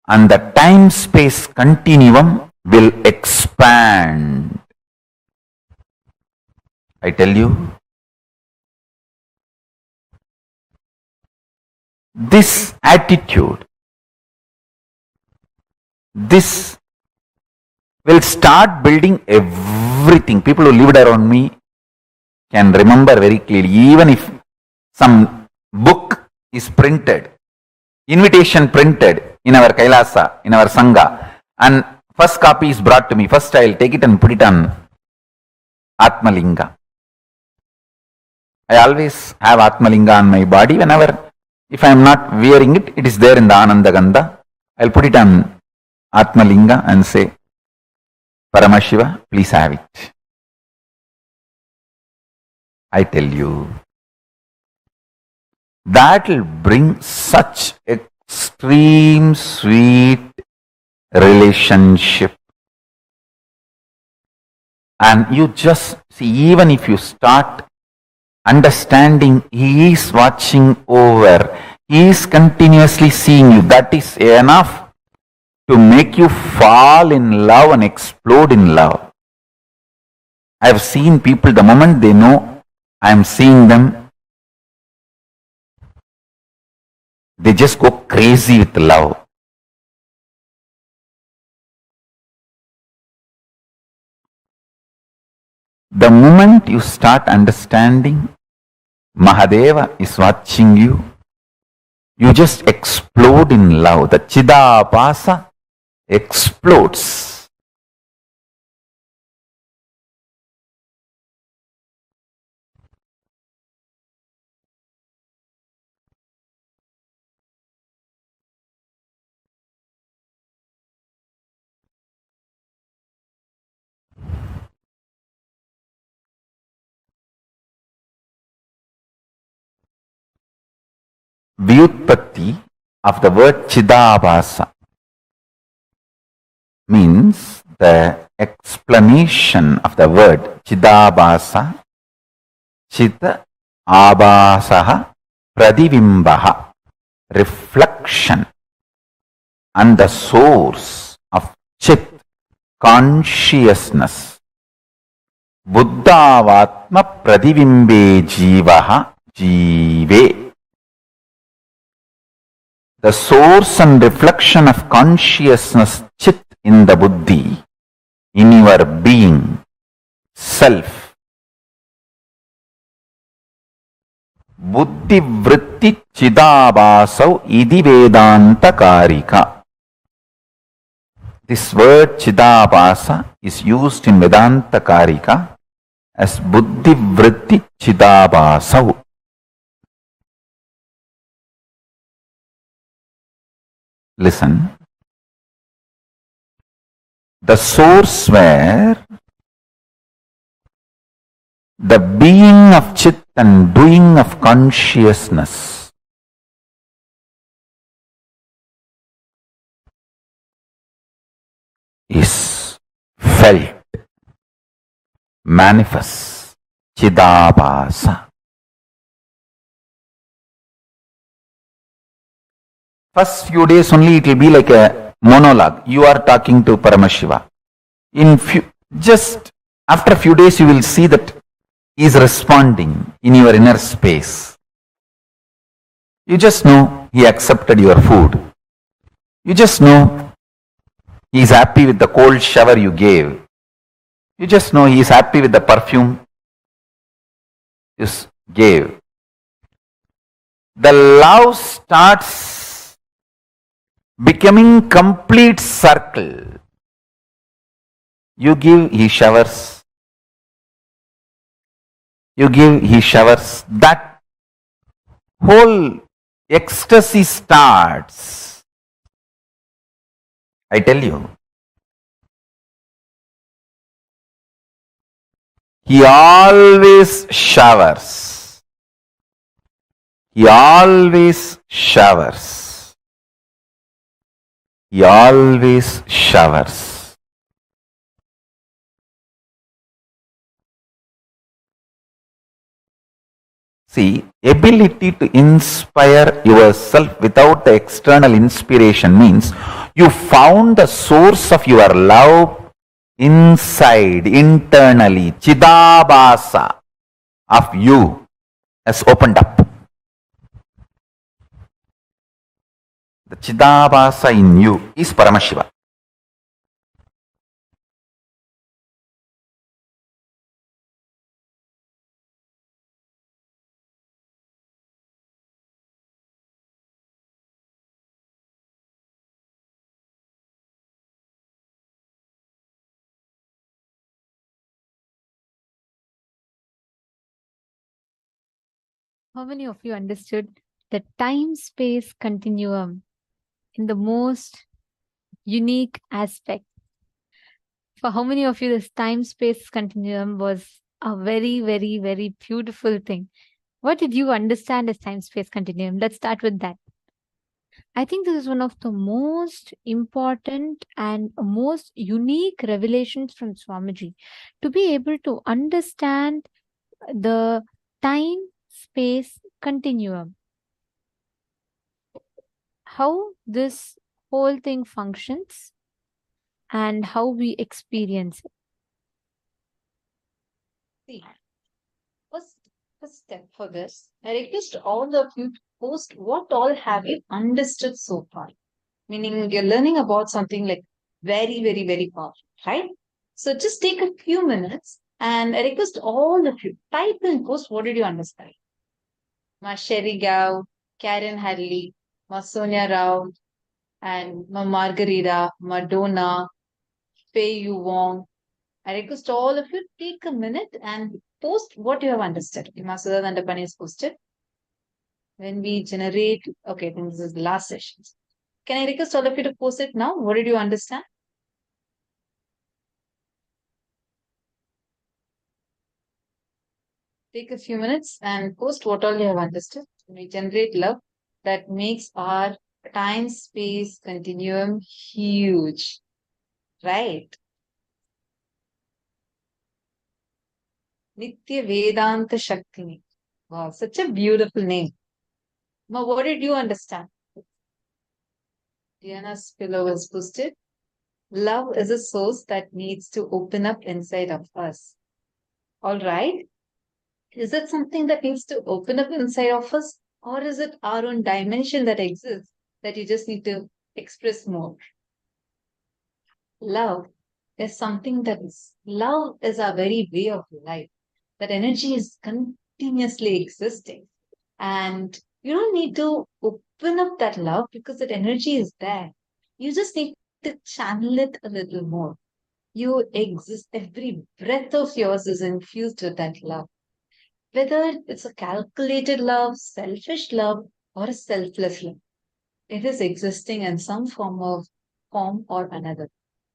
And the time-space continuum will expand. I tell you, this attitude, this will start building everything. People who lived around me can remember very clearly. Even if some book is printed, invitation printed in our Kailasa, in our Sangha, and first copy is brought to me, first I will take it and put it on Atmalinga. I always have Atmalinga on my body. Whenever, if I am not wearing it, it is there in the Ananda Gandha. I will put it on Atmalinga and say, Paramashiva, please have it. I tell you, that will bring such extreme sweet relationship. And you just see, even if you start understanding He is watching over, He is continuously seeing you, that is enough to make you fall in love and explode in love. I have seen people, the moment they know I am seeing them, they just go crazy with love. The moment you start understanding Mahadeva is watching you, you just explode in love. The Chidabhasa explodes. Vyutpatti of the word Chidabhasa means the explanation of the word Chidabhasa, Chita Abhasaha Pradivimbaha, reflection, and the source of Chit, consciousness. Buddhavatma Pradivimbe Jivaha Jive. The source and reflection of consciousness, Chit, in the Buddhi, in your being, self. Buddhi vritti Chidabhasau idi Vedanta Karika. This word Chidabhasa is used in Vedanta Karika as buddhi vritti chidabhasau. Listen. The source where the being of chit and doing of consciousness is felt, manifests, chidabhasa. First few days only it will be like a monologue. You are talking to Paramashiva. Just after a few days you will see that he is responding in your inner space. You just know he accepted your food. You just know he is happy with the cold shower you gave. You just know he is happy with the perfume you gave. The love starts becoming complete circle. You give, he showers. You give, he showers. That whole ecstasy starts. I tell you. He always showers. He always showers. He always showers. See, ability to inspire yourself without the external inspiration means you found the source of your love inside, internally. Chidabhasa of you has opened up. The Chidabhasa in you is Paramashiva. How many of you understood the time-space continuum in the most unique aspect? For how many of you this time-space continuum was a very, very, very beautiful thing? What did you understand as time-space continuum? Let's start with that. I think this is one of the most important and most unique revelations from Swamiji, to be able to understand the time-space continuum. How this whole thing functions and how we experience it. See, first step for this, I request all of you to post what all have you understood so far. Meaning you're learning about something like very, very, very powerful, right? So just take a few minutes and I request all of you type and post what did you understand. Ma Sherry Gao, Karen Hadley, Ma Sonia Rao, and Ma Margarita, Madonna, Fei Yu Wong. I request all of you take a minute and post what you have understood. Masuda Dandapani is posted. When we generate, okay, this is the last session. Can I request all of you to post it now? What did you understand? Take a few minutes and post what all you have understood. We generate love that makes our time-space continuum huge, right? Nitya Vedanta Shaktini. Wow, such a beautiful name. Ma, what did you understand? Diana's pillow was posted. Love is a source that needs to open up inside of us. All right. Is it something that needs to open up inside of us? Or is it our own dimension that exists that you just need to express more? Love is something love is our very way of life. That energy is continuously existing. And you don't need to open up that love because that energy is there. You just need to channel it a little more. You exist, every breath of yours is infused with that love. Whether it's a calculated love, selfish love, or a selfless love, it is existing in some form or another.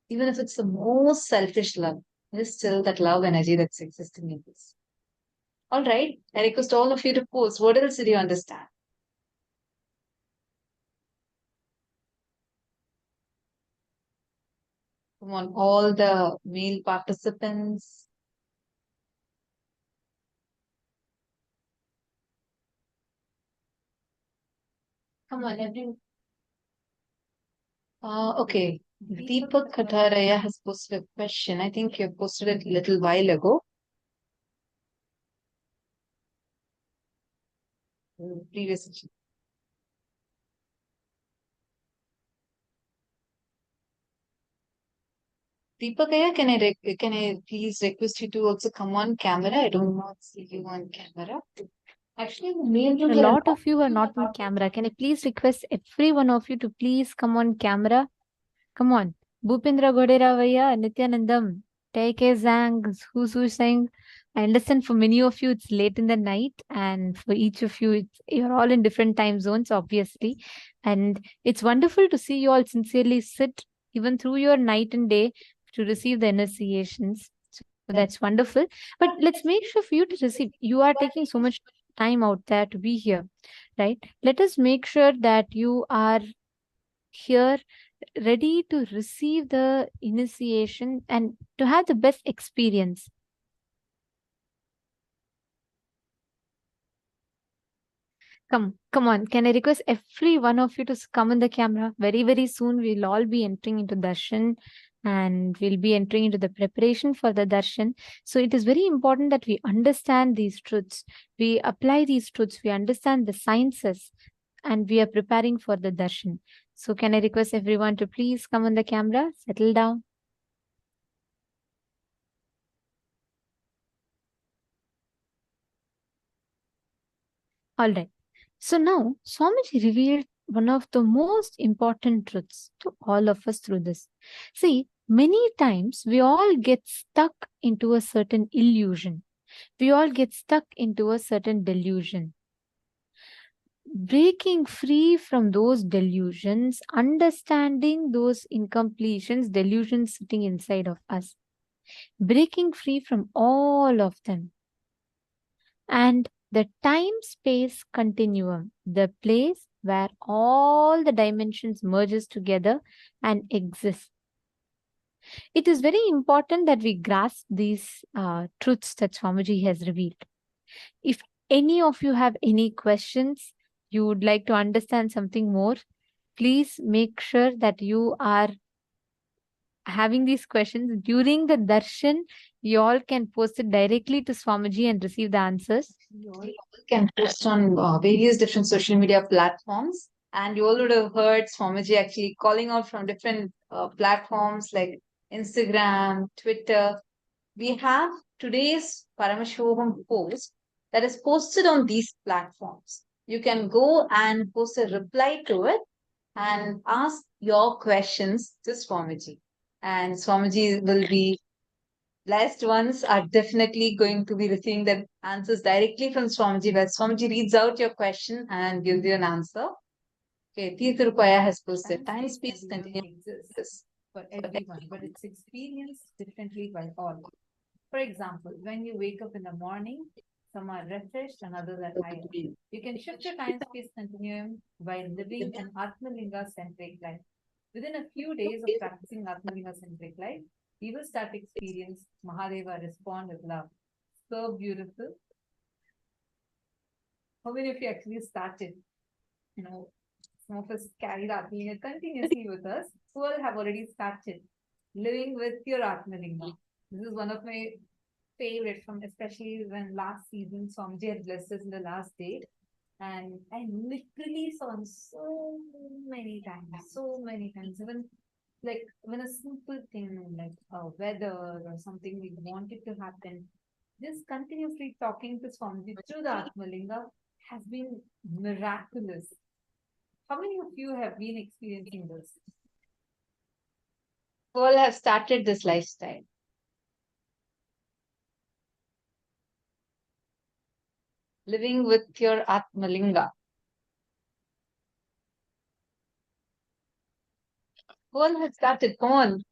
Even if it's the most selfish love, it is still that love energy that's existing in this. All right, I request all of you to post. What else did you understand? Come on, all the male participants. Come on, everyone. Okay. Deepak Katharaya has posted a question. I think you posted it a little while ago. Previous. Deepakaya, can I please request you to also come on camera? I don't want to see you on camera. Actually, A lot of you are not on camera. Can I please request every one of you to please come on camera? Come on. Bhupendra Goderavaya, Nithyanandam, take a Zang, who's saying. I understand for many of you it's late in the night, and for each of you, you're all in different time zones, obviously. And it's wonderful to see you all sincerely sit even through your night and day to receive the initiations. So that's wonderful. But let's make sure for you to receive. You are taking so much time out there to be here, right? Let us make sure that you are here ready to receive the initiation and to have the best experience. Come on. Can I request every one of you to come in the camera? Very, very soon we'll all be entering into darshan and we'll be entering into the preparation for the darshan. So it is very important that we understand these truths. We apply these truths. We understand the sciences and we are preparing for the darshan. So can I request everyone to please come on the camera, settle down. All right. So now Swamiji revealed one of the most important truths to all of us through this. See, many times we all get stuck into a certain illusion. We all get stuck into a certain delusion. Breaking free from those delusions, understanding those incompletions, delusions sitting inside of us, breaking free from all of them. And the time-space continuum, the place where all the dimensions merges together and exist. It is very important that we grasp these truths that Swamiji has revealed. If any of you have any questions, you would like to understand something more, please make sure that you are having these questions during the darshan. You all can post it directly to Swamiji and receive the answers. You all can post on various different social media platforms. And you all would have heard Swamiji actually calling out from different platforms like Instagram, Twitter. We have today's Paramashivoham post that is posted on these platforms. You can go and post a reply to it and ask your questions to Swamiji. And Swamiji will be blessed ones are definitely going to be receiving the answers directly from Swamiji, where Swamiji reads out your question and gives you an answer. Okay, Tirthurupaya has posted time space continuum exists for everyone, but it's experienced differently by all. For example, when you wake up in the morning, some are refreshed and others are tired. You can shift your time space continuum by living an Atmalinga centric life. Within a few days of practicing Atmalinga centric life, we will start to experience Mahadeva respond with love. So beautiful. How many of you actually started? Some of us carried Atmalinga continuously with us. Who all have already started living with your Atmalinga? This is one of my favorite from especially when last season Swamiji had blessed us in the last day. And I literally saw him so many times, even like when a simple thing like weather or something we wanted to happen, just continuously talking to Swamiji through the Atmalinga has been miraculous. How many of you have been experiencing this? all have started this lifestyle. Living with your Atmalinga. All have started. Come on.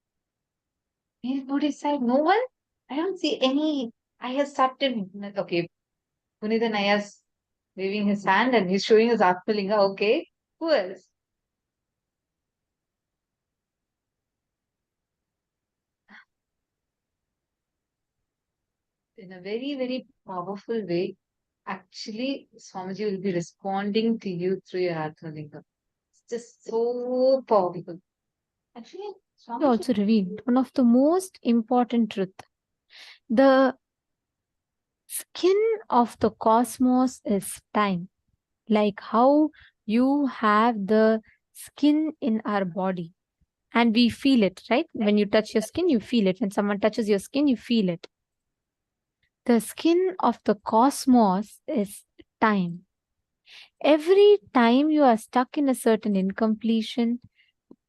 Anybody side? No one? I don't see any. I have started. Okay. Punitha Naya's waving his hand and he's showing his Atmalinga. Okay. Who else? In a very, very powerful way, actually, Swamiji will be responding to you through your Atmalinga. It's just so powerful. Actually, He Swamiji also revealed one of the most important truth. The skin of the cosmos is time. Like how you have the skin in our body and we feel it, right? When you touch your skin, you feel it. When someone touches your skin, you feel it. The skin of the cosmos is time. Every time you are stuck in a certain incompletion,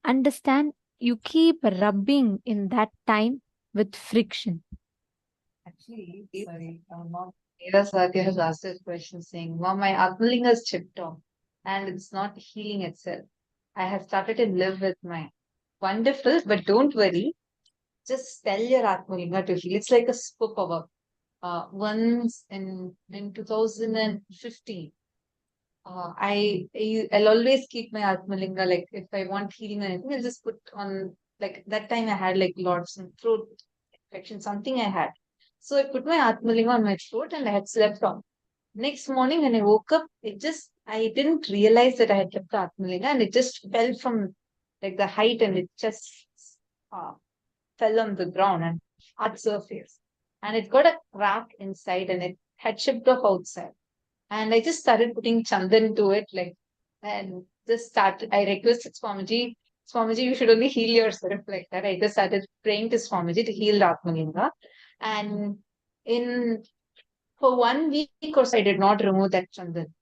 understand you keep rubbing in that time with friction. Actually, sorry, Mom. Kailasa has asked this question saying, Mom, my Atmalinga is chipped off and it's not healing itself. I have started to live with my wonderful, but don't worry. Just tell your Atmalinga to heal. It's like a superpower. Once in 2015, I'll always keep my Atmalinga. Like if I want healing or anything, I'll just put on. Like that time I had like lots of throat infection, something I had. So I put my Atmalinga on my throat and I had slept on. Next morning when I woke up, I didn't realize that I had kept the Atmalinga and it just fell from like the height and it just uh, fell on the ground and hard surface. And it got a crack inside and it had chipped off outside. And I just started putting chandan to it, like, and just started. I requested Swamiji, you should only heal yourself like that. I just started praying to Swamiji to heal the Atmalinga. And in for 1 week or so, I did not remove that chandan.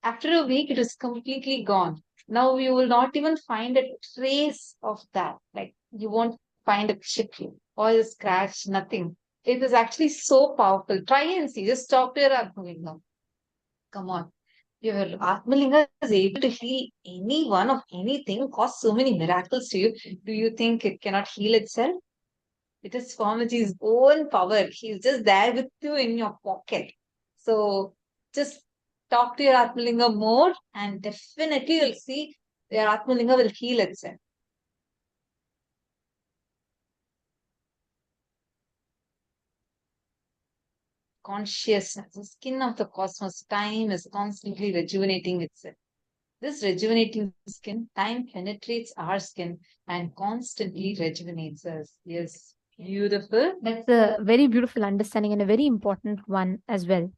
After a week, it is completely gone. Now you will not even find a trace of that. Like you won't find a chip or a scratch, nothing. It is actually so powerful. Try and see. Just talk to your Atmalinga. Come on. Your Atmalinga is able to heal anyone of anything, cause so many miracles to you. Do you think it cannot heal itself? It is Swamiji's own power. He's just there with you in your pocket. So just talk to your Atmalinga more and definitely you'll see your Atmalinga will heal itself. Consciousness, the skin of the cosmos, time is constantly rejuvenating itself. This rejuvenating skin, time penetrates our skin and constantly rejuvenates us. Yes, beautiful. That's a very beautiful understanding and a very important one as well.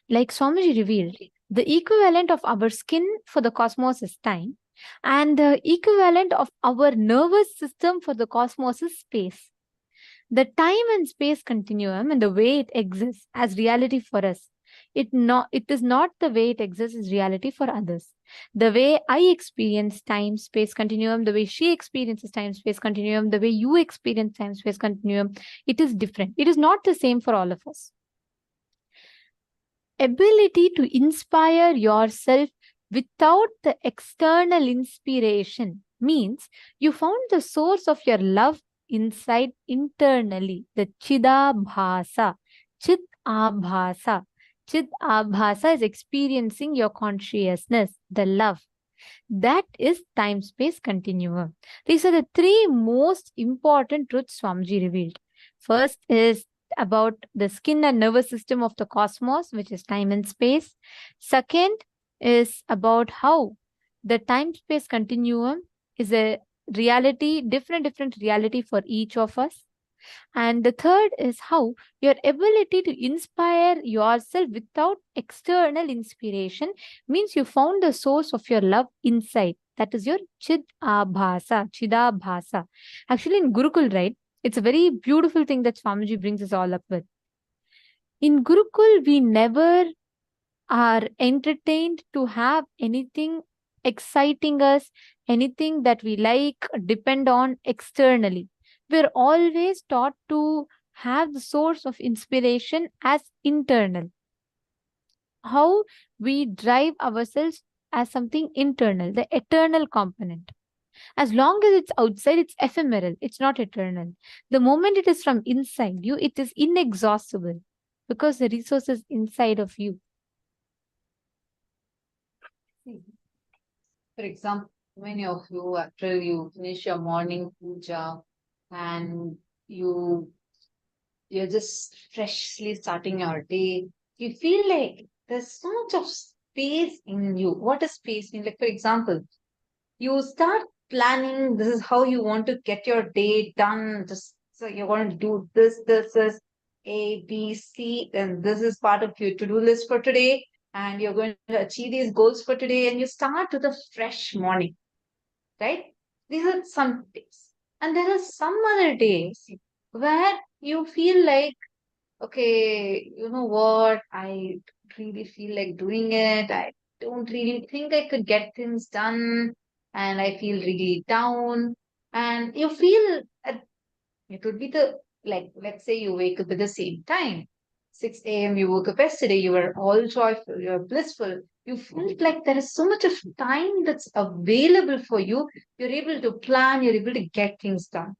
Like Swamiji revealed, the equivalent of our skin for the cosmos is time, and the equivalent of our nervous system for the cosmos is space. The time and space continuum and the way it exists as reality for us, it is not the way it exists as reality for others. The way I experience time space continuum, the way she experiences time space continuum, the way you experience time space continuum, it is different. It is not the same for all of us. Ability to inspire yourself without the external inspiration means you found the source of your love inside internally, the Chidabhasa. Chit Abhasa. Chit Abhasa is experiencing your consciousness, the love. That is time space continuum. These are the three most important truths Swamiji revealed. First is about the skin and nervous system of the cosmos, which is time and space. Second is about how the time space continuum is a reality, different reality for each of us. And the third is how your ability to inspire yourself without external inspiration means you found the source of your love inside. That is your Chidabhasa. Actually, in Gurukul, right, it's a very beautiful thing that Swamiji brings us all up with. In Gurukul, we never are entertained to have anything exciting us, anything that we like, depend on externally. We're always taught to have the source of inspiration as internal. How we drive ourselves as something internal, the eternal component. As long as it's outside, it's ephemeral, it's not eternal. The moment it is from inside you, it is inexhaustible because the resource is inside of you. For example, many of you, after you finish your morning puja and you're just freshly starting your day, you feel like there's so much of space in you. What is space mean? Like, for example, you start planning, this is how you want to get your day done. Just so you're going to do this is A, B, C, and this is part of your to-do list for today. And you're going to achieve these goals for today. And you start with a fresh morning, right? These are some days. And there are some other days where you feel like, okay, you know what? I don't really feel like doing it. I don't really think I could get things done. And I feel really down. And you feel it would be like, let's say you wake up at the same time. 6 a.m. you woke up yesterday, you were all joyful, you're blissful. You felt like there is so much of time that's available for you. You're able to plan, you're able to get things done.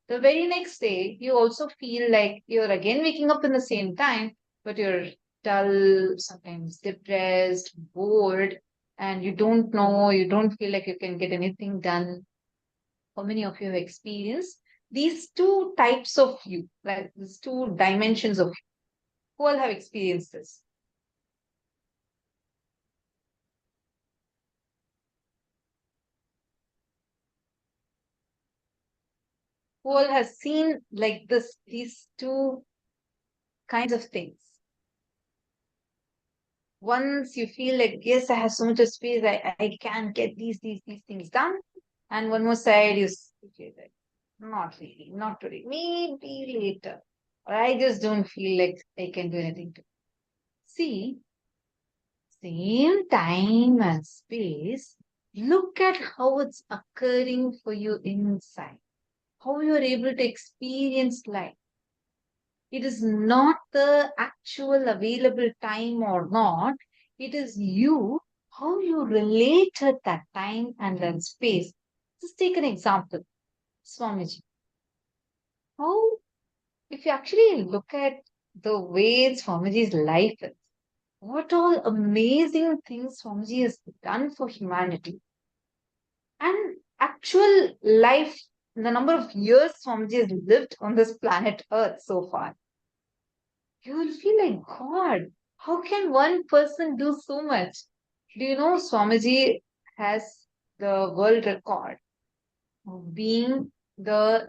The very next day, you also feel like you're again waking up in the same time, but you're dull, sometimes depressed, bored, and you don't feel like you can get anything done. How many of you have experienced these two types of you, like these two dimensions of you? Who all have experienced this? Who all has seen like these two kinds of things? Once you feel like, yes, I have so much of space, I can get these things done. And one more side, you feel like, not really, not today, maybe later. Or I just don't feel like I can do anything to. See, same time and space, look at how it's occurring for you inside, how you're able to experience life. It is not the actual available time or not. It is you, how you relate at that time and then space. Just take an example. Swamiji. How, if you actually look at the way Swamiji's life is, what all amazing things Swamiji has done for humanity. And actual life, the number of years Swamiji has lived on this planet Earth so far, you will feel like, God, how can one person do so much? Do you know Swamiji has the world record of being the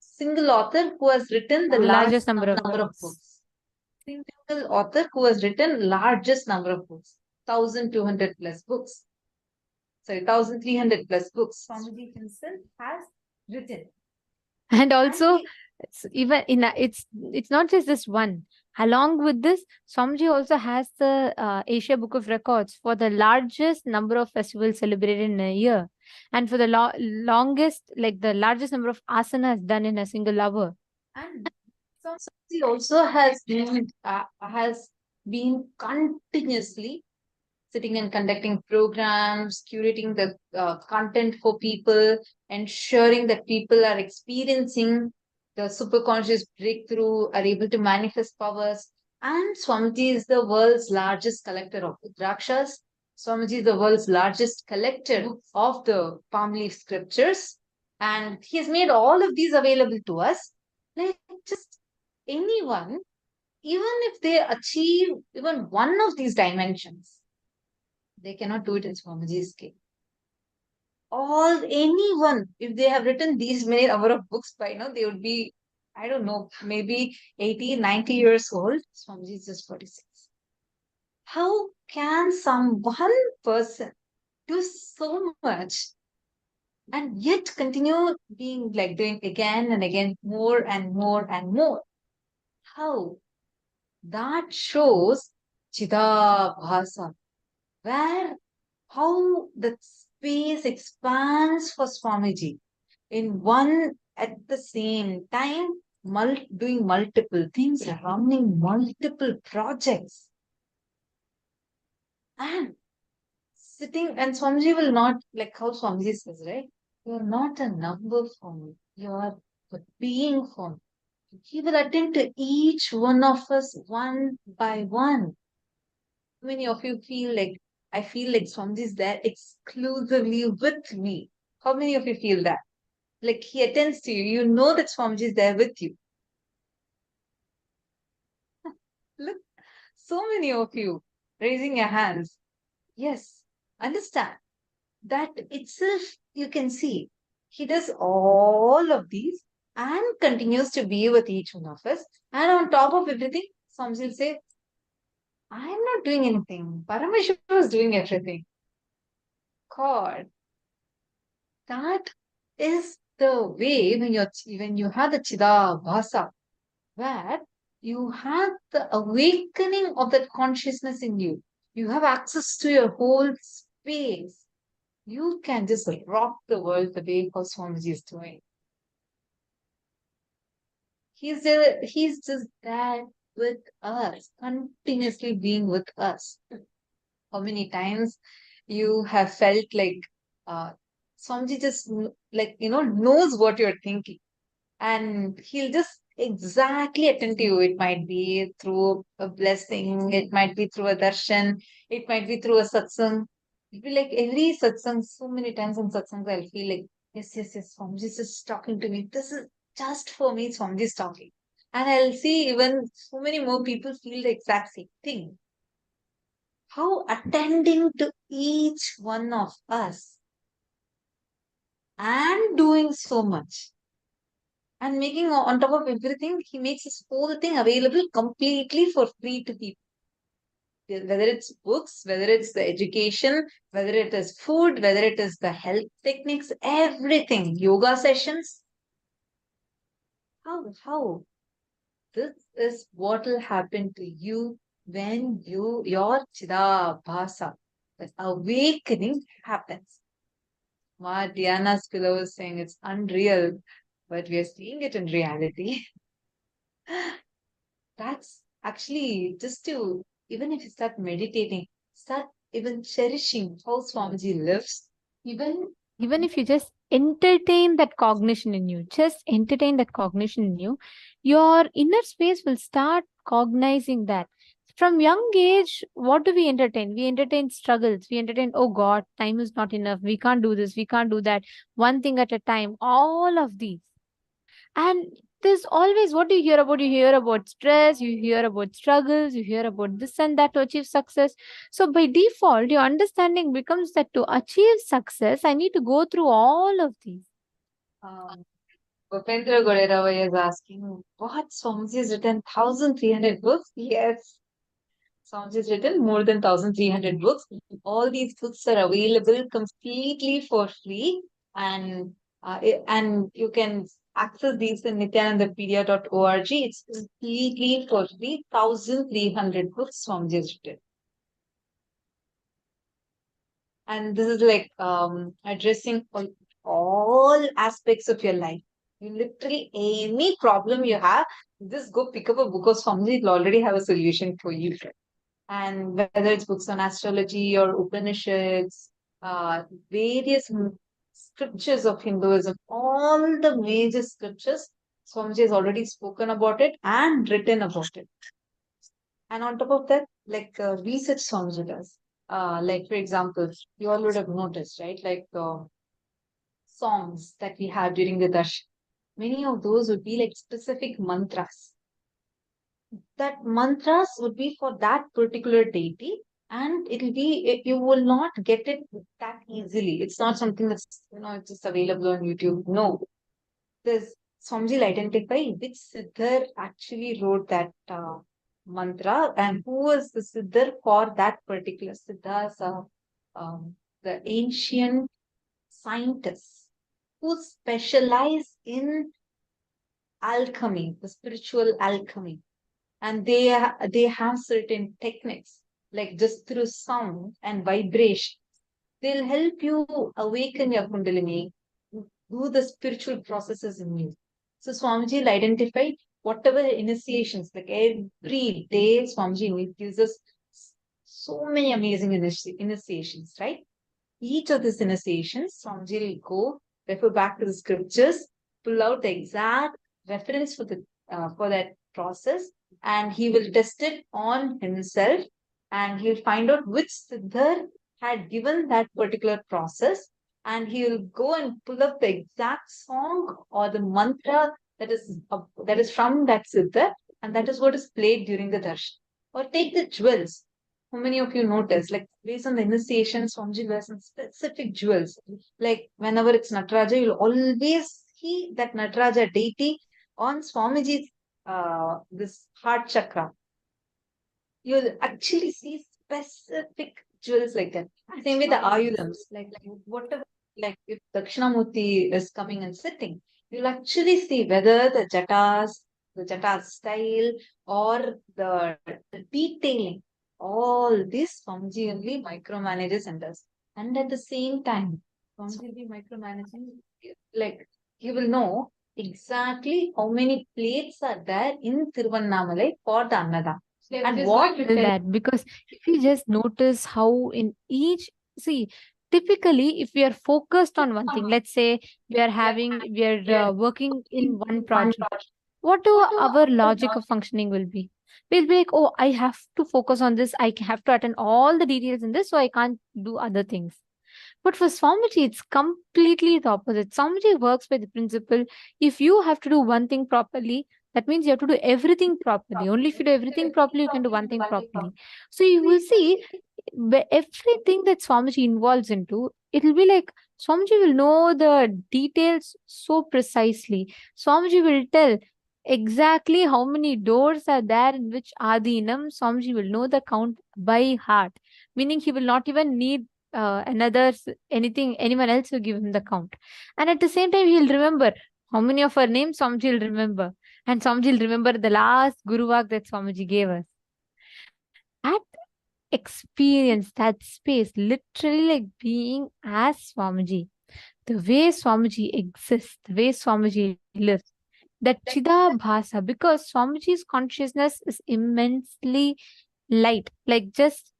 single author who has written the Largest largest number of number of books. books. Single author who has written largest number of books, 1,200 plus books. Sorry, 1,300 plus books. Swamiji himself has written. And also, it's not just this one. Along with this, Swamiji also has the Asia Book of Records for the largest number of festivals celebrated in a year, and for the longest, like the largest number of asanas done in a single hour. And Swamiji also has been continuously sitting and conducting programs, curating the content for people, ensuring that people are experiencing the superconscious breakthrough, are able to manifest powers. And Swamiji is the world's largest collector of Drakshas. Swamiji is the world's largest collector of the palm leaf scriptures. And he has made all of these available to us. Like just anyone, even if they achieve even one of these dimensions, they cannot do it in Swamiji's scale. Anyone, if they have written these many number of books by now, they would be, I don't know, maybe 80, 90 years old. Swamiji is just 46. How can one person do so much and yet continue being like doing again and again, more and more and more? How? That shows Chidabhasa, where how the space expands for Swamiji. in one at the same time, doing multiple things, running multiple projects. And sitting, and Swamiji will not, like how Swamiji says, right? You're not a number for me. You're a being for me. He will attend to each one of us one by one. How many of you feel like, I feel like Swamiji is there exclusively with me? How many of you feel that? Like he attends to you, you know that Swamiji is there with you. Look, so many of you raising your hands. Yes, understand. That itself you can see. He does all of these and continues to be with each one of us. And on top of everything, some will say, I'm not doing anything. Paramashivam is doing everything. God, that is the way when you have the Chidabhasa, where you have the awakening of that consciousness in you. You have access to your whole space. You can just rock the world the way how Swamiji is doing. He's just there with us, continuously being with us. How many times you have felt like Swamiji just knows what you're thinking, and he'll just exactly attend to you. It might be through a blessing, it might be through a darshan, it might be through a satsang. It'll be like every satsang, so many times in satsangs, I'll feel like, yes, Swamiji is just talking to me. This is just for me, Swamiji is talking. And I'll see even so many more people feel the exact same thing. How attending to each one of us and doing so much and making on top of everything, he makes this whole thing available completely for free to people. Whether it's books, whether it's the education, whether it is food, whether it is the health techniques, everything, yoga sessions. How? This is what will happen to you when your Chidabhasa, that awakening happens. What Diana's pillow is saying, it's unreal, but we are seeing it in reality. That's actually just to, even if you start meditating, start even cherishing how Swamiji lives. Even if you just entertain that cognition in you, just entertain that cognition in you, your inner space will start cognizing that. From young age, what do we entertain? We entertain struggles. We entertain, oh God, time is not enough. We can't do this. We can't do that. One thing at a time. All of these. And there's always, what do you hear about? You hear about stress, you hear about struggles, you hear about this and that to achieve success. So by default, your understanding becomes that to achieve success, I need to go through all of these. Bhupendra Goderavaya is asking, what Swamiji has written? 1,300 books? Yes. Swamiji has written more than 1,300 books. All these books are available completely for free, and you can access these in nithyanandapedia.org. It's completely for free. 1,300 books Swamiji has written. And this is like addressing all aspects of your life. You literally, any problem you have, just go pick up a book of Swamiji, it'll already have a solution for you. And whether it's books on astrology or Upanishads, various scriptures of Hinduism, all the major scriptures, Swamiji has already spoken about it and written about it. And on top of that, like research Swamiji does. Like, for example, you all would have noticed, right? Like songs that we have during the darshan. Many of those would be like specific mantras. That mantras would be for that particular deity, and you will not get it that easily. It's not something that's it's just available on YouTube. No, there's Swamiji will identify which siddhar actually wrote that mantra and who was the siddhar for that particular siddhas. The ancient scientists who specialize in alchemy, the spiritual alchemy, and they have certain techniques like just through sound and vibration. They'll help you awaken your kundalini, do the spiritual processes in you. So Swamiji will identify whatever initiations, like every day Swamiji will gives us so many amazing initiations, right? Each of these initiations, Swamiji will go, refer back to the scriptures, pull out the exact reference for that process, and he will test it on himself, and he'll find out which siddhar had given that particular process, and he'll go and pull up the exact song or the mantra that is from that siddhar, and that is what is played during the darshan. Or take the jewels. How many of you notice, like based on the initiation, Swamiji wears some specific jewels. Like whenever it's Nataraja, you'll always see that Nataraja deity on Swamiji's this heart chakra. You'll actually see specific jewels like that. Same with the ayudams, like whatever, like if Dakshinamurti is coming and sitting, you'll actually see whether the jata style, or the detailing. All this Swamiji only micromanages and does. And at the same time, Swamiji will be micromanaging, like he will know exactly how many plates are there in Tiruvannamalai for the Annada. And what Tell that, because if you just notice how in each, see, typically if we are focused on one thing, let's say we are working in one project, what do our logic of functioning will be? We'll be like, oh, I have to focus on this, I have to attend all the details in this, so I can't do other things. But for Swamiji, it's completely the opposite. Swamiji works by the principle, if you have to do one thing properly, that means you have to do everything properly. Only if you do everything properly, you can do one thing properly. So you will see everything that Swamiji involves into, it will be like Swamiji will know the details so precisely. Swamiji will tell exactly how many doors are there in which Adinam. Swamiji will know the count by heart, meaning he will not even need anyone else will give him the count. And at the same time, he'll remember how many of our names Swamiji will remember. And Swamiji will remember the last Guruvak that Swamiji gave us. That experience, that space, literally like being as Swamiji, the way Swamiji exists, the way Swamiji lives, that Chidabhasa, because Swamiji's consciousness is immensely light, like just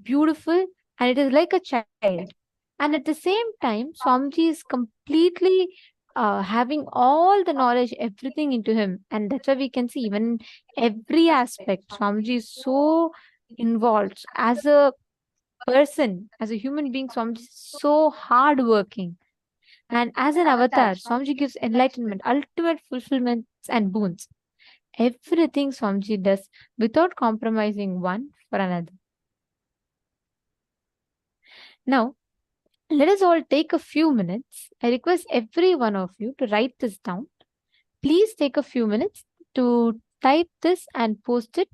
beautiful, and it is like a child. And at the same time, Swamiji is completely having all the knowledge, everything into him. And that's why we can see even every aspect, Swamiji is so involved as a person, as a human being. Swamiji is so hardworking. And as an avatar, Swamiji gives enlightenment, ultimate fulfillments and boons. Everything Swamiji does without compromising one for another. Now, let us all take a few minutes. I request every one of you to write this down. Please take a few minutes to type this and post it.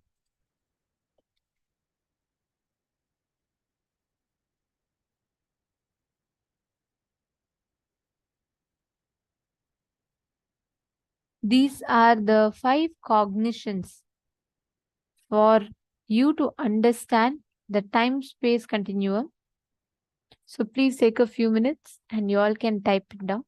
These are the 5 cognitions for you to understand the time-space continuum. So please take a few minutes and you all can type it down.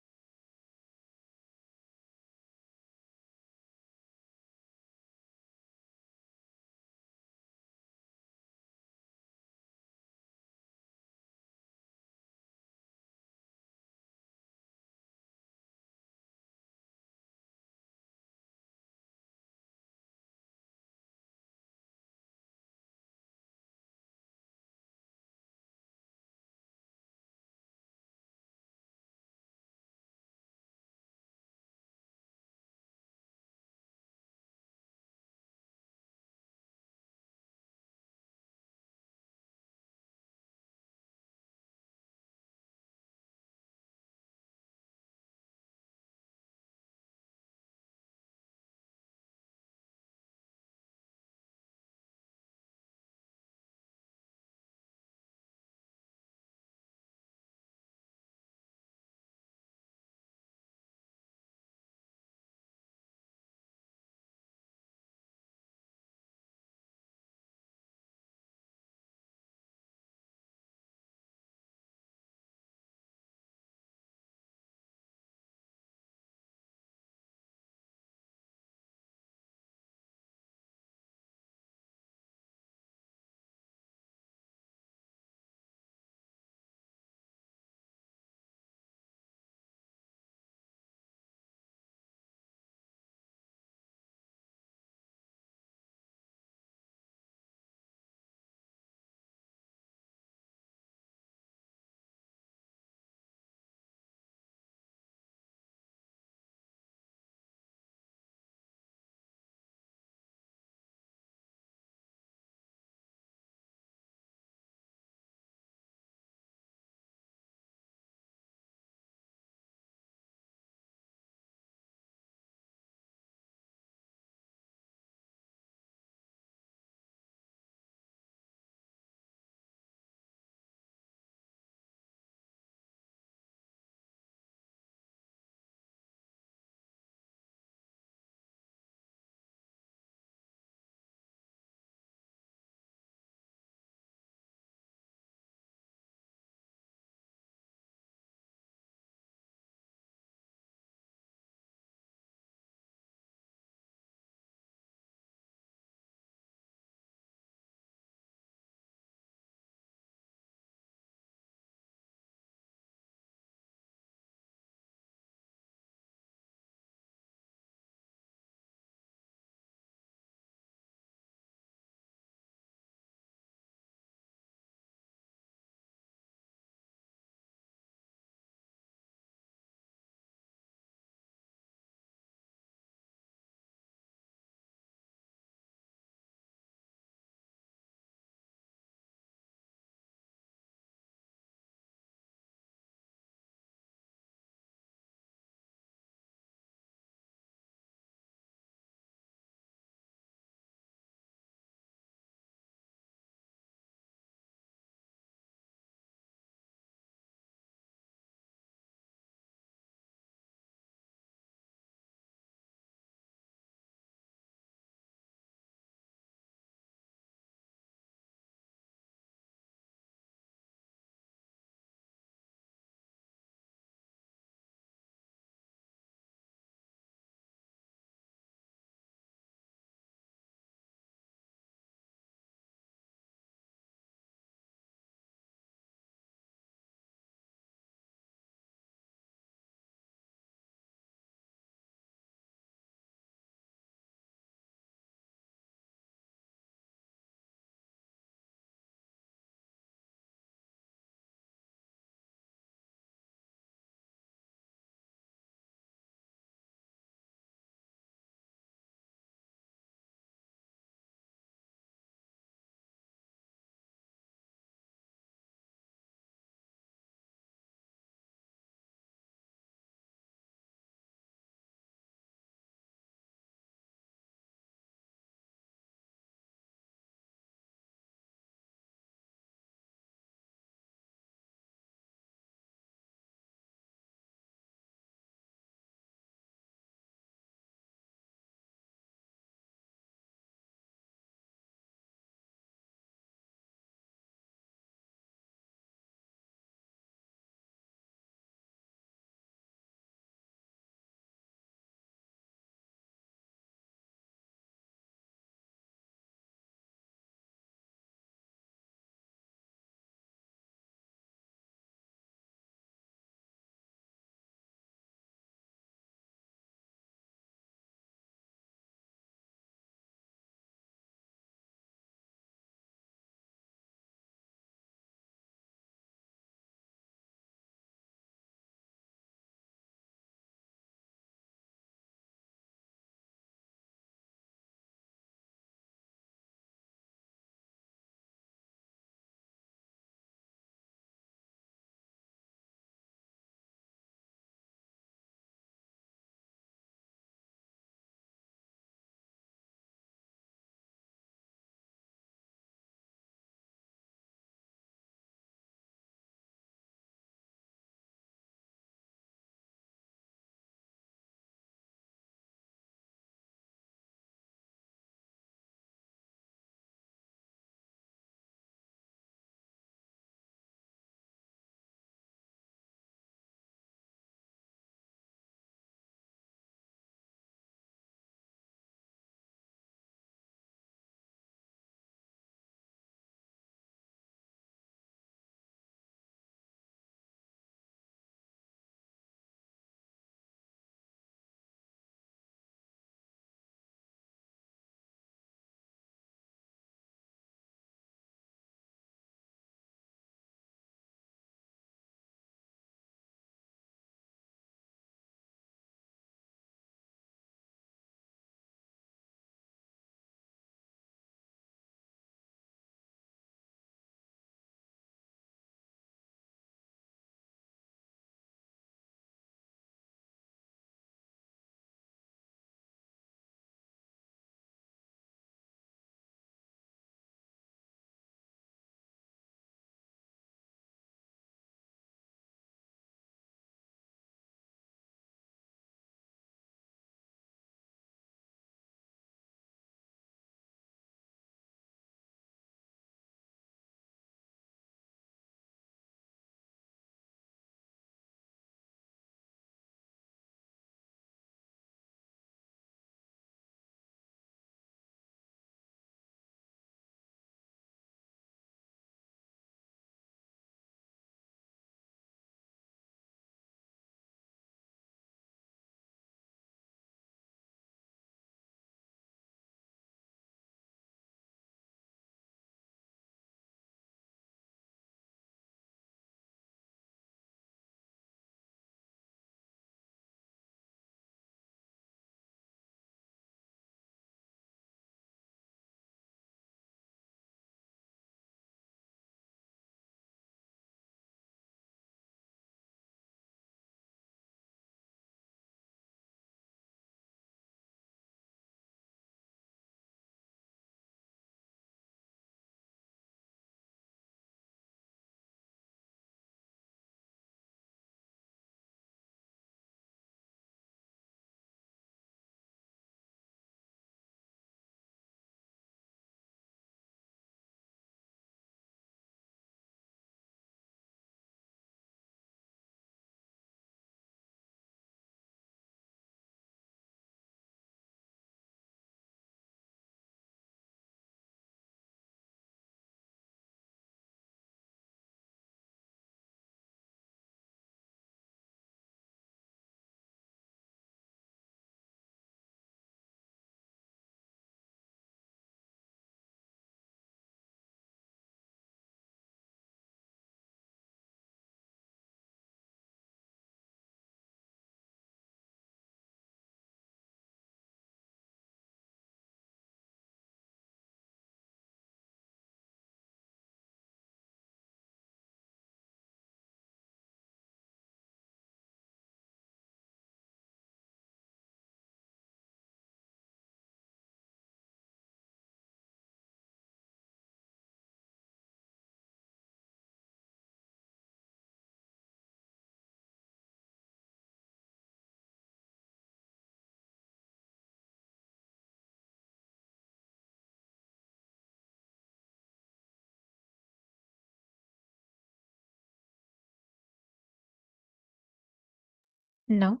Now,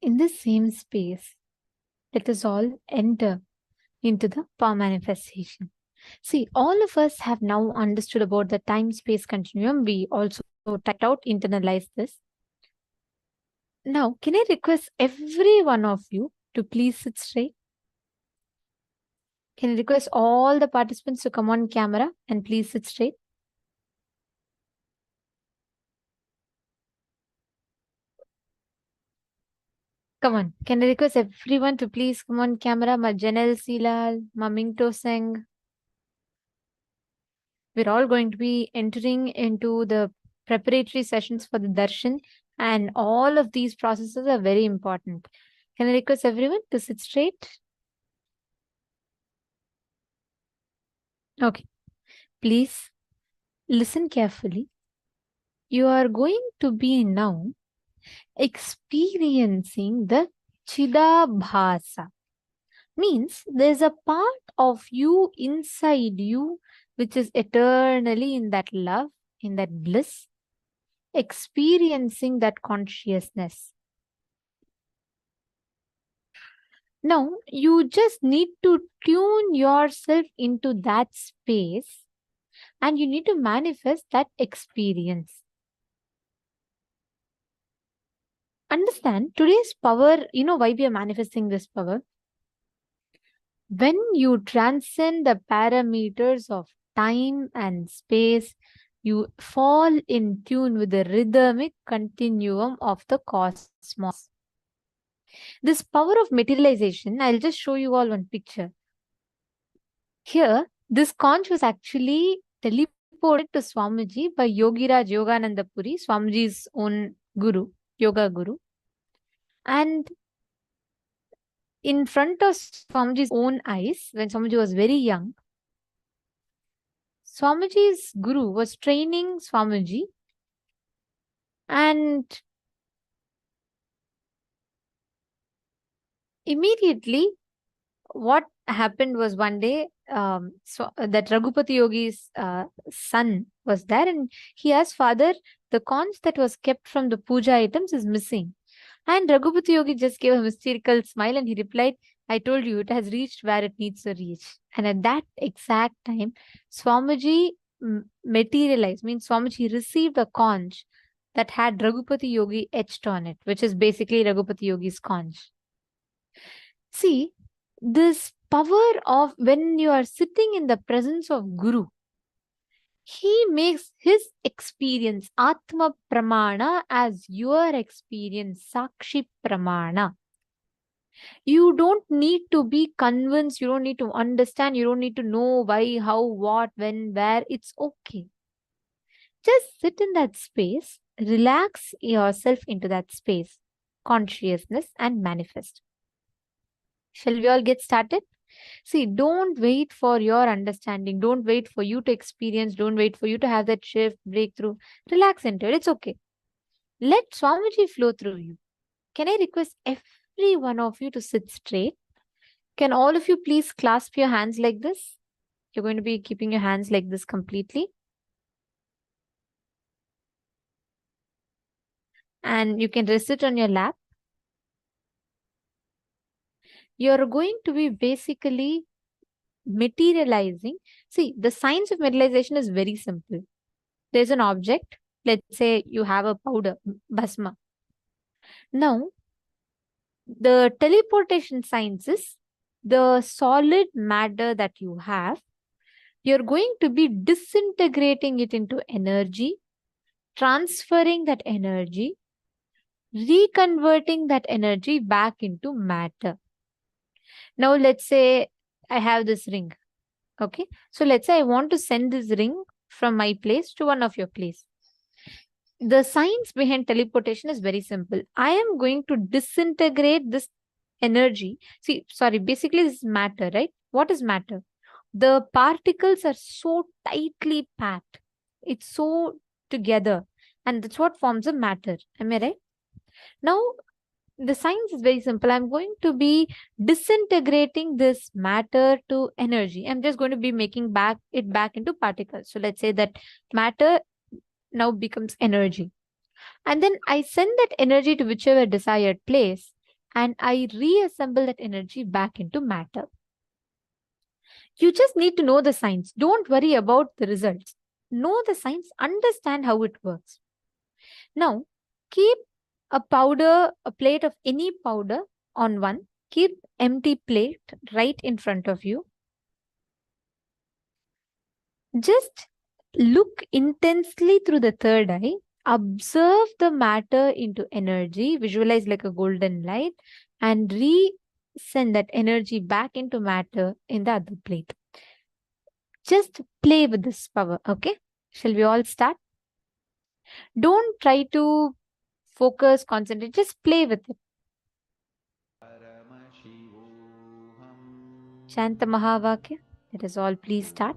in the same space, let us all enter into the power manifestation. See, all of us have now understood about the time-space continuum. We also typed out, internalized this. Now, can I request every one of you to please sit straight? Can I request all the participants to come on camera and please sit straight? Come on. Can I request everyone to please come on camera? Ma Janel Silal, Ma Mingto Singh. We're all going to be entering into the preparatory sessions for the darshan, and all of these processes are very important. Can I request everyone to sit straight? Okay. Please listen carefully. You are going to be now experiencing the Chidabhasa. Means there's a part of you inside you which is eternally in that love, in that bliss, experiencing that consciousness. Now, you just need to tune yourself into that space and you need to manifest that experience. Understand today's power, you know why we are manifesting this power? When you transcend the parameters of time and space, you fall in tune with the rhythmic continuum of the cosmos. This power of materialization, I'll just show you all one picture. Here, this conch was actually teleported to Swamiji by Yogiraj Yogananda Puri, Swamiji's own guru, yoga guru. And in front of Swamiji's own eyes, when Swamiji was very young, Swamiji's guru was training Swamiji, and immediately what happened was one day that Raghupati Yogi's son was there, and he asked, Father, the conch that was kept from the puja items is missing. And Raghupati Yogi just gave a mystical smile and he replied, I told you, it has reached where it needs to reach. And at that exact time, Swamiji materialized, means Swamiji received a conch that had Raghupati Yogi etched on it, which is basically Raghupati Yogi's conch. See, this power of when you are sitting in the presence of Guru, he makes his experience, Atma Pramana, as your experience, Sakshi Pramana. You don't need to be convinced, you don't need to understand, you don't need to know why, how, what, when, where. It's okay. Just sit in that space, relax yourself into that space, consciousness, and manifest. Shall we all get started? See, don't wait for your understanding. Don't wait for you to experience. Don't wait for you to have that shift, breakthrough. Relax into it. It's okay. Let Swamiji flow through you. Can I request every one of you to sit straight? Can all of you please clasp your hands like this? You're going to be keeping your hands like this completely. And you can rest it on your lap. You're going to be basically materializing. See, the science of materialization is very simple. There's an object. Let's say you have a powder, bhasma. Now, the teleportation science is the solid matter that you have. You're going to be disintegrating it into energy, transferring that energy, reconverting that energy back into matter. Now, let's say I have this ring. Okay. So let's say I want to send this ring from my place to one of your place. The science behind teleportation is very simple. I am going to disintegrate this energy. See, sorry, basically this is matter, right? What is matter? The particles are so tightly packed. It's so together. And that's what forms a matter. Am I right? Now, the science is very simple. I'm going to be disintegrating this matter to energy. I'm just going to be making it back into particles. So let's say that matter now becomes energy. And then I send that energy to whichever desired place, and I reassemble that energy back into matter. You just need to know the science. Don't worry about the results. Know the science, understand how it works. Now, keep a plate of any powder on one. Keep empty plate right in front of you. Just look intensely through the third eye. Observe the matter into energy. Visualize like a golden light and send that energy back into matter in the other plate. Just play with this power, okay? Shall we all start? Don't try to focus, concentrate, just play with it. Chant the Mahavakya. Let us all please start.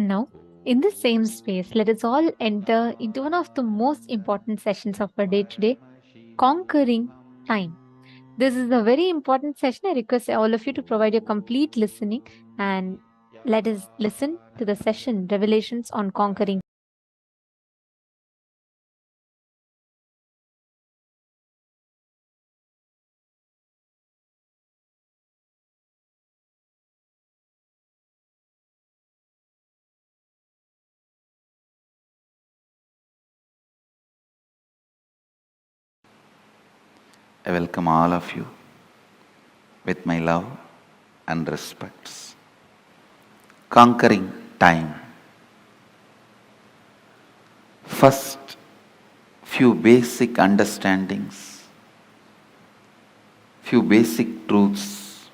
Now, in the same space, let us all enter into one of the most important sessions of our day today, conquering time. This is a very important session. I request all of you to provide your complete listening and let us listen to the session Revelations on Conquering. I welcome all of you with my love and respects. Conquering time. First, few basic understandings, few basic truths.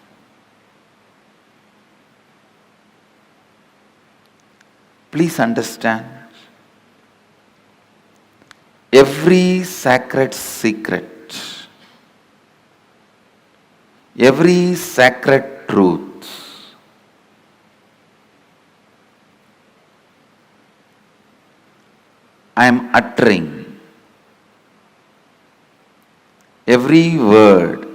Please understand, every sacred secret, every sacred truth I am uttering, every word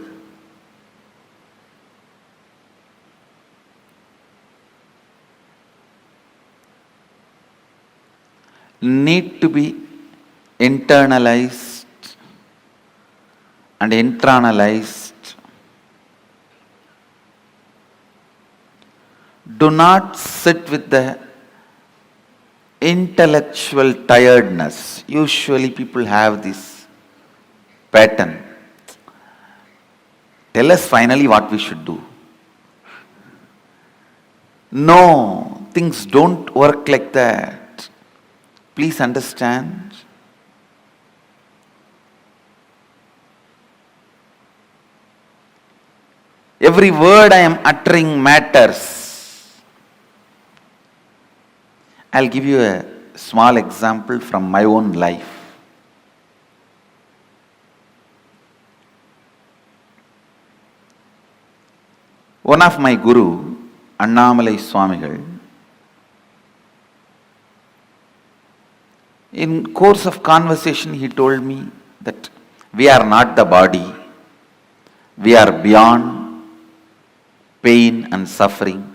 need to be internalized and internalized. Do not sit with the intellectual tiredness. Usually people have this pattern. Tell us finally what we should do. No, things don't work like that. Please understand. Every word I am uttering matters. I'll give you a small example from my own life. One of my guru, Annamalai Swamigal, in course of conversation he told me that we are not the body, we are beyond pain and suffering.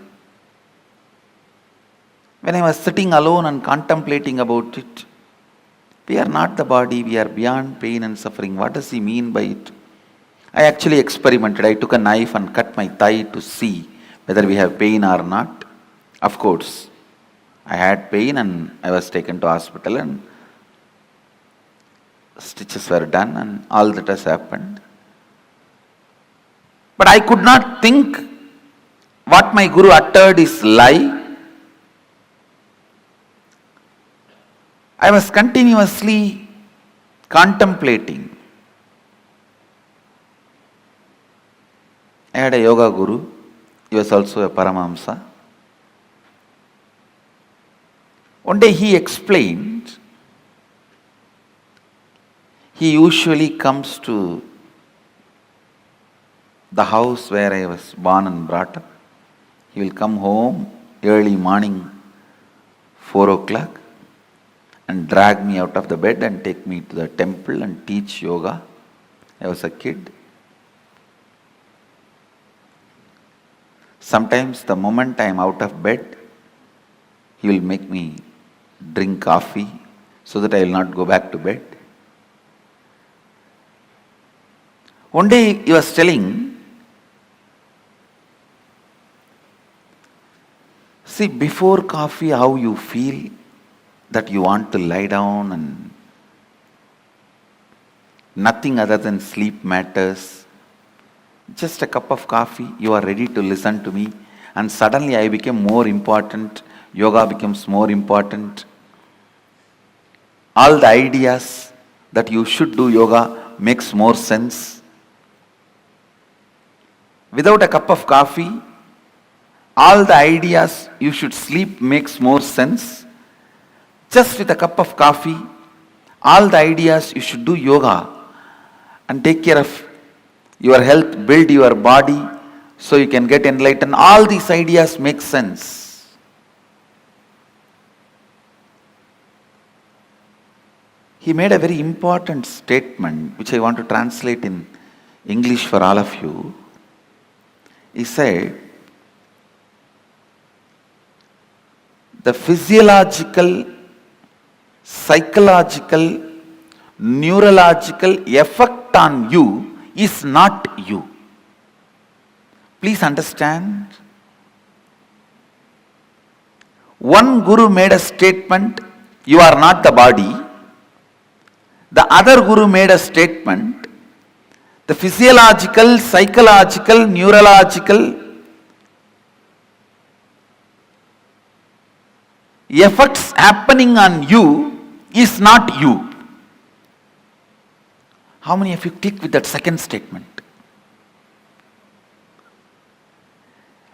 When I was sitting alone and contemplating about it, we are not the body, we are beyond pain and suffering. What does he mean by it? I actually experimented. I took a knife and cut my thigh to see whether we have pain or not. Of course, I had pain and I was taken to hospital and stitches were done and all that has happened. But I could not think what my guru uttered is lie. I was continuously contemplating. I had a yoga guru. He was also a Paramahamsa. One day he explained, he usually comes to the house where I was born and brought up. He will come home early morning, 4 o'clock, and drag me out of the bed and take me to the temple and teach yoga. I was a kid. Sometimes the moment I am out of bed, he will make me drink coffee so that I will not go back to bed. One day he was telling, see, before coffee how you feel that you want to lie down and nothing other than sleep matters. Just a cup of coffee, you are ready to listen to me, and suddenly I became more important, yoga becomes more important. All the ideas that you should do yoga makes more sense. Without a cup of coffee, all the ideas you should sleep makes more sense. Just with a cup of coffee, all the ideas you should do yoga and take care of your health, build your body so you can get enlightened. All these ideas make sense. he made a very important statement which I want to translate in English for all of you. He said, the physiological, psychological, neurological effect on you is not you. Please understand. One guru made a statement, you are not the body. The other guru made a statement, the physiological, psychological, neurological effects happening on you is not you. How many of you click with that second statement?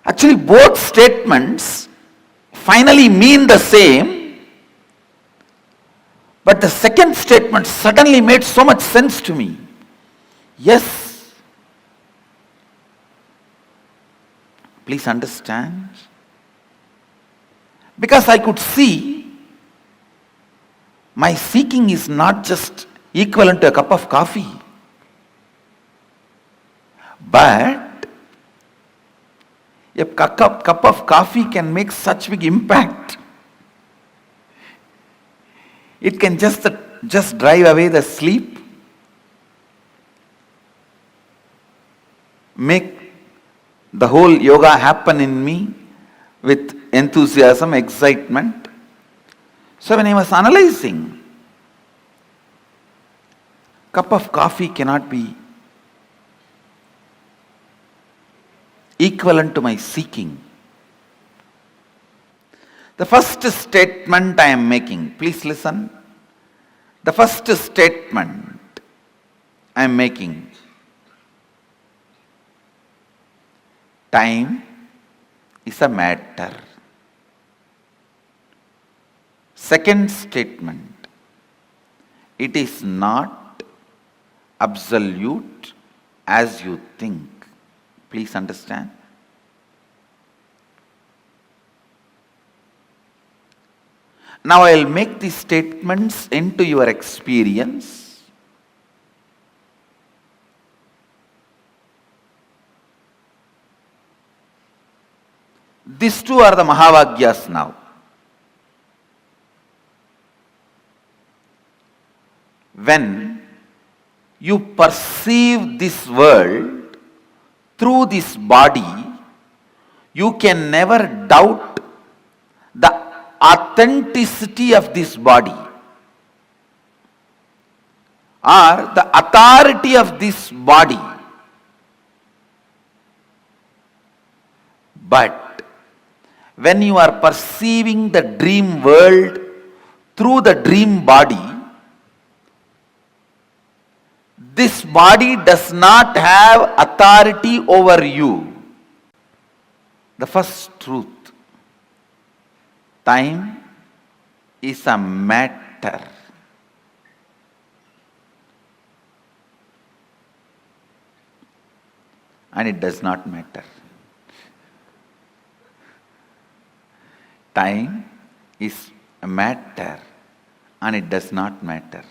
Actually, both statements finally mean the same, but the second statement suddenly made so much sense to me. Yes. Please understand. Because I could see my seeking is not just equivalent to a cup of coffee, but a cup of coffee can make such big impact. It can just drive away the sleep, make the whole yoga happen in me with enthusiasm, excitement. So when I was analyzing, cup of coffee cannot be equivalent to my seeking. The first statement I am making, please listen. The first statement I am making, time is a matter. Second statement, it is not absolute as you think. Please understand. Now I will make these statements into your experience. These two are the Mahavagyas now. When you perceive this world through this body, you can never doubt the authenticity of this body or the authority of this body. But when you are perceiving the dream world through the dream body, this body does not have authority over you. The first truth, time is a matter. And it does not matter. Time is a matter and it does not matter.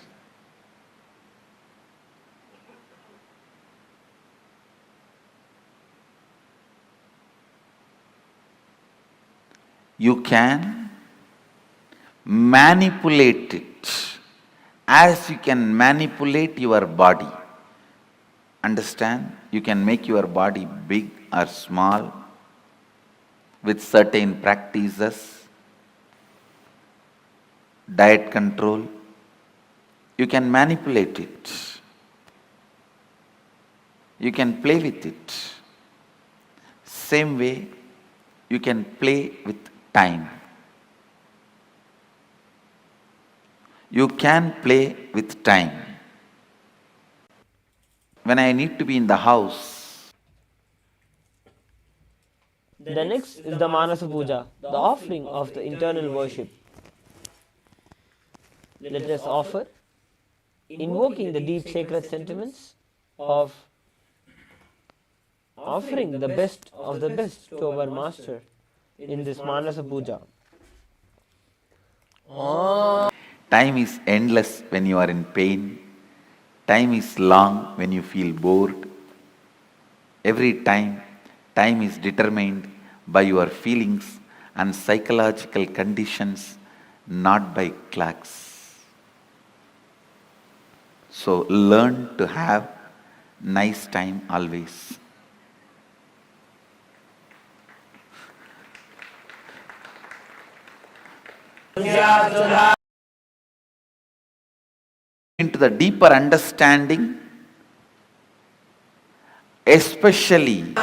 You can manipulate it as you can manipulate your body. Understand? You can make your body big or small with certain practices, diet control. You can manipulate it. You can play with it. Same way, you can play with time. You can play with time. When I need to be in the house, The next is the Manasa Puja, the offering of the internal worship. Let us offer, invoking the deep sacred sentiments of offering the best of the best to our Master in this Manasa Puja. Time is endless when you are in pain. Time is long when you feel bored. Every time is determined by your feelings and psychological conditions, not by clocks. So learn to have nice time always. Into the deeper understanding, especially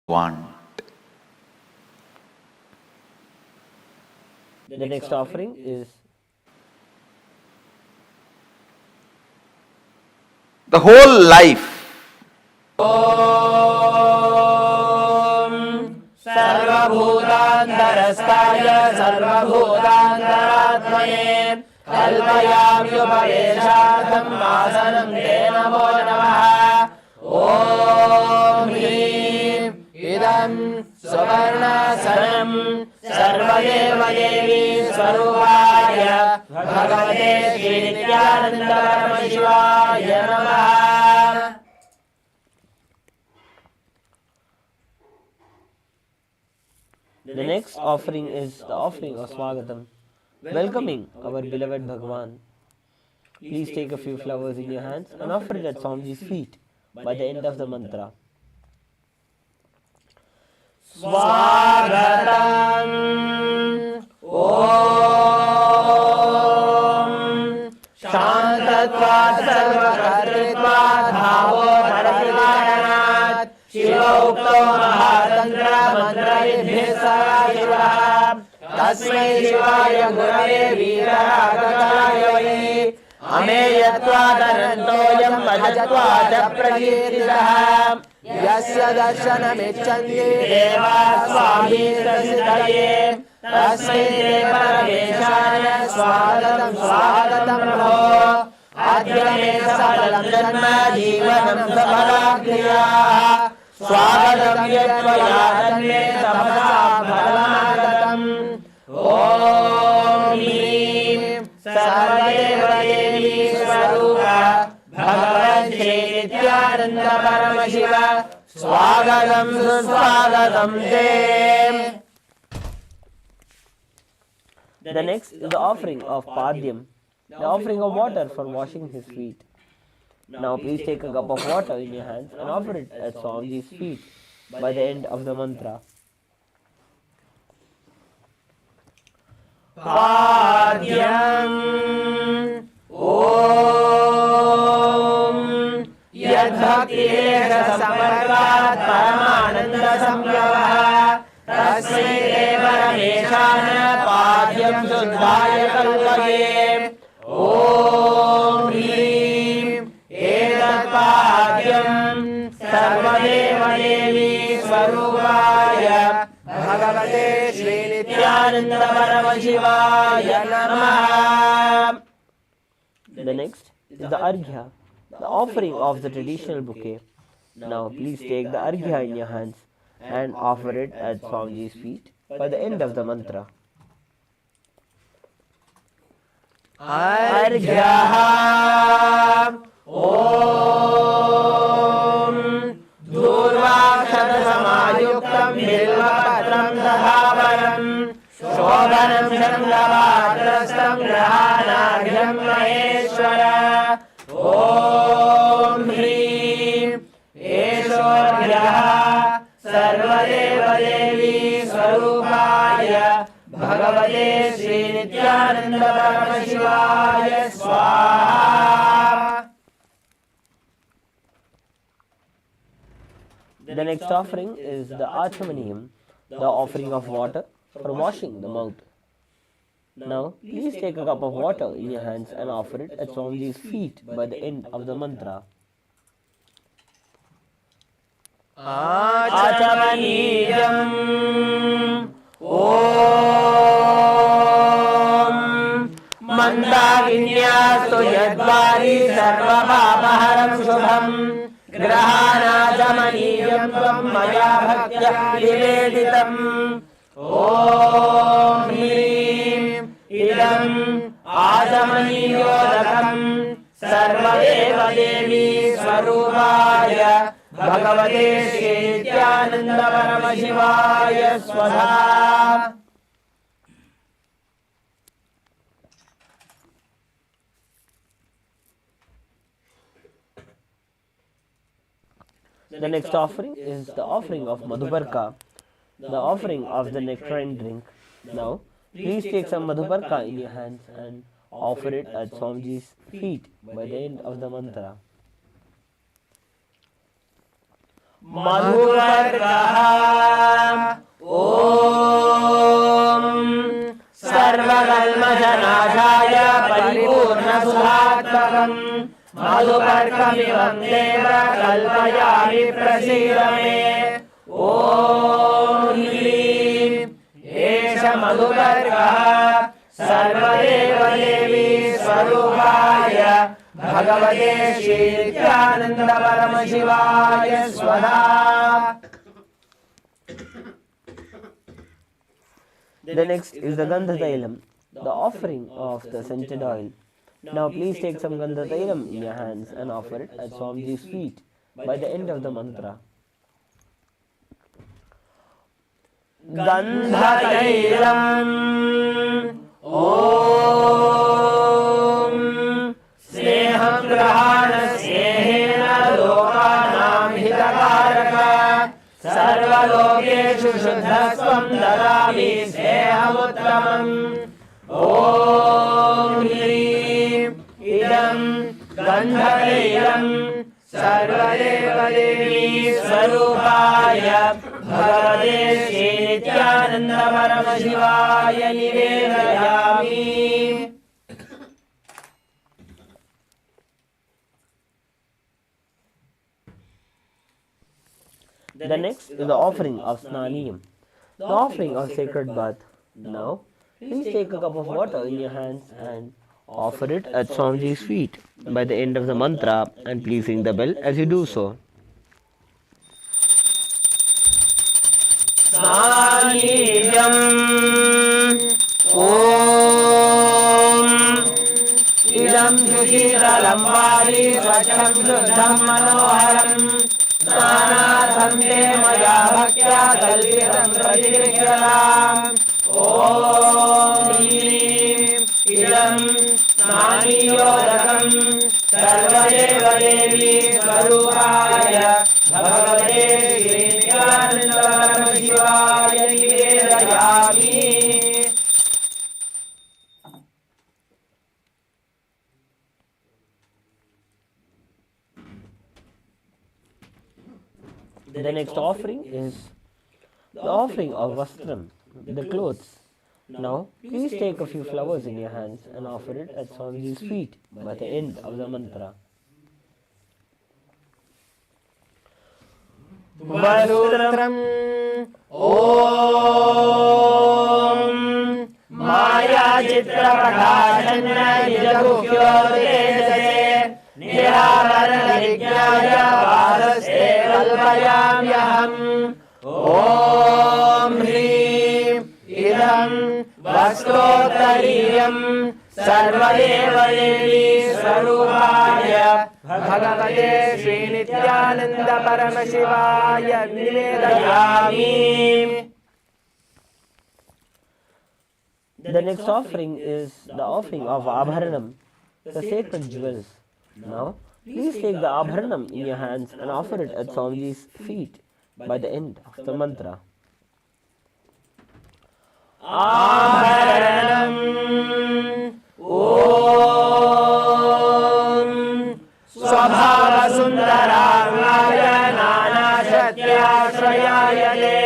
want. The next offering is The whole life सर्वभूतान्तरस्ताय सर्वभूतान्तरात्मने कल्पयाम्युपदेशार्थम् आसनं ते नमो नमः ॐ ह्रीं इदं सुवर्णासनं सर्वदेवदेवी स्वरूपाय भगवते श्रीनित्यानन्दपरमशिवाय नमः. The next offering is the offering of Swagatam, welcoming our beloved Bhagavan. Please take a few flowers in your hands and offer it at Swamiji's feet by the end of the mantra. Swagatam Om Shantatvat Sarvakatritvat Bhavo Parahilayanat Shiva Ukto Mahatantra Mantra Vidhya Shiva Tasmai Shivaya Gurave Veeragakaya Vaye Ameyatvadanantoyam Ajatvaja Prakirtitah Yasya darshanamichanti deva swami prasidaye tasmai te parameshaya swagatam swagatam prabho adya me sakalam janma jivanam sabalakriyaah swagatam yatvaya tanme tapasa phalamagatam om hrim sarvadeva devi swarupa Bhagavan Shri Nithyananda Paramashivam Swagatam Suswagatam Te. The next is the offering of Padyam, the offering of water for washing his feet. Now please take a cup of water in your hands and offer it at Swamiji's feet by the end of the mantra. Padyam Om Yadbhakti Samarvat Paramananda Samyavah Tasmai Te Parameshana Padyam Shuddhaya Kalpaye Om Hrim Etat Padyam Sarvadeva Devi Swarupaya Bhagavate Shri Nithyananda Paramashivaya Namaha. The next is the Arghya, the offering of the traditional bouquet. Now please take the Arghya in your hands and offer it at Swamiji's feet by the end of the mantra. Arghya Om Durvakshata Samayuktam Bilvapatram Dadhavanam Shobhanam Chandavadrastam Grahanargham Maheshwara Om Hrim Eshwarghya Sarvadeva Devi Swarupaya Bhagavate Shri Nithyananda Paramashivaya Swaha. The next offering is the Achamaniyam, the offering of water for washing the mouth. Now, please take a cup of water in your hands and offer it at Swamiji's feet by the end of the mantra. Achamaniyam Om मन्दाकिन्यास्तु यद्वारि सर्वपापहरं शुभम् ग्रहाणाचमनीयं त्वं मया भक्त्या निवेदितम् ॐ ह्रीं इदम् आचमनीयोदकम् सर्वदेवदेवी स्वरूपाय भगवते श्री नित्यानंद परमशिवाय स्वधा। The next offering is the offering of Madhubarka, the offering of the nectarine drink. Now, please take some Madhubarka in your hands and offer it at Swamiji's feet by the end of the mantra. Madhubarka Om Sarvakalmashanashaya Paripurna Sudhatmakam Madhubarkamivam Deva Kalpayami Prasidame Om Hrim Esha Madhubarka Sarvadeva Devi Swarupaya Bhagavate Shri Nithyananda Paramashivaya Swada. The next is the Gandha Tailam, the offering of the scented oil. Now please take some Gandha Tailam in your hands and offer it at Swamiji's feet by the end of the mantra. Gandha Tailam Om Sneham Grahana Snehena Lokanam Hitakaraka Sarvalokeshu Shuddhasvam Dadami Sneham Om Hrim Idam Gandhaleilam Sarvadeva Devi Swarupaya Bhagavate Shri Nithyananda Paramashivaya Nivedayami. The next is the offering of Snaniyam, the offering of sacred bath. Now, please take a cup of water in your hands and offer it at Swamiji's feet by the end of the mantra, and please ring the bell as you do so. Snaniyam Om Idam Shutiralam Vadi Svacham Shuddham Manoharam Snanatham te maya bhaktya kalpitam pratikriyalam Om Hrim Idam Snaniyodakam Sarvadeva Devi Swarupaya Bhagavate Shri Nithyananda Paramashivaya Nivedayami. The next offering is the offering of Vastram, the clothes. Now, please take a few flowers in your hands and offer it at Swamiji's feet by the end of the mantra. Vastram Om Maya Chitra Prakashanna Nijaguhyodesase Niravarana Vigyaya Vadaste Kalpayamyaham Om Hrim Idam Vastotariyam Sarvadeva Devi Swarupaya Bhagavate Shri Nithyananda Paramashivaya Nivedayami. The next offering is the offering of Abharanam, the sacred jewels. Now, please take the Abharanam in your hands and offer it at Swamiji's feet by the end of the mantra. Abharanam Om Swabhava Sundarangaya Nana Shatyashrayayale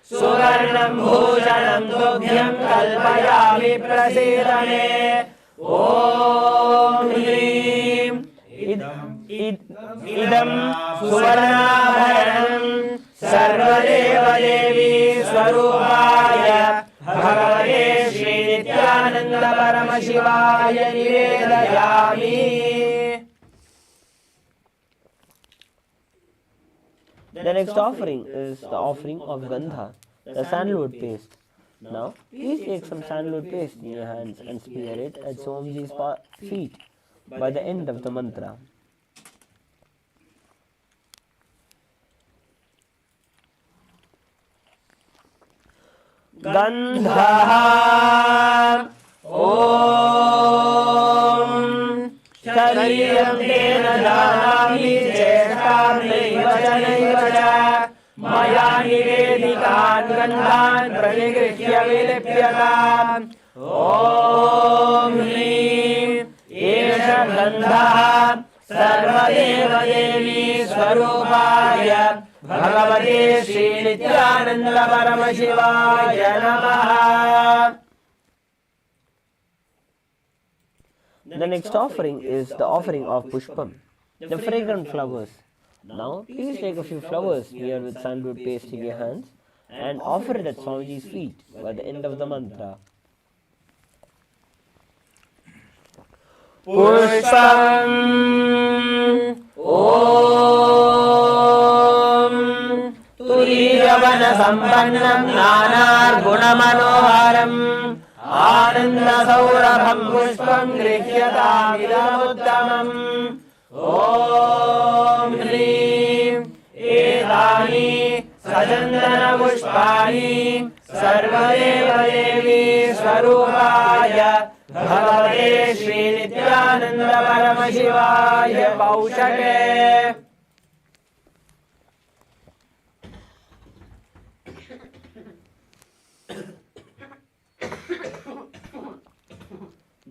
Suvarnam Bhujanam Tubhyam Kalpayami Prasidane Om Hrim Idam Suvarnabharanam Sarvadeva Devi Swarupaya Bhagavate Shri Nithyananda Paramashivaya Samarbhayami. The next offering is the offering of Gandha, the sandalwood paste. Now, please take some sandalwood paste in your hands and smear it at Swamiji's feet by the end of the mantra. Gandha Om Shariram Tena Janami Chestam Naiva Janaiva Cha Maya Nivedikan Gandhan Pranigrisya Vilipyatam Om Hrim Esha Gandha Sarvadeva Devi Swarupaya Bhagavate Sri Nithyananda Paramashivaya Namaha. The next offering is the offering of Pushpam, the fragrant flowers. Now, please take a few flowers smeared with sandalwood paste in your hands and offer it at Swamiji's feet by the end of the mantra. Pushpam Om Turiyavana Sampannam Nanar Gunamanoharam Ananda Saurabham Pushpam Grihyatam Idamuttamam Om Hrim Etani Sajandana Pushpani Sarvadeva Devi Swarupaya Bhagavate Sri Nithyananda Paramashivaya Paushake.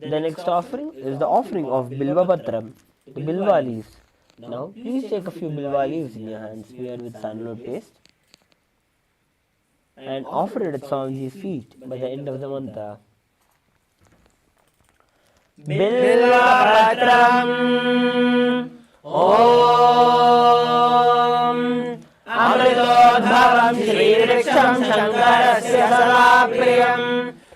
The next offering is the offering of Bilva Patram, the Bilva leaves. Now, please take a few Bilva leaves in your hands smeared with sandalwood paste and offer it at Swamiji's feet by the end of the mantra. Bilva Patram Om Amritodbhavam Shri Vriksham Shankarasya Savapriyam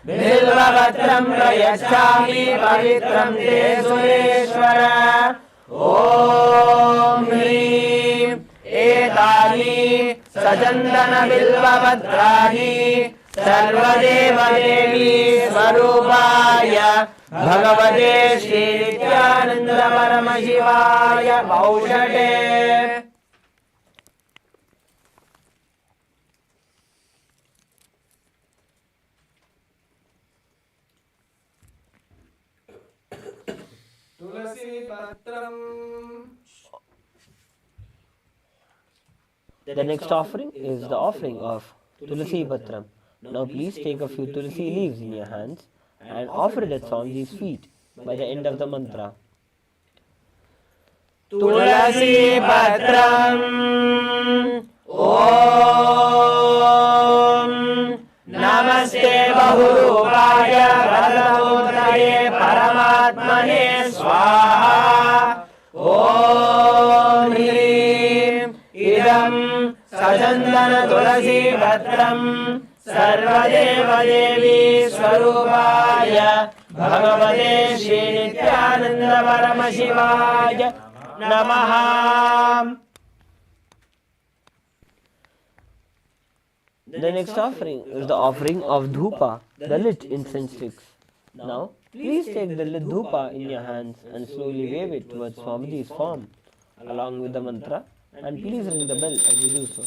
Bilvavatram Prayachami Pavitram Te Sureshwara Om Hrim Etani Sajandana Bilvavatrani Sarvadeva Devi Swarupaya Bhagavate Sri Nithyananda Paramashivaya Paushate. The next offering is the offering of Tulasi Patram. Now please take a few Tulasi leaves in your hands and offer it at Swamiji's feet by the end of the mantra. Tulasi Patram Om Namaste Bahurupaya Bhagavate Paramatmane Swaha Om Hrim Idam Sajandana Tulasi Patram Sarvadeva Devi Swarupaya Bhagavate Sri Nithyananda Paramashivaya Namaha. The next offering is the offering of Dhupa, the lit incense sticks. Now, please take the lit Dhupa in your hands and slowly wave it towards Swamiji's form along with the mantra, and please ring the bell as you do so.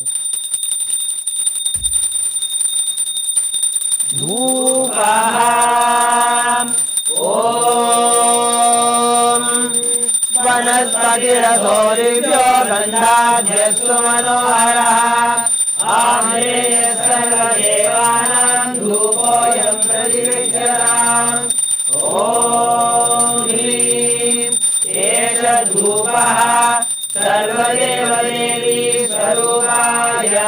Dhupaham Om Vanaspatirasorivyo Gandhadhyastu Manohara Amre Sarvadevanam Dhupoyam Pradivishyaram Om Hrim Esha Dhupaha Sarvadeva Devi Swarupaya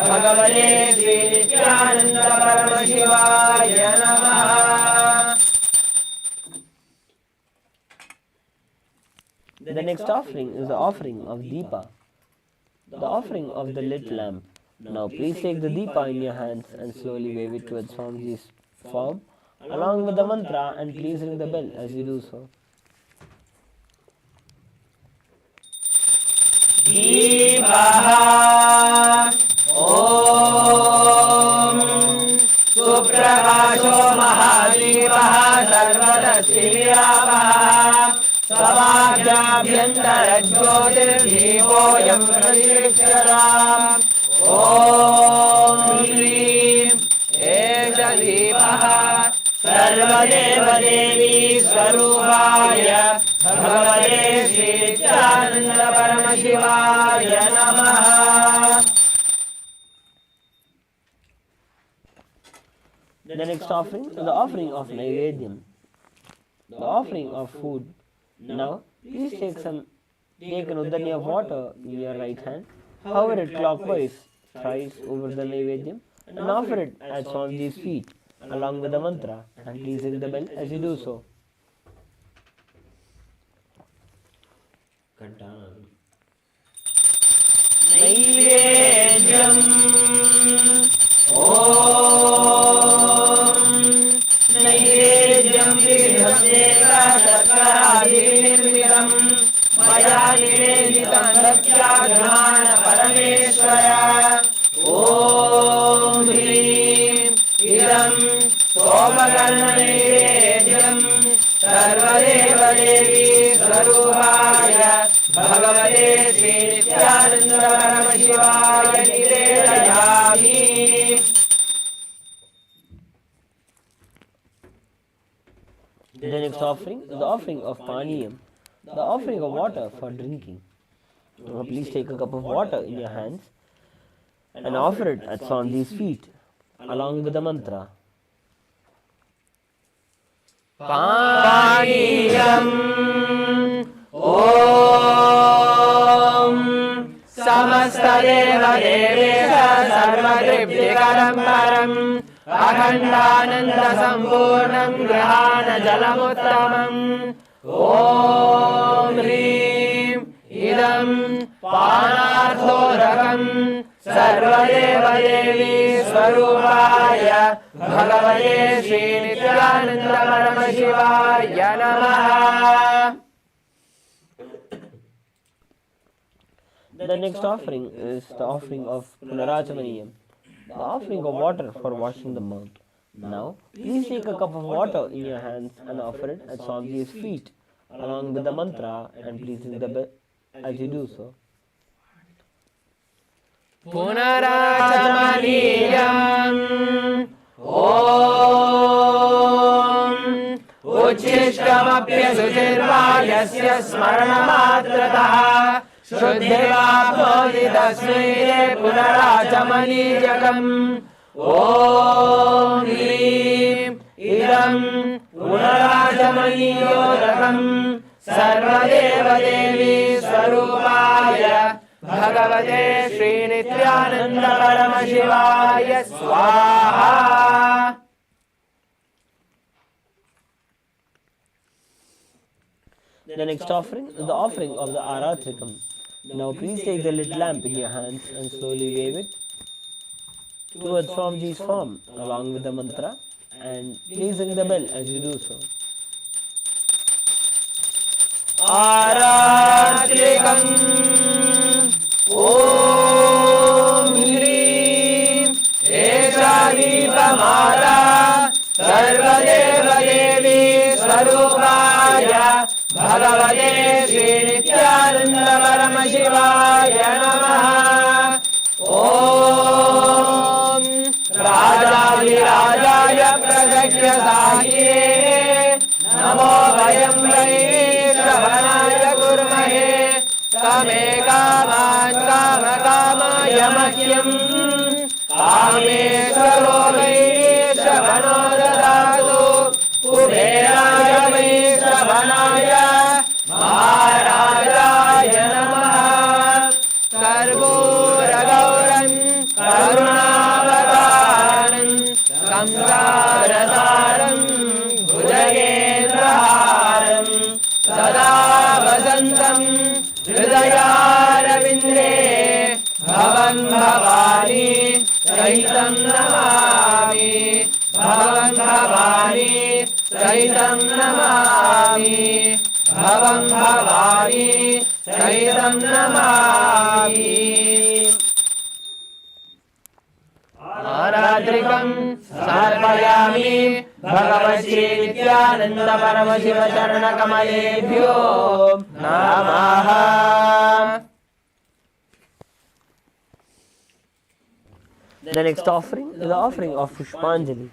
Bhagavate Sri Nithyananda Paramashivaya Namaha. The next offering is the offering of Deepa, the offering of the lit lamp. Now please take the Deepa in your hands and slowly wave it towards Swamiji's form along with the mantra, and please ring the bell as you do so. दीपः ॐ सुप्रकाशो महादीपः सर्वदर्शिव्यापः समाभ्याभ्यन्तरज्योतिर्दीपोऽयं प्रतिष्ठताम् ॐ ह्रीं एष दीपः सर्वदेवदेवी स्वरूपाय भगवते श्री नित्यानंद परमशिवाय नमः. The next offering is the offering of Naivedyam, the offering of food. Now, please take an udani of water in your right hand, hover it clockwise thrice over the Naivedyam, and offer it at Swamiji's feet, along with the mantra, and please ring the bell as you do so. Naivedyam Om Naivedyam Vidhasdeva Sarkaradivirvidam Maya Niveditam Dakshaghana Parameshwara Om Hrim Idam Somagarna Naivedyam Sarvadeva Devi Swarupaya Bhagavate Shri Nithyananda Paramashivaya Nivedayami. The next offering is the offering of Paniyam, the offering of water for drinking. Now please take a cup of water in your hands and offer it at Swamiji's feet along with the mantra. Paniyam Om Samastadeva Devesha Sarvadriptikaram Param Akhandananda Sampurnam Grahana Jalamuttamam Om Hrim Idam Panarthorakam Sarvadeva Devi Swarupaya Bhagavate Shri Nithyananda Paramashivaya Namaha. The next offering is the offering of Punarachamaniyam, the offering of water for washing the mouth. Now, please take a cup of water in your hands and offer it at Swamiji's feet, along with the mantra, and please ring the bell as you do so. Punarachamaniyam Om Uchishtamapyasuchirvayasya smaranamatrataha Shuddhivapnoti tasmai punarachamaniyakam Om Hrim Idam punarachamaniyorakam Sarvadeva Devi Swarupaya Bhagavate Shri Nithyananda Paramashivaya Swaha. The next offering is the offering of the Aratrikam. Now please take the lit lamp in your hands and slowly wave it towards Swamiji's form along with the mantra, and please ring the bell as you do so. Aratrikam Om Hrim Esha Deepamala Sarvadeva Devi Swarupaya Bhagavate Shri Nithyananda Paramashivaya Namaha. Om Rajavirajaya Prasakya Sahye Namo Vayam Vaishravanaya Kurmahe Kame Kaman Kama Kamaya Mahyam Kameshwaro Vaishravano Dadatu Kuberaya Vaishravanaya Maharajaya Namaha. Karpura Gauram Karunavataram Samsarasaram Bhujagendraharam Sada Vasantam Hridayarvinde Bhavan Bhavani Sahitam Namami Bhavan Bhavani Sahitam Namami भवं भवानी सहितं नमामि आरात्रिकं समर्पयामि भगवश्री नित्यानंद परमशिव चरणकमलेभ्यो नमः. The next offering is the offering of Pushpanjali,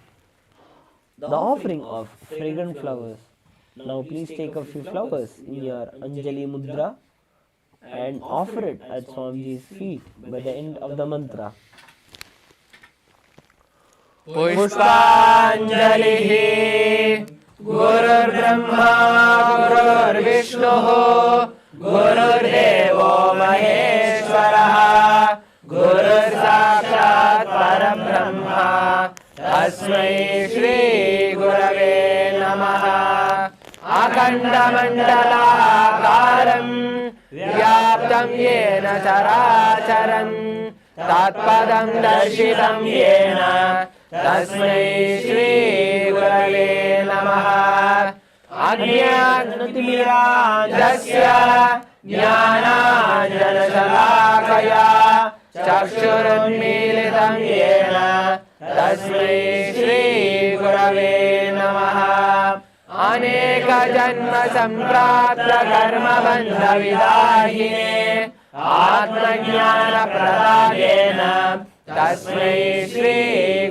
the offering of fragrant flowers. Now please take a few flowers in your Anjali Mudra and offer it at Swamiji's feet by the end of the mantra. Pushpanjalihi Gurur Brahma Gurur Vishnu Gurur Devo Maheshwara Gurur Sakshat Parabrahma Tasmai Shri Gurave Namaha. Akhanda Mandalakaram Vyaptam Yena Characharam Tatpadam Darshitam Yena Tasmai Shri Gurave Namaha. Ajnanatirandasya Jnananjanasalakaya Chakshurunmilitam Yena Tasmai Shri Gurave Namaha. Aneka Janma Samprapta Karma Bandha Vidahine Atma Jnana Pradadena Tasmai Shri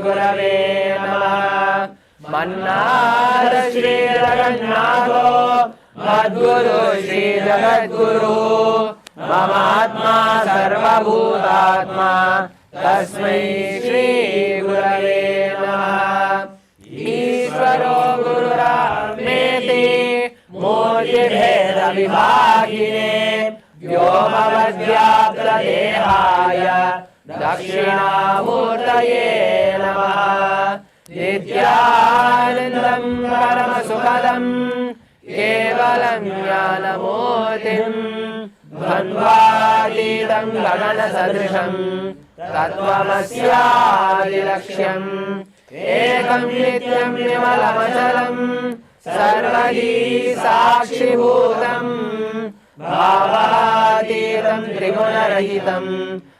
Gurave Namaha. Mannada Shri Ragannatho Madguru Shri Jagadguru Mamatma Sarva Bhutatma Tasmai Shri Gurave Namaha. Ishvaro Gururahmeti Murti Bheda Vibhagine Vyomavadyapta Dehaya Dakshinamurtaye Namaha. Nithyanandam Paramasukadam Kevalam Jnanamurtim Dhanvatitam Gagana Sadrisham Tattvamasyaadilaksham Ekam Nityam Vimalamachalam Sarvadi Sakshibhutam Bhavatitam Trigunarahitam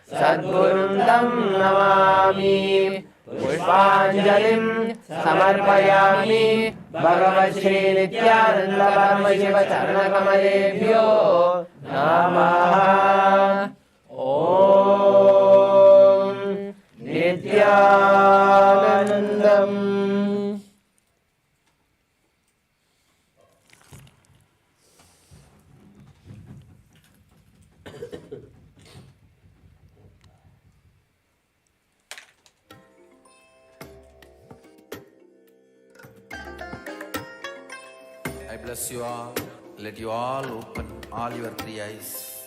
Sadgurum Tam Namami. Pushpanjalim samarpayami Bhagavashri Nithyananda Paramashiva Charanakamaleebhyo Namaha. Om Nithyanandam. I bless you all. Let you all open all your three eyes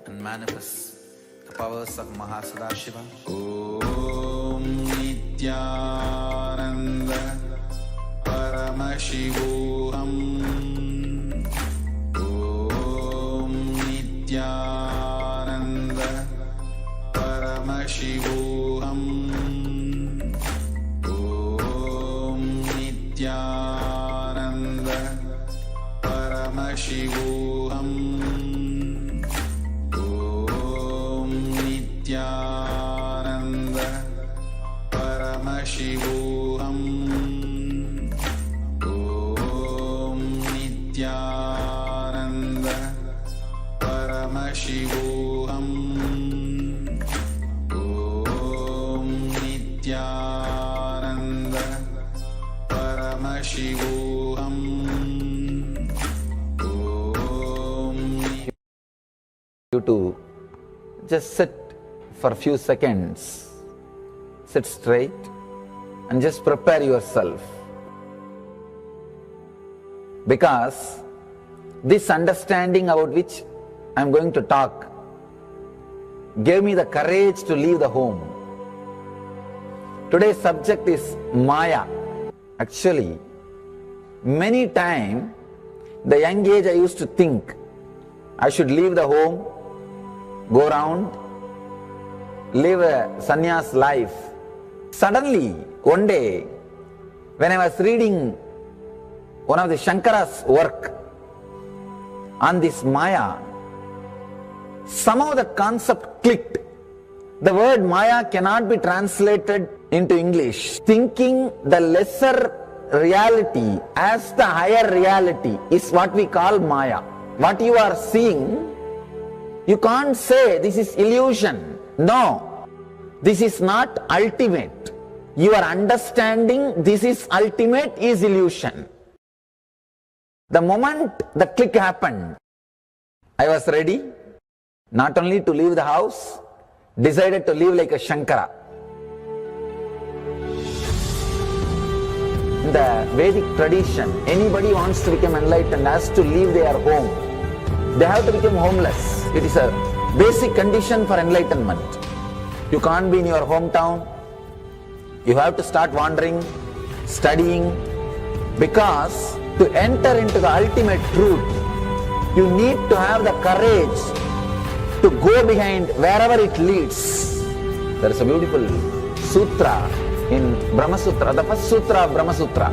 and manifest the powers of Mahasadashiva. Om Nithyananda Paramashivoham. Om Nithyananda Paramashivoham. Om Nithyananda Paramashivoham. Om Nithyananda Paramashivoham. Om Nithyananda Paramashivoham. Om Nithyananda Paramashivoham. You to just sit for a few seconds, sit straight and just prepare yourself, because this understanding about which I am going to talk gave me the courage to leave the home. Today's subject is Maya. Actually, many times, the young age I used to think I should leave the home, go around, live a sannyas life. Suddenly, one day, when I was reading one of the Shankara's work, on this Maya, somehow the concept clicked. The word Maya cannot be translated into English. Thinking the lesser reality as the higher reality is what we call Maya. What you are seeing, you can't say this is illusion. No, this is not ultimate. Your understanding this is ultimate is illusion. The moment the click happened, I was ready not only to leave the house, decided to live like a Shankara. In the Vedic tradition, anybody wants to become enlightened has to leave their home. They have to become homeless. It is a basic condition for enlightenment. You can't be in your hometown. You have to start wandering, studying, because to enter into the ultimate truth, you need to have the courage to go behind wherever it leads. There is a beautiful sutra in Brahma Sutra, the first sutra of Brahma Sutra.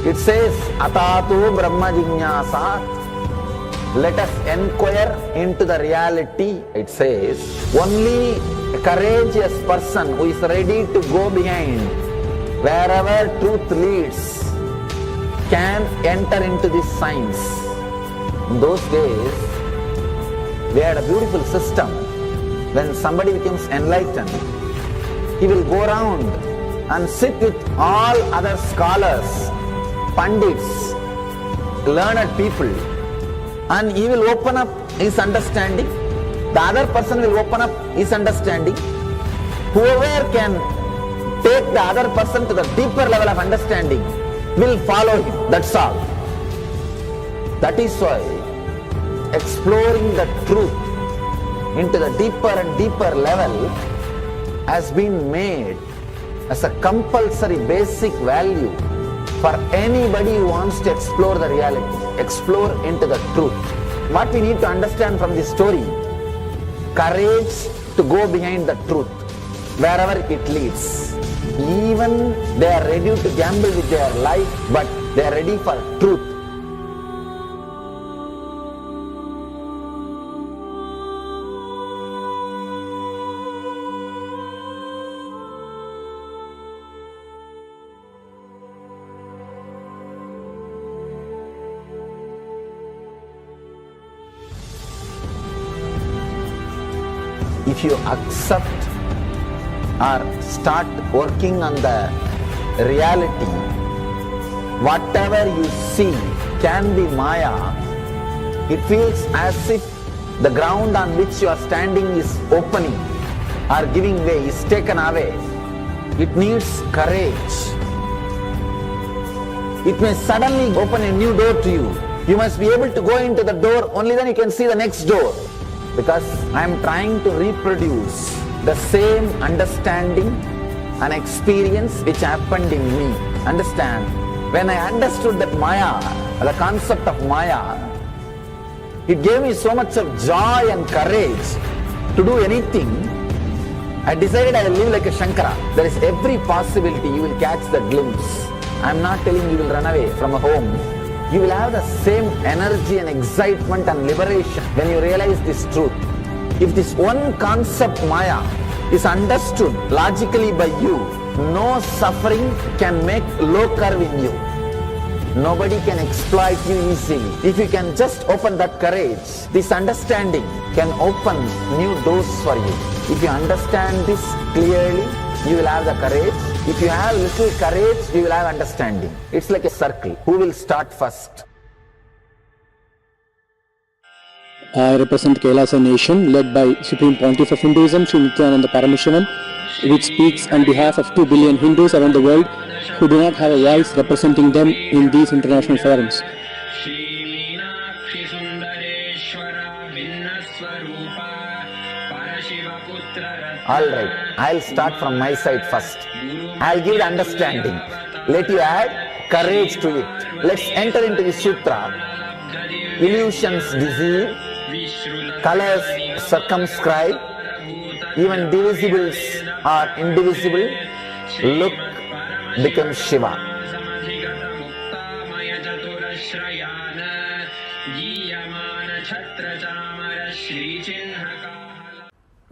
It says, Atatu Brahma Jignasat. Let us inquire into the reality. It says, only a courageous person who is ready to go behind wherever truth leads can enter into this science. In those days, we had a beautiful system. When somebody becomes enlightened, he will go around and sit with all other scholars, pandits, learned people, and he will open up his understanding. The other person will open up his understanding. Whoever can take the other person to the deeper level of understanding will follow him. That's all. That is why exploring the truth into the deeper and deeper level has been made as a compulsory basic value for anybody who wants to explore the reality, explore into the truth. What we need to understand from this story, courage to go behind the truth, wherever it leads. Even they are ready to gamble with their life, but they are ready for truth. If you accept or start working on the reality, whatever you see can be Maya. It feels as if the ground on which you are standing is opening or giving way, is taken away. It needs courage. It may suddenly open a new door to you. You must be able to go into the door, only then you can see the next door. Because I am trying to reproduce the same understanding and experience which happened in me. Understand? When I understood that Maya, the concept of Maya, it gave me so much of joy and courage to do anything. I decided I will live like a Shankara. There is every possibility you will catch the glimpse. I am not telling you will run away from a home. You will have the same energy and excitement and liberation when you realize this truth. If this one concept Maya is understood logically by you, no suffering can make low curve in you. Nobody can exploit you easily. If you can just open that courage, this understanding can open new doors for you. If you understand this clearly, you will have the courage. If you have little courage, you will have understanding. It's like a circle. Who will start first? I represent Kailasa Nation, led by Supreme Pontiff of Hinduism, Sri Nithyananda Paramashivam, which speaks on behalf of 2 billion Hindus around the world who do not have a voice representing them in these international forums. Alright, I'll start from my side first. I'll give the understanding. Let you add courage to it. Let's enter into the sutra. Illusions deceive, colors circumscribe, even divisibles are indivisible. Look becomes Shiva.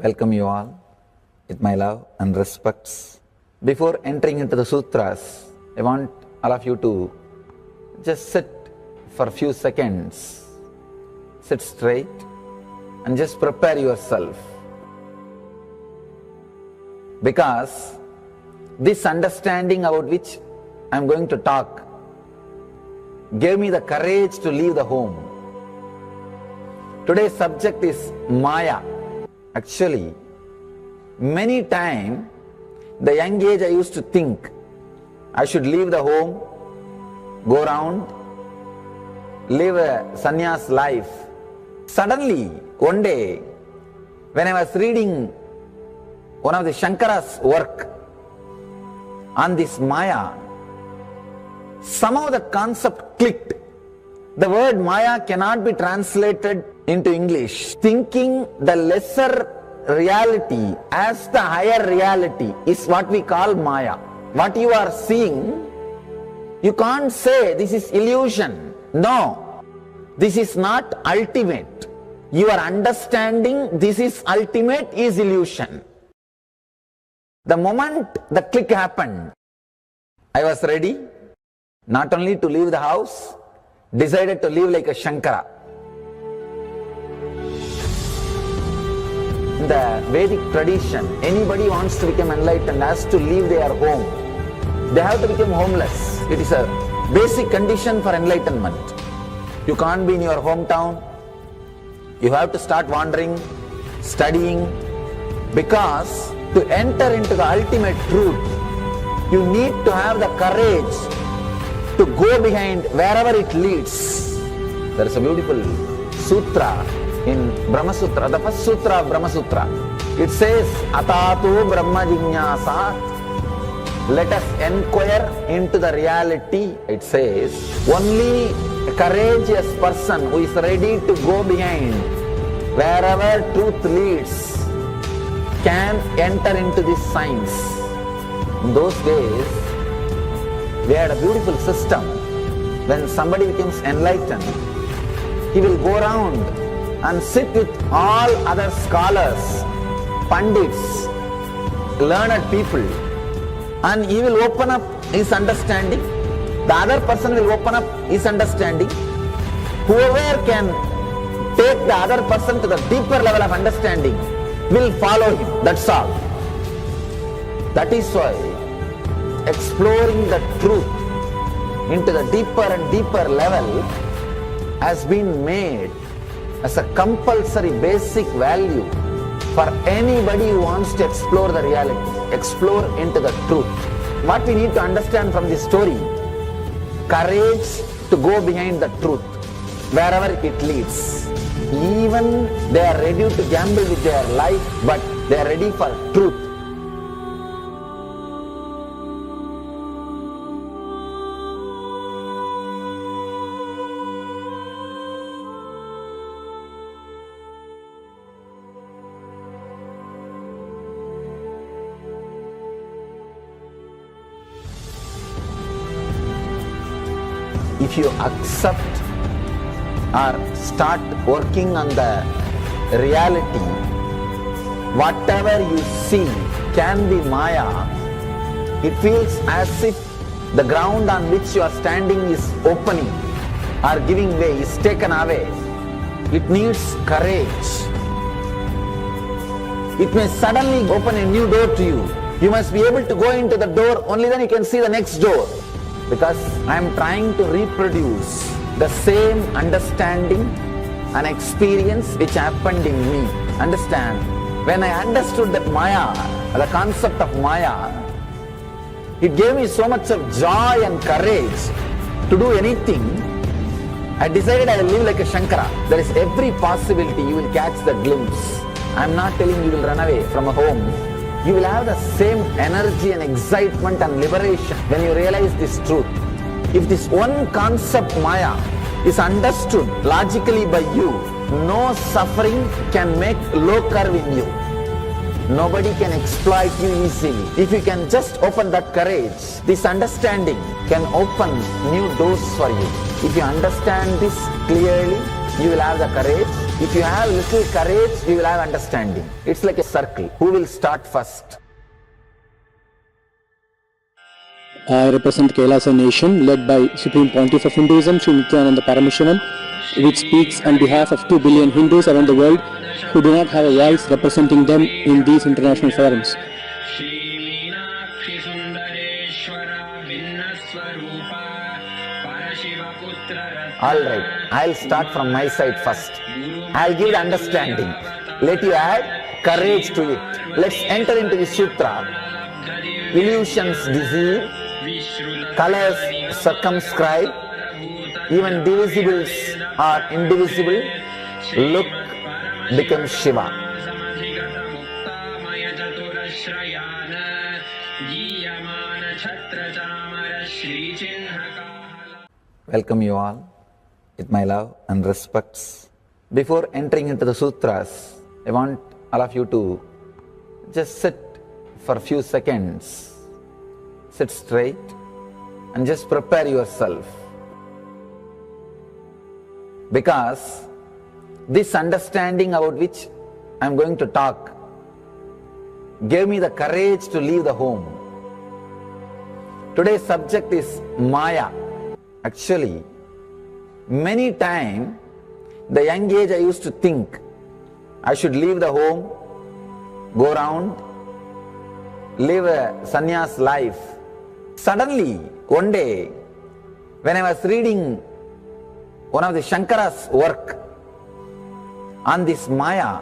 welcome you all with my love and respects. Before entering into the sutras, I want all of you to just sit for a few seconds. Sit straight and just prepare yourself. Because this understanding about which I am going to talk gave me the courage to leave the home. Today's subject is Maya. Actually, many times, the young age I used to think I should leave the home, go around, live a sannyas life. Suddenly, one day, when I was reading one of the Shankara's work on this Maya, somehow the concept clicked. The word Maya cannot be translated into English. Thinking the lesser reality as the higher reality is what we call Maya. What you are seeing, you can't say this is illusion. No, this is not ultimate. Your understanding this is ultimate is illusion. The moment the click happened, I was ready not only to leave the house, decided to live like a Shankara. In the Vedic tradition, anybody wants to become enlightened has to leave their home. They have to become homeless. It is a basic condition for enlightenment. You can't be in your hometown. You have to start wandering, studying, because to enter into the ultimate truth, you need to have the courage to go behind wherever it leads. There is a beautiful sutra in Brahma Sutra, the first sutra of Brahma Sutra. It says, Atato Brahma Jinyasa. Let us inquire into the reality. It says, only a courageous person who is ready to go behind wherever truth leads can enter into this science. In those days, we had a beautiful system. When somebody becomes enlightened, he will go around and sit with all other scholars, pandits, learned people, and he will open up his understanding. The other person will open up his understanding. Whoever can take the other person to the deeper level of understanding will follow him. That's all. That is why exploring the truth into the deeper and deeper level has been made as a compulsory basic value for anybody who wants to explore the reality, explore into the truth. What we need to understand from this story, courage to go behind the truth, wherever it leads. Even they are ready to gamble with their life, but they are ready for truth. If you accept or start working on the reality, whatever you see can be Maya. It feels as if the ground on which you are standing is opening or giving way, is taken away. It needs courage. It may suddenly open a new door to you. You must be able to go into the door, only then you can see the next door. Because I am trying to reproduce the same understanding and experience which happened in me. Understand? When I understood that Maya, the concept of Maya, it gave me so much of joy and courage to do anything. I decided I will live like a Shankara. There is every possibility you will catch the glimpse. I am not telling you will run away from a home. You will have the same energy and excitement and liberation when you realize this truth. If this one concept Maya is understood logically by you, no suffering can make low curve in you. Nobody can exploit you easily. If you can just open that courage, this understanding can open new doors for you. If you understand this clearly, you will have the courage If you have little courage, you will have understanding. It's like a circle. Who will start first? I represent Kailasa Nation, led by Supreme Pontiff of Hinduism, Sri Nithyananda Paramashivam, which speaks on behalf of 2 billion Hindus around the world who do not have a voice representing them in these international forums. Alright, I'll start from my side first. I'll give the understanding. Let you add courage to it. Let's enter into the sutra. Illusions deceive, colors circumscribe, even divisibles are indivisible. Look becomes Shiva. Welcome you all with my love and respects. Before entering into the sutras, I want all of you to just sit for a few seconds. Sit straight and just prepare yourself. Because this understanding about which I am going to talk gave me the courage to leave the home. Today's subject is Maya. Actually, many times, the young age I used to think I should leave the home, go around, live a sannyas life. Suddenly, one day, when I was reading one of the Shankara's work on this Maya,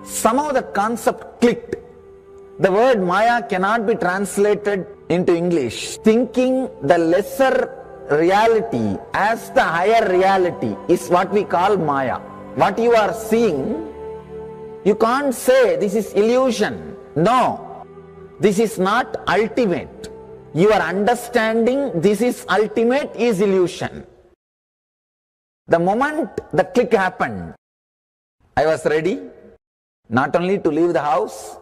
somehow the concept clicked. The word Maya cannot be translated into English. Thinking the lesser reality as the higher reality is what we call Maya. What you are seeing, you can't say this is illusion. No, this is not ultimate. Your understanding this is ultimate is illusion. The moment the click happened, I was ready not only to leave the house,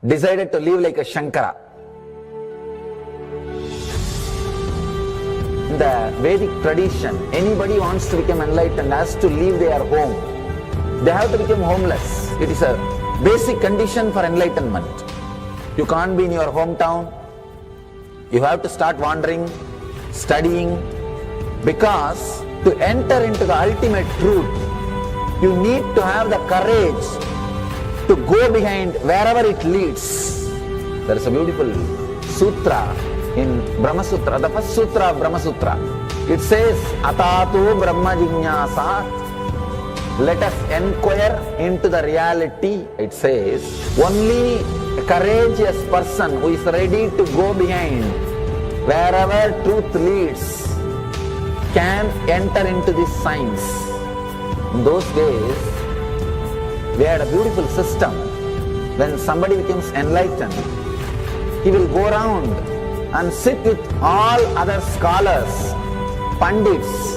decided to live like a Shankara. In the Vedic tradition, anybody wants to become enlightened has to leave their home. They have to become homeless. It is a basic condition for enlightenment. You can't be in your hometown. You have to start wandering, studying, because to enter into the ultimate truth, you need to have the courage to go behind wherever it leads. There is a beautiful sutra in Brahma Sutra, the first sutra of Brahma Sutra. It says, Atato Brahma Jinyasa, let us inquire into the reality. It says, only a courageous person who is ready to go behind wherever truth leads can enter into this science. In those days, we had a beautiful system. When somebody becomes enlightened, he will go around and sit with all other scholars, pandits,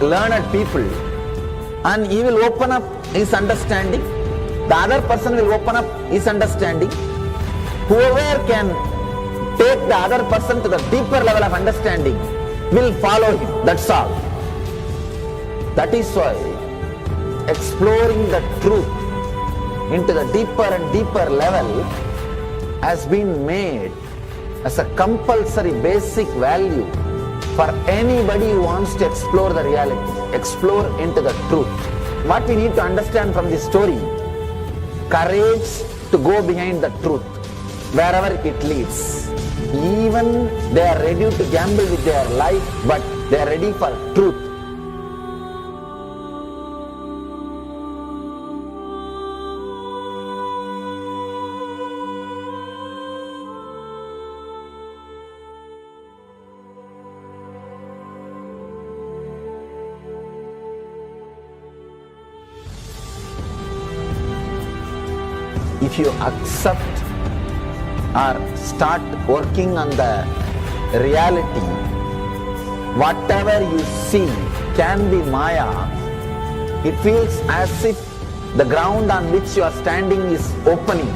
learned people, and he will open up his understanding. The other person will open up his understanding. Whoever can take the other person to the deeper level of understanding will follow him. That's all. That is why exploring the truth into the deeper and deeper level has been made as a compulsory basic value for anybody who wants to explore the reality, explore into the truth. What we need to understand from this story, courage to go behind the truth, wherever it leads. Even they are ready to gamble with their life, but they are ready for truth. If you accept or start working on the reality, whatever you see can be Maya. It feels as if the ground on which you are standing is opening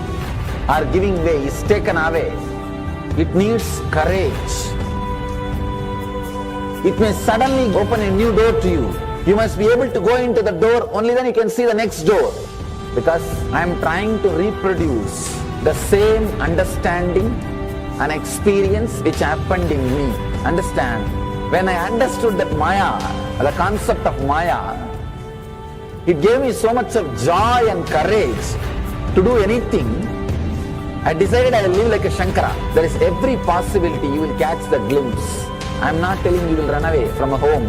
or giving way, is taken away. It needs courage. It may suddenly open a new door to you. You must be able to go into the door, only then you can see the next door. Because I am trying to reproduce the same understanding and experience which happened in me. Understand? When I understood that Maya, the concept of Maya, it gave me so much of joy and courage to do anything. I decided I will live like a Shankara. There is every possibility you will catch the glimpse. I am not telling you will run away from a home.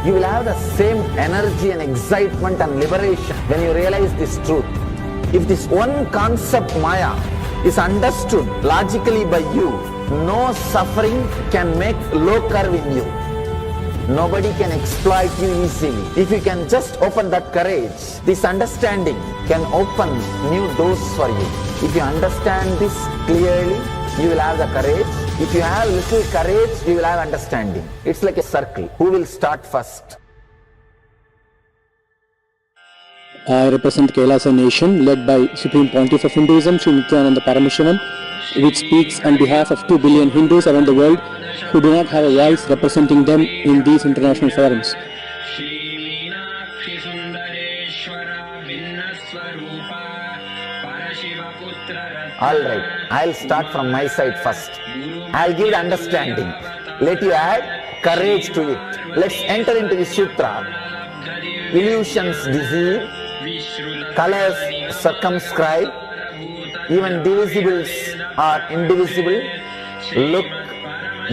You will have the same energy and excitement and liberation when you realize this truth. If this one concept Maya is understood logically by you, no suffering can make low curve in you. Nobody can exploit you easily. If you can just open that courage, this understanding can open new doors for you. If you understand this clearly, you will have the courage. If you have little courage, you will have understanding. It's like a circle. Who will start first? I represent Kailasa Nation, led by Supreme Pontiff of Hinduism, Sri Nithyananda Paramashivam, which speaks on behalf of 2 billion Hindus around the world who do not have a voice representing them in these international forums. Alright, I'll start from my side first. I'll give the understanding. Let you add courage to it. Let's enter into the sutra. Illusions deceive, colors circumscribe, even divisibles are indivisible. Look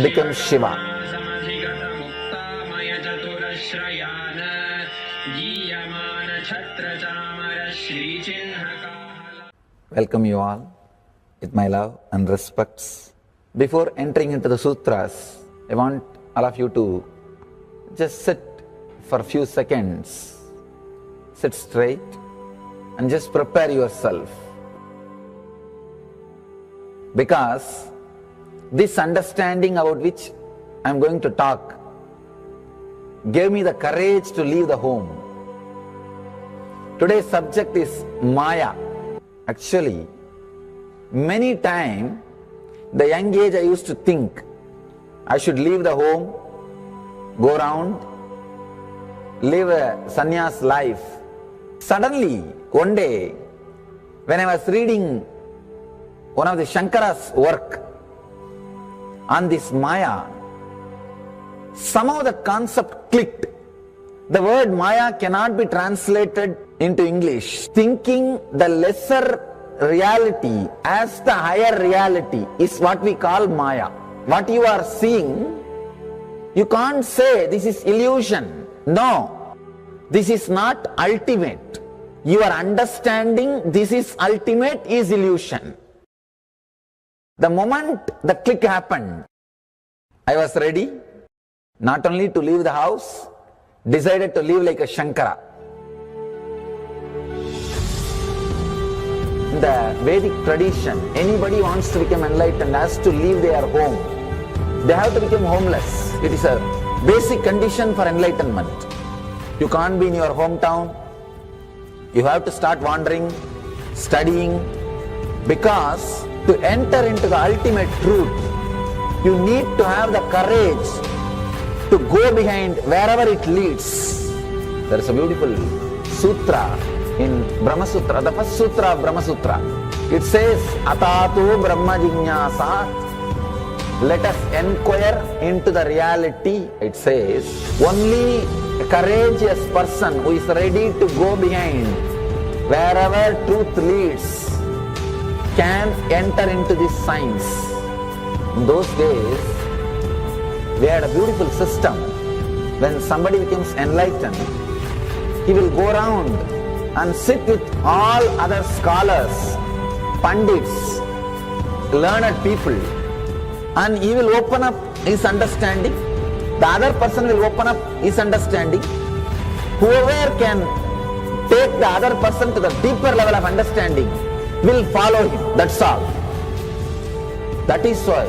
becomes Shiva. Welcome you all with my love and respects. Before entering into the sutras, I want all of you to just sit for a few seconds. Sit straight and just prepare yourself. Because this understanding about which I am going to talk gave me the courage to leave the home. Today's subject is Maya. Actually, many times, the young age I used to think I should leave the home, go around, live a sannyas life. Suddenly, one day, when I was reading one of the Shankara's work on this Maya, somehow the concept clicked. The word Maya cannot be translated into English. Thinking the lesser reality as the higher reality is what we call Maya. What you are seeing, you can't say this is illusion. No, this is not ultimate. Your understanding this is ultimate is illusion. The moment the click happened, I was ready not only to leave the house, decided to live like a Shankara. In the Vedic tradition, anybody wants to become enlightened has to leave their home. They have to become homeless. It is a basic condition for enlightenment. You can't be in your hometown. You have to start wandering, studying, because to enter into the ultimate truth, you need to have the courage to go behind wherever it leads. There is a beautiful sutra in Brahma Sutra, the first sutra of Brahma Sutra. It says, Atato Brahma Jignasat. Let us inquire into the reality. It says, only a courageous person who is ready to go behind wherever truth leads can enter into this science. In those days, we had a beautiful system. When somebody becomes enlightened, he will go around and sit with all other scholars, pandits, learned people, and he will open up his understanding. The other person will open up his understanding. Whoever can take the other person to the deeper level of understanding will follow him. That's all. That is why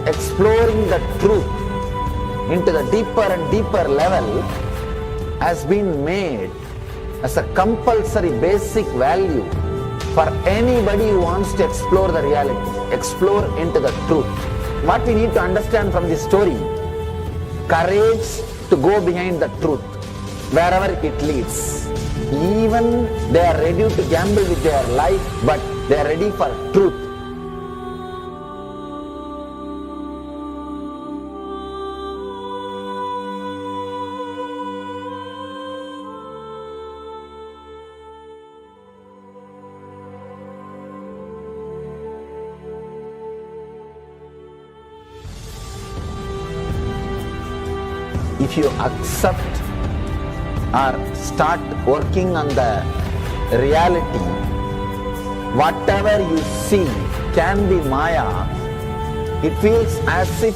exploring the truth into the deeper and deeper level has been made as a compulsory basic value for anybody who wants to explore the reality, explore into the truth. What we need to understand from this story, courage to go behind the truth. wherever it leads. Even they are ready to gamble with their life, but they are ready for truth. If you accept or start working on the reality, whatever you see can be Maya. It feels as if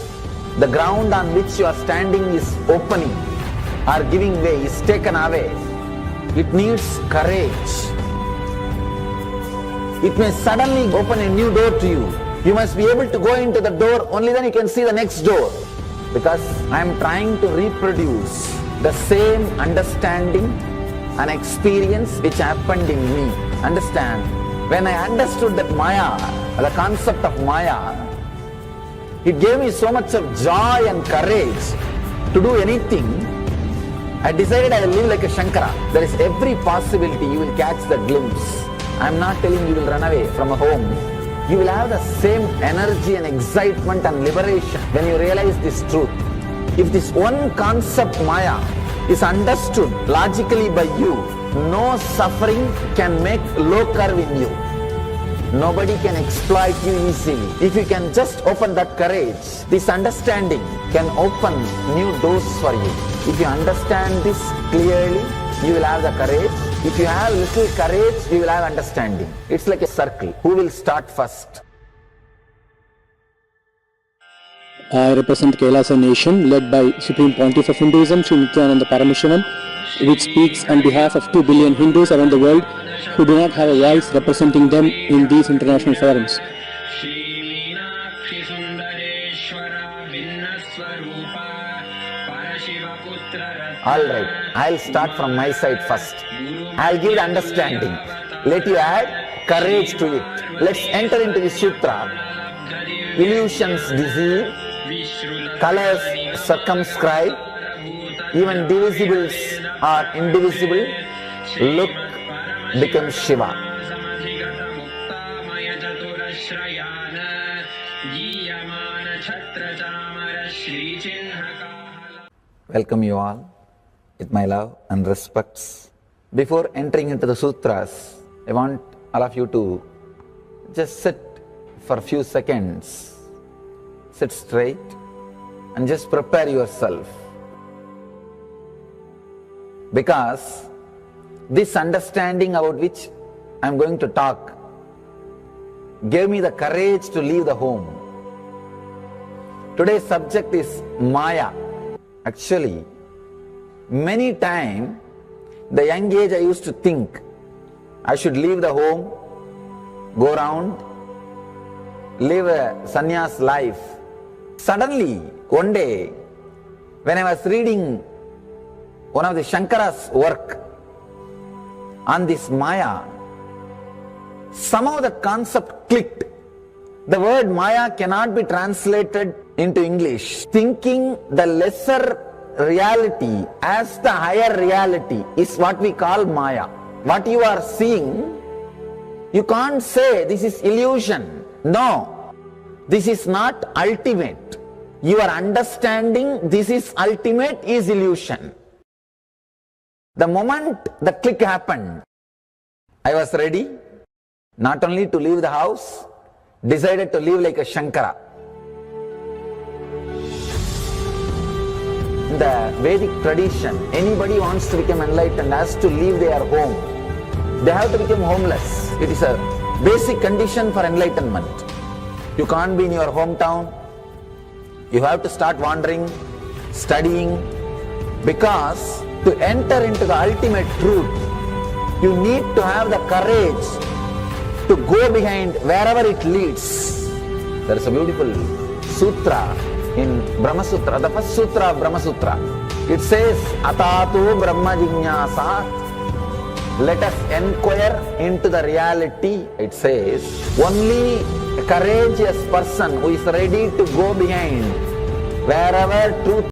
the ground on which you are standing is opening or giving way, is taken away. It needs courage. It may suddenly open a new door to you. You must be able to go into the door, only then you can see the next door. Because I am trying to reproduce the same understanding and experience which happened in me. Understand? When I understood that Maya, the concept of Maya, it gave me so much of joy and courage to do anything. I decided I will live like a Shankara. There is every possibility you will catch the glimpse. I am not telling you will run away from a home. You will have the same energy and excitement and liberation when you realize this truth. If this one concept Maya is understood logically by you, no suffering can make low curve in you. Nobody can exploit you easily. If you can just open that courage, this understanding can open new doors for you. If you understand this clearly, you will have the courage. If you have little courage, you will have understanding. It's like a circle. Who will start first? I represent Kailasa Nation, led by Supreme Pontiff of Hinduism, Sri Nithyananda Paramashivam, which speaks on behalf of 2 billion Hindus around the world who do not have a voice representing them in these international forums. Alright, I'll start from my side first. I'll give the understanding. Let you add courage to it. Let's enter into the sutra. Illusions deceive, colors circumscribe, even divisibles are indivisible. Look becomes Shiva. Welcome you all with my love and respects. Before entering into the sutras, I want all of you to just sit for a few seconds. Sit straight and just prepare yourself. Because this understanding about which I am going to talk gave me the courage to leave the home. Today's subject is Maya. Actually, many times, the young age I used to think I should leave the home, go around, live a sannyas life. Suddenly, one day, when I was reading one of the Shankara's work on this Maya, somehow the concept clicked. The word Maya cannot be translated into English. Thinking the lesser reality as the higher reality is what we call Maya. What you are seeing, you can't say this is illusion. No, this is not ultimate. Your understanding this is ultimate is illusion. The moment the click happened, I was ready not only to leave the house, decided to live like a Shankara. In the Vedic tradition, anybody wants to become enlightened has to leave their home. They have to become homeless. It is a basic condition for enlightenment. You can't be in your hometown. You have to start wandering, studying, because to enter into the ultimate truth, you need to have the courage to go behind wherever it leads. There is a beautiful sutra in Brahma Sutra, the first sutra of Brahma Sutra. It says, Atatu Brahma Jignasat. Let us inquire into the reality. It says, only a courageous person who is ready to go behind wherever truth